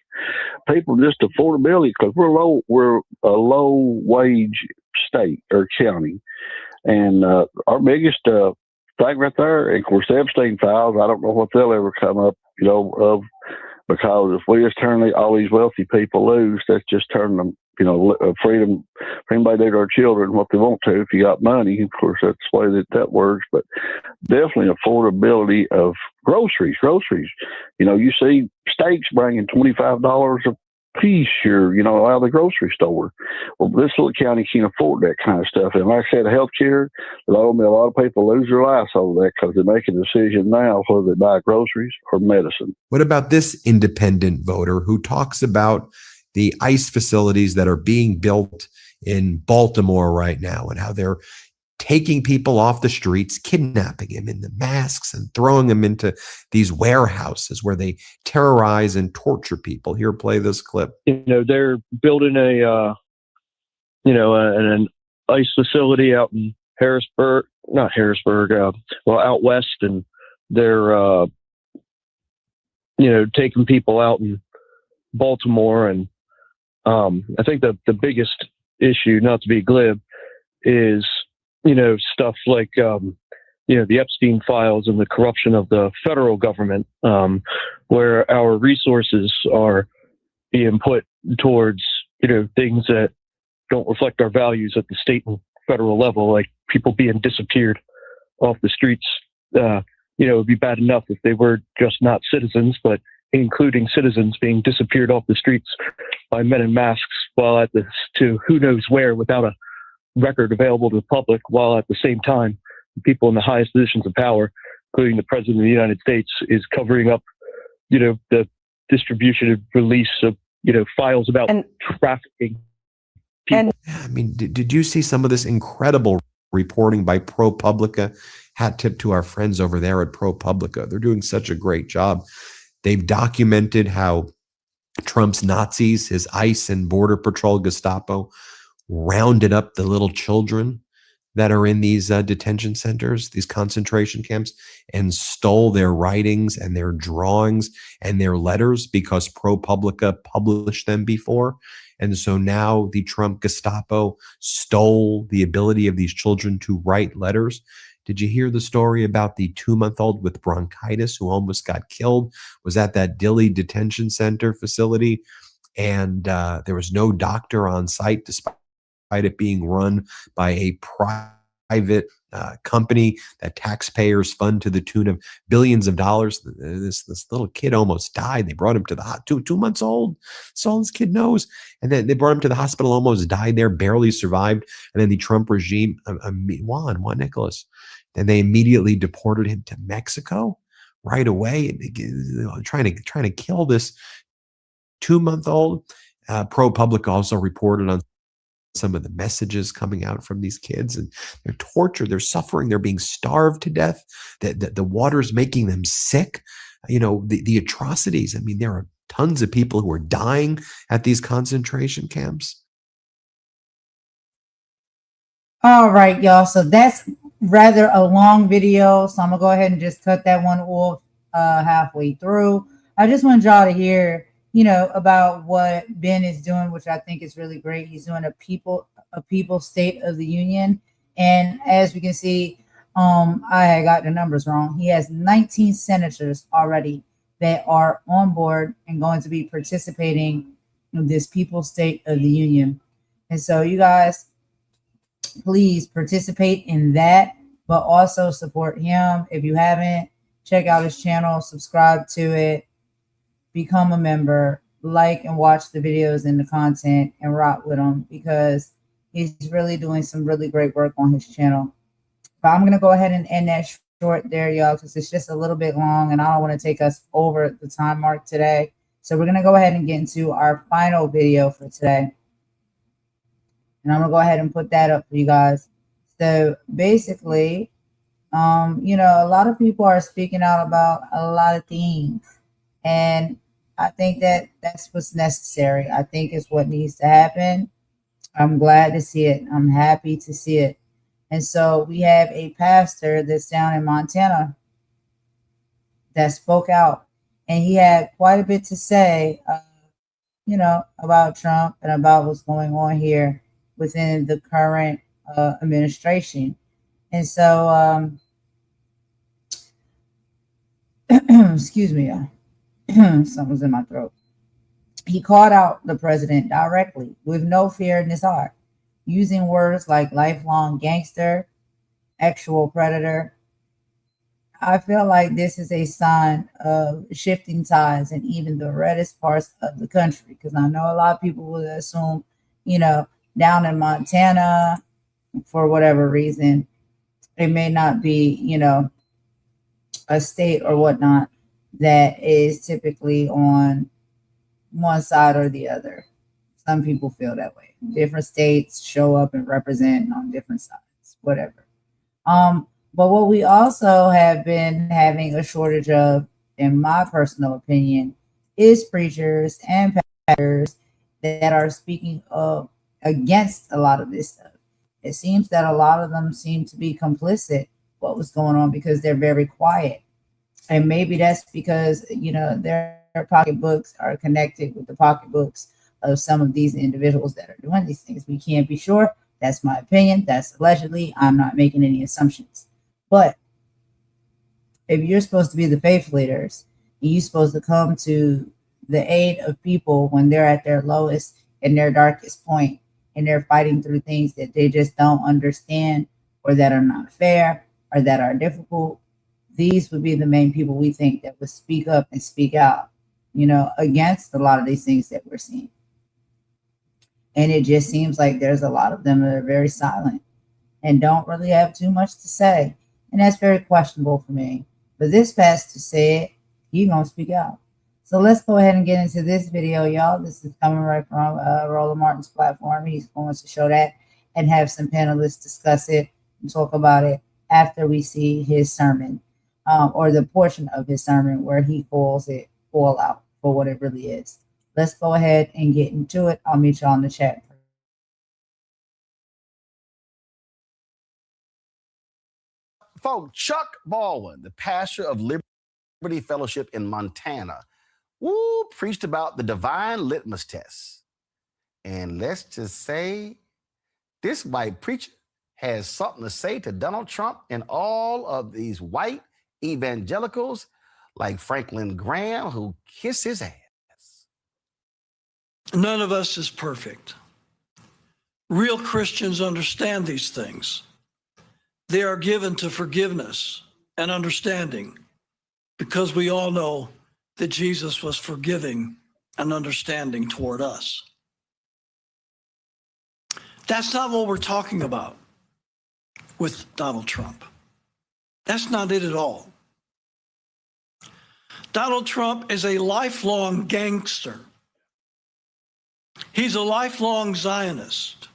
People, just affordability, because we're a low wage state or county, and our biggest thing right there, and of course the Epstein files, I don't know what they'll ever come up, of, because if we just turn all these wealthy people loose, that's just turning them, freedom for anybody to do to our children what they want to if you got money. Of course, that's the way that works, but definitely affordability of groceries. You see steaks bringing $25 a piece here, out of the grocery store. Well, this little county can't afford that kind of stuff. And like I said, healthcare, a lot of people lose their lives over that because they make a decision now whether they buy groceries or medicine.
What about this independent voter who talks about the ICE facilities that are being built in Baltimore right now and how they're taking people off the streets, kidnapping them in the masks and throwing them into these warehouses where they terrorize and torture people? Here, play this clip.
They're building an ICE facility out in out west, and they're, taking people out in Baltimore. And I think that the biggest issue, not to be glib, is stuff like, the Epstein files and the corruption of the federal government, where our resources are being put towards, things that don't reflect our values at the state and federal level, like people being disappeared off the streets. It would be bad enough if they were just not citizens, but including citizens being disappeared off the streets by men in masks while to who knows where without a record available to the public, while at the same time people in the highest positions of power, including the president of the United States, is covering up, the distribution and release of, files about trafficking people.
I mean, did you see some of this incredible reporting by ProPublica? Hat tip to our friends over there at ProPublica. They're doing such a great job. They've documented how Trump's Nazis, his ICE and Border Patrol Gestapo, rounded up the little children that are in these detention centers, these concentration camps, and stole their writings and their drawings and their letters because ProPublica published them before. And so now the Trump Gestapo stole the ability of these children to write letters. Did you hear the story about the 2-month-old with bronchitis who almost got killed? Was at that Dilley detention center facility, and there was no doctor on site despite it being run by a private company that taxpayers fund to the tune of billions of dollars. This little kid almost died. They brought him to the hospital, 2 months old. That's all this kid knows. And then they brought him to the hospital, almost died there, barely survived. And then the Trump regime, Juan Nicholas, then they immediately deported him to Mexico right away, trying to kill this 2-month-old. ProPublica also reported on some of the messages coming out from these kids, and they're tortured, they're suffering, they're being starved to death. The water is making them sick. The atrocities. I mean, there are tons of people who are dying at these concentration camps.
All right, y'all. So that's rather a long video. So I'm gonna go ahead and just cut that one off halfway through. I just want y'all to hear, about what Ben is doing, which I think is really great. He's doing a people State of the Union. And as we can see, I had got the numbers wrong. He has 19 senators already that are on board and going to be participating in this People's State of the Union. And so you guys, please participate in that, but also support him. If you haven't, check out his channel, subscribe to it, become a member, like and watch the videos and the content, and rock with him because he's really doing some really great work on his channel. But I'm going to go ahead and end that short there, y'all, because it's just a little bit long and I don't want to take us over the time mark today. So we're going to go ahead and get into our final video for today. And I'm going to go ahead and put that up for you guys. So basically, a lot of people are speaking out about a lot of things. And I think that that's what's necessary. I think it's what needs to happen. I'm glad to see it. I'm happy to see it. And so we have a pastor that's down in Montana that spoke out. And he had quite a bit to say, about Trump and about what's going on here within the current administration. And so, excuse me, something's in my throat. He called out the president directly with no fear in his heart, using words like lifelong gangster, actual predator. I feel like this is a sign of shifting tides in even the reddest parts of the country, because I know a lot of people will assume, down in Montana, for whatever reason, it may not be, a state or whatnot that is typically on one side or the other. Some people feel that way. Different states show up and represent on different sides, whatever. But what we also have been having a shortage of, in my personal opinion, is preachers and pastors that are speaking up against a lot of this stuff. It seems that a lot of them seem to be complicit what was going on because they're very quiet. And maybe that's because, their pocketbooks are connected with the pocketbooks of some of these individuals that are doing these things. We can't be sure. That's my opinion. That's allegedly. I'm not making any assumptions. But if you're supposed to be the faith leaders, and you're supposed to come to the aid of people when they're at their lowest and their darkest point, and they're fighting through things that they just don't understand, or that are not fair, or that are difficult, these would be the main people we think that would speak up and speak out, against a lot of these things that we're seeing. And it just seems like there's a lot of them that are very silent and don't really have too much to say. and that's very questionable for me. But this pastor said he's gonna speak out. So let's go ahead and get into this video, y'all. This is coming right from Roland Martin's platform. He's going to show that and have some panelists discuss it and talk about it after we see his sermon, or the portion of his sermon where he calls it all out for what it really is. Let's go ahead and get into it. I'll meet y'all in the chat.
Folks, Chuck Baldwin, the pastor of Liberty Fellowship in Montana, preached about the divine litmus test. And let's just say this white preacher has something to say to Donald Trump and all of these white evangelicals like Franklin Graham who kiss his ass.
None of us is perfect. Real Christians understand these things. They are given to forgiveness and understanding because we all know that Jesus was forgiving and understanding toward us. That's not what we're talking about with Donald Trump. That's not it at all. Donald Trump is a lifelong gangster. He's a lifelong Zionist.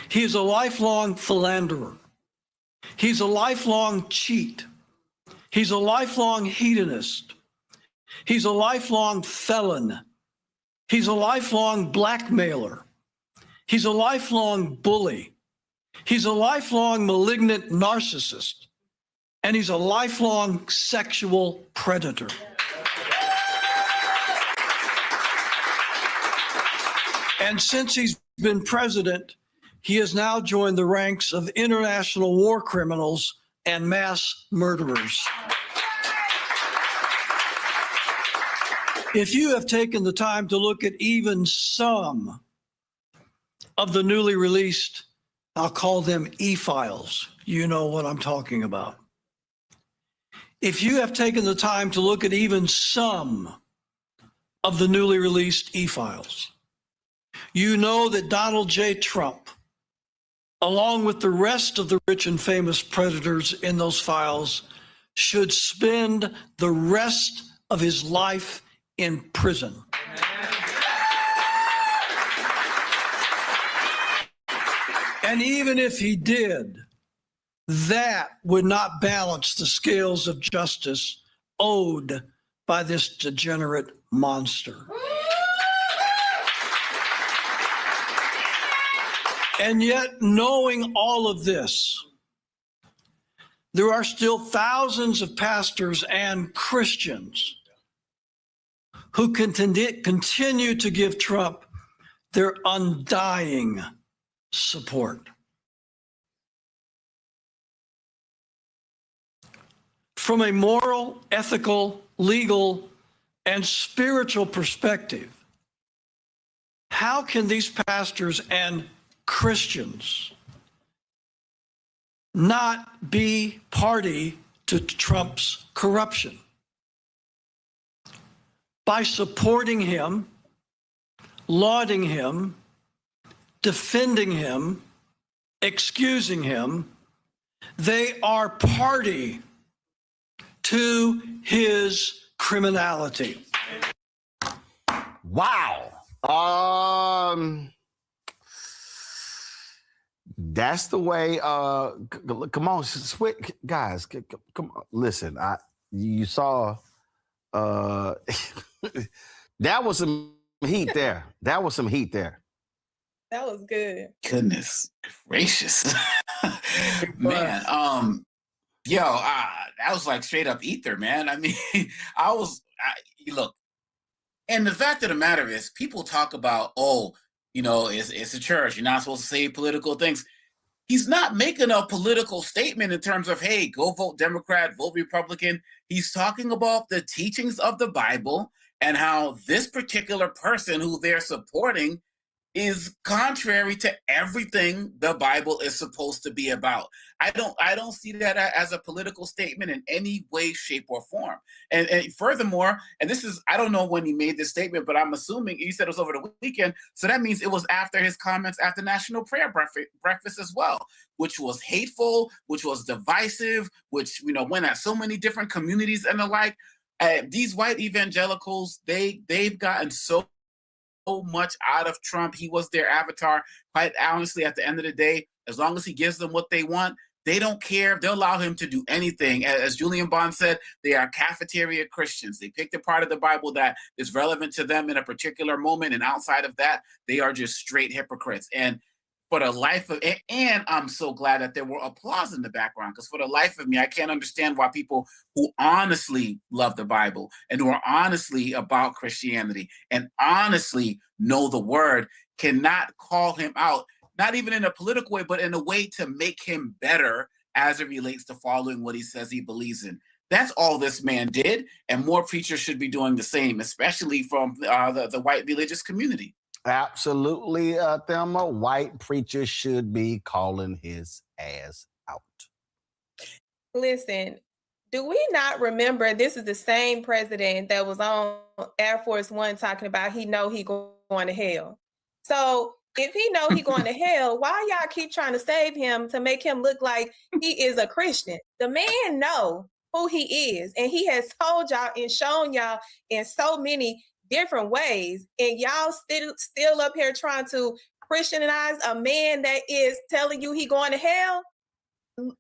He's a lifelong philanderer. He's a lifelong cheat. He's a lifelong hedonist. He's a lifelong felon. He's a lifelong blackmailer. He's a lifelong bully. He's a lifelong malignant narcissist. And he's a lifelong sexual predator. And since he's been president, he has now joined the ranks of international war criminals and mass murderers. If you have taken the time to look at even some of the newly released, I'll call them e-files, you know what I'm talking about. If you have taken the time to look at even some of the newly released e-files, you know that Donald J. Trump, along with the rest of the rich and famous predators in those files, should spend the rest of his life in prison. And even if he did, that would not balance the scales of justice owed by this degenerate monster. And yet, knowing all of this, there are still thousands of pastors and Christians who continue to give Trump their undying support. From a moral, ethical, legal, and spiritual perspective, how can these pastors and Christians not be party to Trump's corruption? By supporting him, lauding him, defending him, excusing him, they are party to his criminality.
Wow. That's the way. Come on, guys. Come on. Listen, you saw. That was some heat there. That was some heat there.
That was good.
Goodness gracious, man. That was like straight up ether, man. I mean, look. And the fact of the matter is, people talk about, it's a church. You're not supposed to say political things. He's not making a political statement in terms of, hey, go vote Democrat, vote Republican. He's talking about the teachings of the Bible and how this particular person who they're supporting is contrary to everything the Bible is supposed to be about. I don't see that as a political statement in any way, shape, or form. And furthermore, and this is, I don't know when he made this statement, but I'm assuming he said it was over the weekend. So that means it was after his comments at the National Prayer Breakfast as well, which was hateful, which was divisive, which, you know, went at so many different communities and the like. These white evangelicals, they've gotten so much out of Trump. He was their avatar. Quite honestly, at the end of the day, as long as he gives them what they want, they don't care. They'll allow him to do anything. As Julian Bond said, they are cafeteria Christians. They pick the part of the Bible that is relevant to them in a particular moment, and outside of that, they are just straight hypocrites. And for the life of, and I'm so glad that there were applause in the background, because for the life of me, I can't understand why people who honestly love the Bible and who are honestly about Christianity and honestly know the word cannot call him out, not even in a political way, but in a way to make him better as it relates to following what he says he believes in. That's all this man did, and more preachers should be doing the same, especially from the white religious community.
Absolutely, Thelma. White preachers should be calling his ass out.
Listen, do we not remember this is the same president that was on Air Force One talking about he know he going to hell? So if he know he going to hell, why y'all keep trying to save him to make him look like he is a Christian? The man know who he is, and he has told y'all and shown y'all in so many different ways, and y'all still up here trying to Christianize a man that is telling you he going to hell.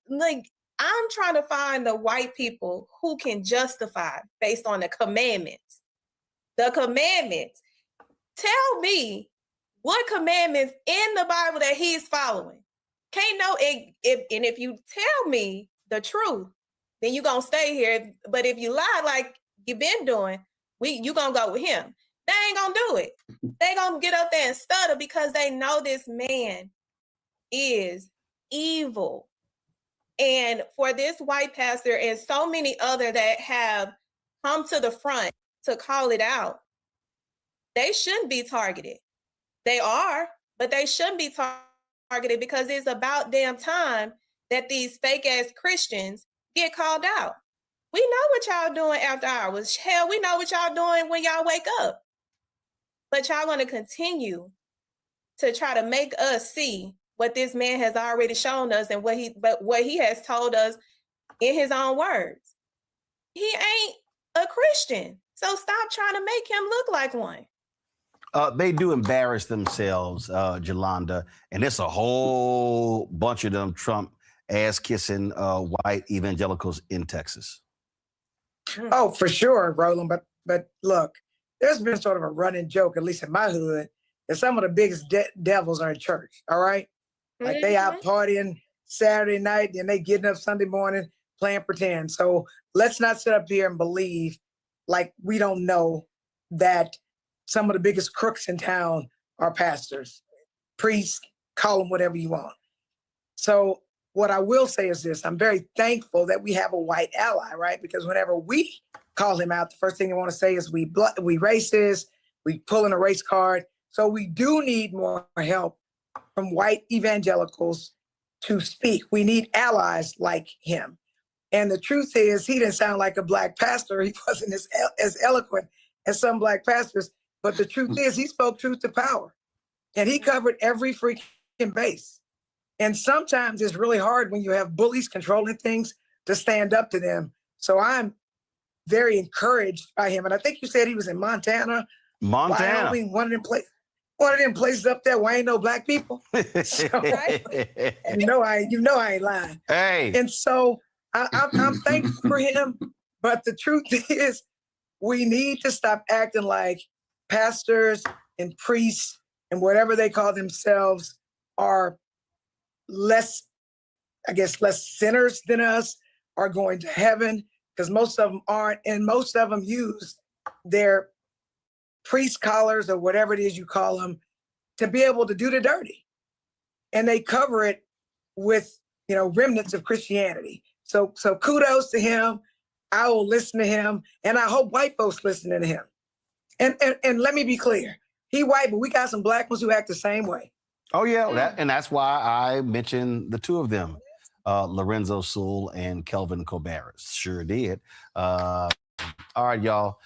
Like, I'm trying to find the white people who can justify based on the commandments. The commandments. Tell me what commandments in the Bible that he's following. Can't know if you tell me the truth, then you're gonna stay here. But if you lie like you've been doing, you gonna go with him. They ain't gonna do it. They gonna get up there and stutter because they know this man is evil. And for this white pastor and so many other that have come to the front to call it out, they shouldn't be targeted. They are, but they shouldn't be targeted because it's about damn time that these fake ass Christians get called out. We know what y'all doing after hours. Hell, we know what y'all doing when y'all wake up. But y'all gonna continue to try to make us see what this man has already shown us and what he has told us in his own words. He ain't a Christian. So stop trying to make him look like one.
They do embarrass themselves, Jolanda, and it's a whole bunch of them Trump ass-kissing white evangelicals in Texas.
Oh, for sure, Roland. But look, there's been sort of a running joke, at least in my hood, that some of the biggest devils are in church. All right, like they out partying Saturday night, and they getting up Sunday morning playing pretend. So let's not sit up here and believe like we don't know that some of the biggest crooks in town are pastors, priests, call them whatever you want. So what I will say is this: I'm very thankful that we have a white ally, right? Because whenever we call him out, the first thing they want to say is we racist, we pull in a race card. So we do need more help from white evangelicals to speak. We need allies like him. And the truth is, he didn't sound like a black pastor. He wasn't as eloquent as some black pastors. But the truth is, he spoke truth to power. And he covered every freaking base. And sometimes it's really hard when you have bullies controlling things to stand up to them. So I'm very encouraged by him. And I think you said he was in Montana. Wyoming, one of them places up there where ain't no black people. So, you know I ain't lying.
Hey.
And so I'm thankful for him. But the truth is, we need to stop acting like pastors and priests and whatever they call themselves are less sinners than us, are going to heaven, because most of them aren't, and most of them use their priest collars or whatever it is you call them to be able to do the dirty, and they cover it with remnants of Christianity. So kudos to him. I will listen to him, and I hope white folks listening to him. And let me be clear, He white, but we got some black ones who act the same way.
Oh yeah, that's why I mentioned the two of them, Lorenzo Sewell and Kelvin Colbert. Sure did. All right, y'all.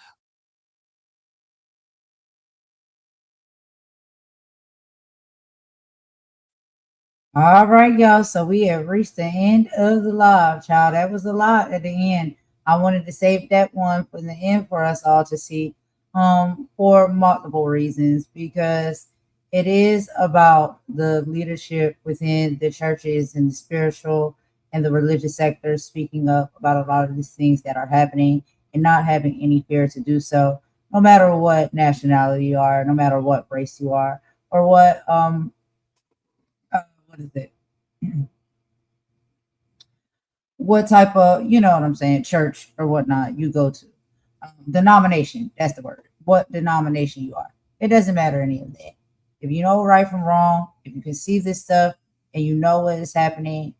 All right, y'all. So we have reached the end of the live, child. That was a lot at the end. I wanted to save that one for the end for us all to see, for multiple reasons, because it is about the leadership within the churches and the spiritual and the religious sector speaking up about a lot of these things that are happening and not having any fear to do so, no matter what nationality you are, no matter what race you are, or what is it? What type of, you know what I'm saying, church or whatnot you go to. Denomination, that's the word. What denomination you are. It doesn't matter any of that. If you know right from wrong, if you can see this stuff and you know what is happening,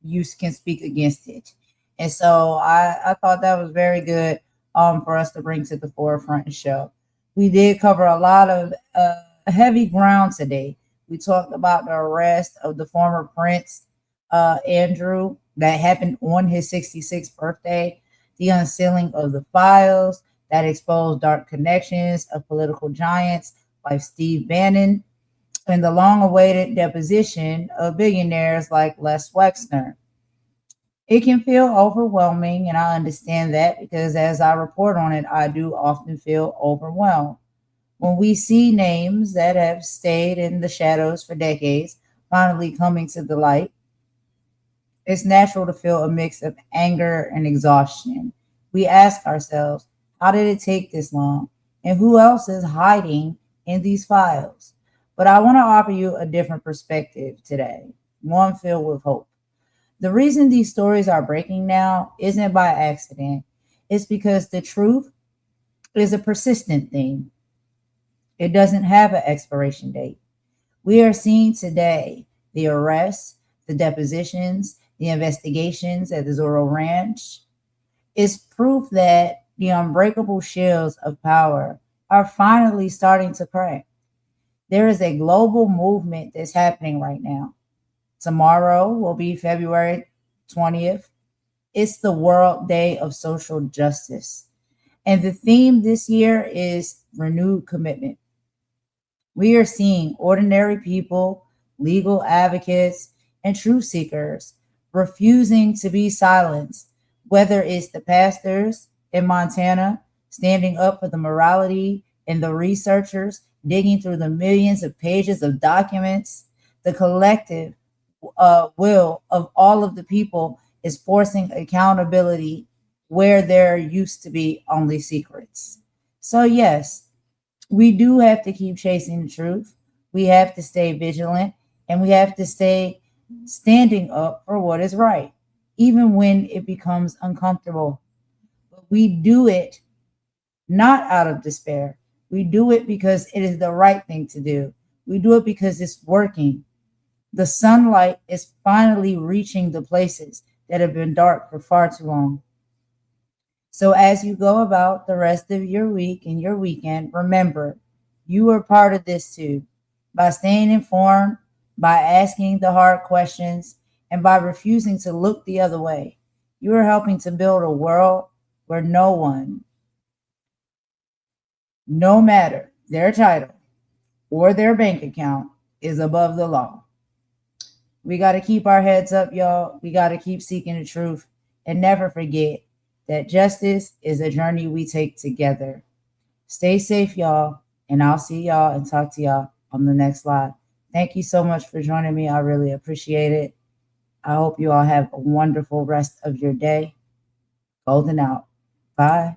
you can speak against it. And so I thought that was very good for us to bring to the forefront and show. We did cover a lot of heavy ground today. We talked about the arrest of the former Prince, Andrew, that happened on his 66th birthday, the unsealing of the files that exposed dark connections of political giants like Epstein-Bannon, and the long-awaited deposition of billionaires like Les Wexner. It can feel overwhelming, and I understand that because as I report on it, I do often feel overwhelmed. When we see names that have stayed in the shadows for decades finally coming to the light, it's natural to feel a mix of anger and exhaustion. We ask ourselves, how did it take this long? And who else is hiding in these files? But I want to offer you a different perspective today, one filled with hope. The reason these stories are breaking now isn't by accident. It's because the truth is a persistent thing. It doesn't have an expiration date. We are seeing today the arrests, the depositions, the investigations at the Zorro Ranch. Is proof that the unbreakable shields of power are finally starting to crack. There is a global movement that's happening right now. Tomorrow will be February 20th. It's the World Day of Social Justice. And the theme this year is renewed commitment. We are seeing ordinary people, legal advocates, and truth seekers refusing to be silenced, whether it's the pastors in Montana standing up for the morality and the researchers digging through the millions of pages of documents. The collective will of all of the people is forcing accountability where there used to be only secrets. So yes, we do have to keep chasing the truth. We have to stay vigilant, and we have to stay standing up for what is right, even when it becomes uncomfortable. But we do it not out of despair. We do it because it is the right thing to do. We do it because it's working. The sunlight is finally reaching the places that have been dark for far too long. So as you go about the rest of your week and your weekend, remember, you are part of this too. By staying informed, by asking the hard questions, and by refusing to look the other way, you are helping to build a world where no one, no matter their title or their bank account, is above the law. We got to keep our heads up, y'all. We got to keep seeking the truth and never forget that justice is a journey we take together. Stay safe, y'all, and I'll see y'all and talk to y'all on the next live. Thank you so much for joining me. I really appreciate it. I hope you all have a wonderful rest of your day. Golden out. Bye.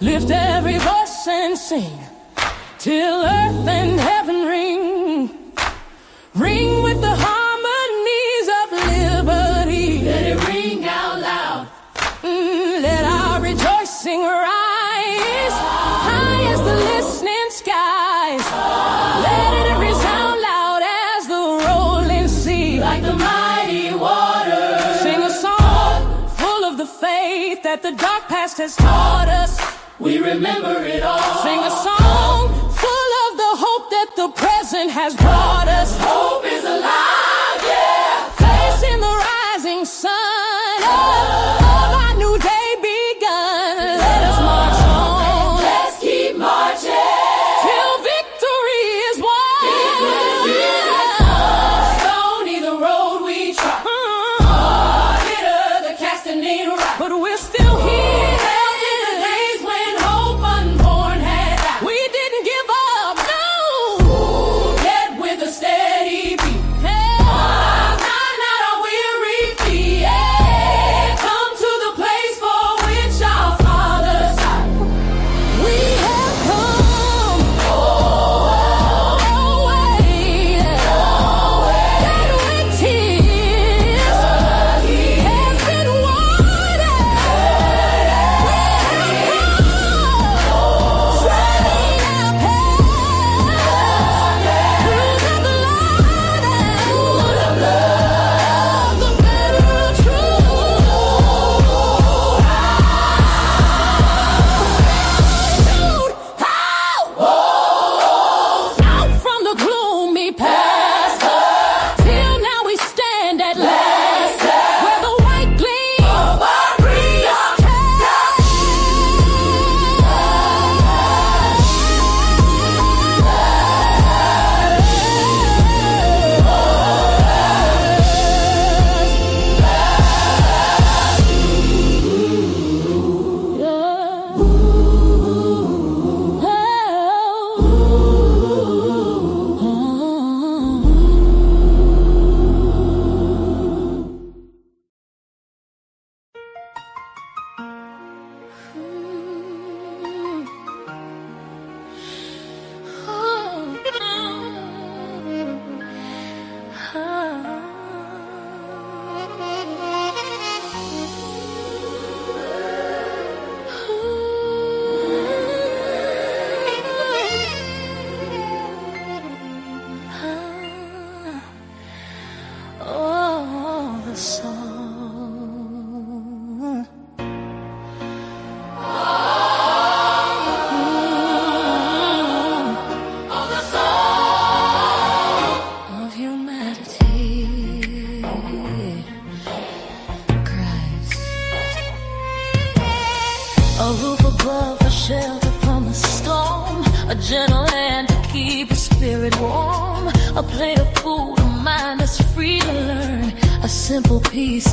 Lift every voice and sing. till earth and heaven ring with the harmonies of liberty. Let it ring out loud. Let our rejoicing rise high as the listening skies. Let it resound loud as the rolling sea, like the mighty waters. Sing a song full of the faith that the dark past has taught us. We remember it all. Sing a song full of the hope that the present has brought us. Hope is alive, yeah. Facing the rising sun of our new day begun. Let us march on. Let's keep marching till victory is won. Stony the road we trod. Bitter the casting need right. But we're still here.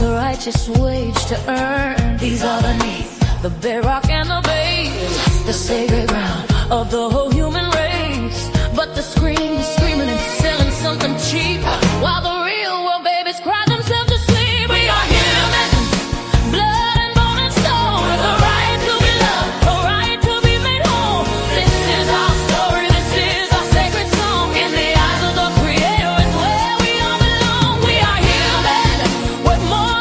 Righteous wage to earn. These are the needs, the bedrock and the base, the sacred ground of the whole human race. But the screaming and selling something cheap, while the real world babies cry themselves to sleep. We are human, blood and bone and soul, with a right to be loved, a right to be made whole. This is our story, this is our sacred song. In the eyes of the Creator is where we all belong. We are human, with more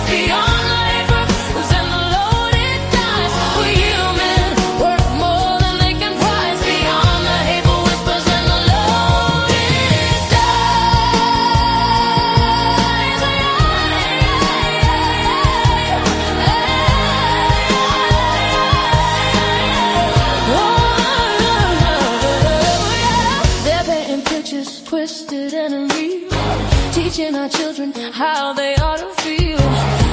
beyond the hate purposes and the loaded dice. We're human, worth more than they can prize. Beyond the hateful whispers and the loaded dice. They're painting pictures twisted and real, teaching our children how they ought to feel.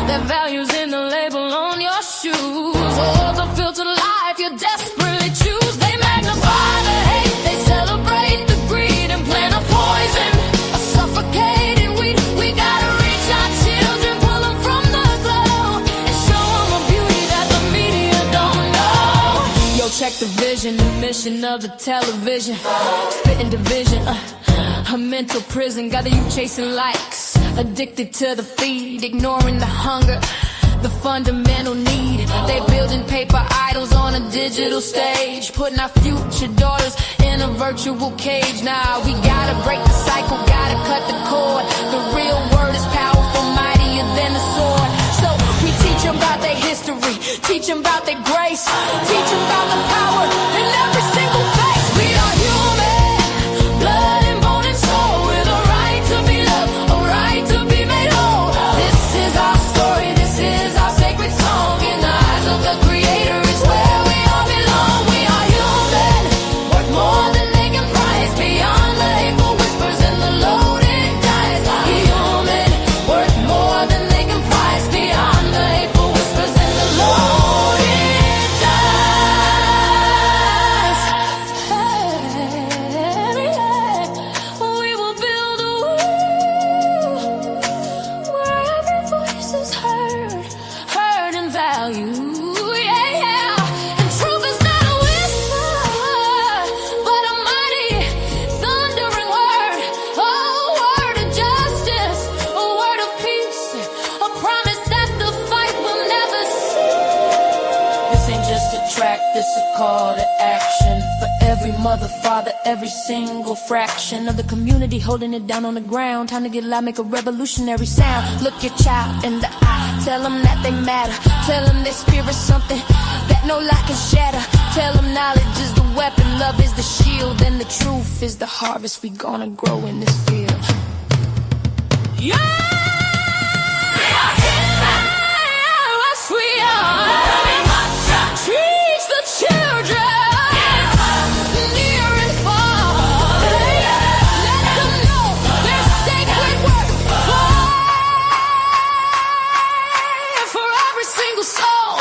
Their values in the label on your shoes, or the filtered life you desperately choose. They magnify the hate, they celebrate the greed and plant a poison, a suffocating weed. We gotta reach our children, pull them from the glow, and show them a beauty that the media don't know. Yo, check the vision, the mission of the television, spitting division, a mental prison. Got you chasing likes, addicted to the feed, ignoring the hunger, the fundamental need. They building paper idols on a digital stage, putting our future daughters in a virtual cage. Now we gotta break the cycle, gotta cut the cord. The real word is powerful, mightier than a sword. So we teach them about their history, teach them about their grace, teach them about the power in every single face. We are human, blood and bone and soul, with a right to be loved, a right to be made whole. This is our story, this is our sacred song. In the eyes of the Creator, it's where we all belong. We are human, worth more than they can price, beyond the hateful whispers and the loaded dice. Human, worth more than they can price, beyond the hateful whispers and the loaded dice. We will build a world where every voice is heard and valued. Yeah. And truth is not a whisper, but a mighty, thundering word. A word of justice, a word of peace, a promise that the fight will never cease. This ain't just a track, this a call to action. For every mother, father, every single fraction of the community holding it down on the ground. Time to get loud, make a revolutionary sound. Look your child in the eye, tell them that they matter. Tell them their spirit's something that no lie can shatter. Tell them knowledge is the weapon, love is the shield, and the truth is the harvest we gonna grow in this field. Yeah! Yes, we are. Teach the children near and far. Let them know their sacred work. For every single soul.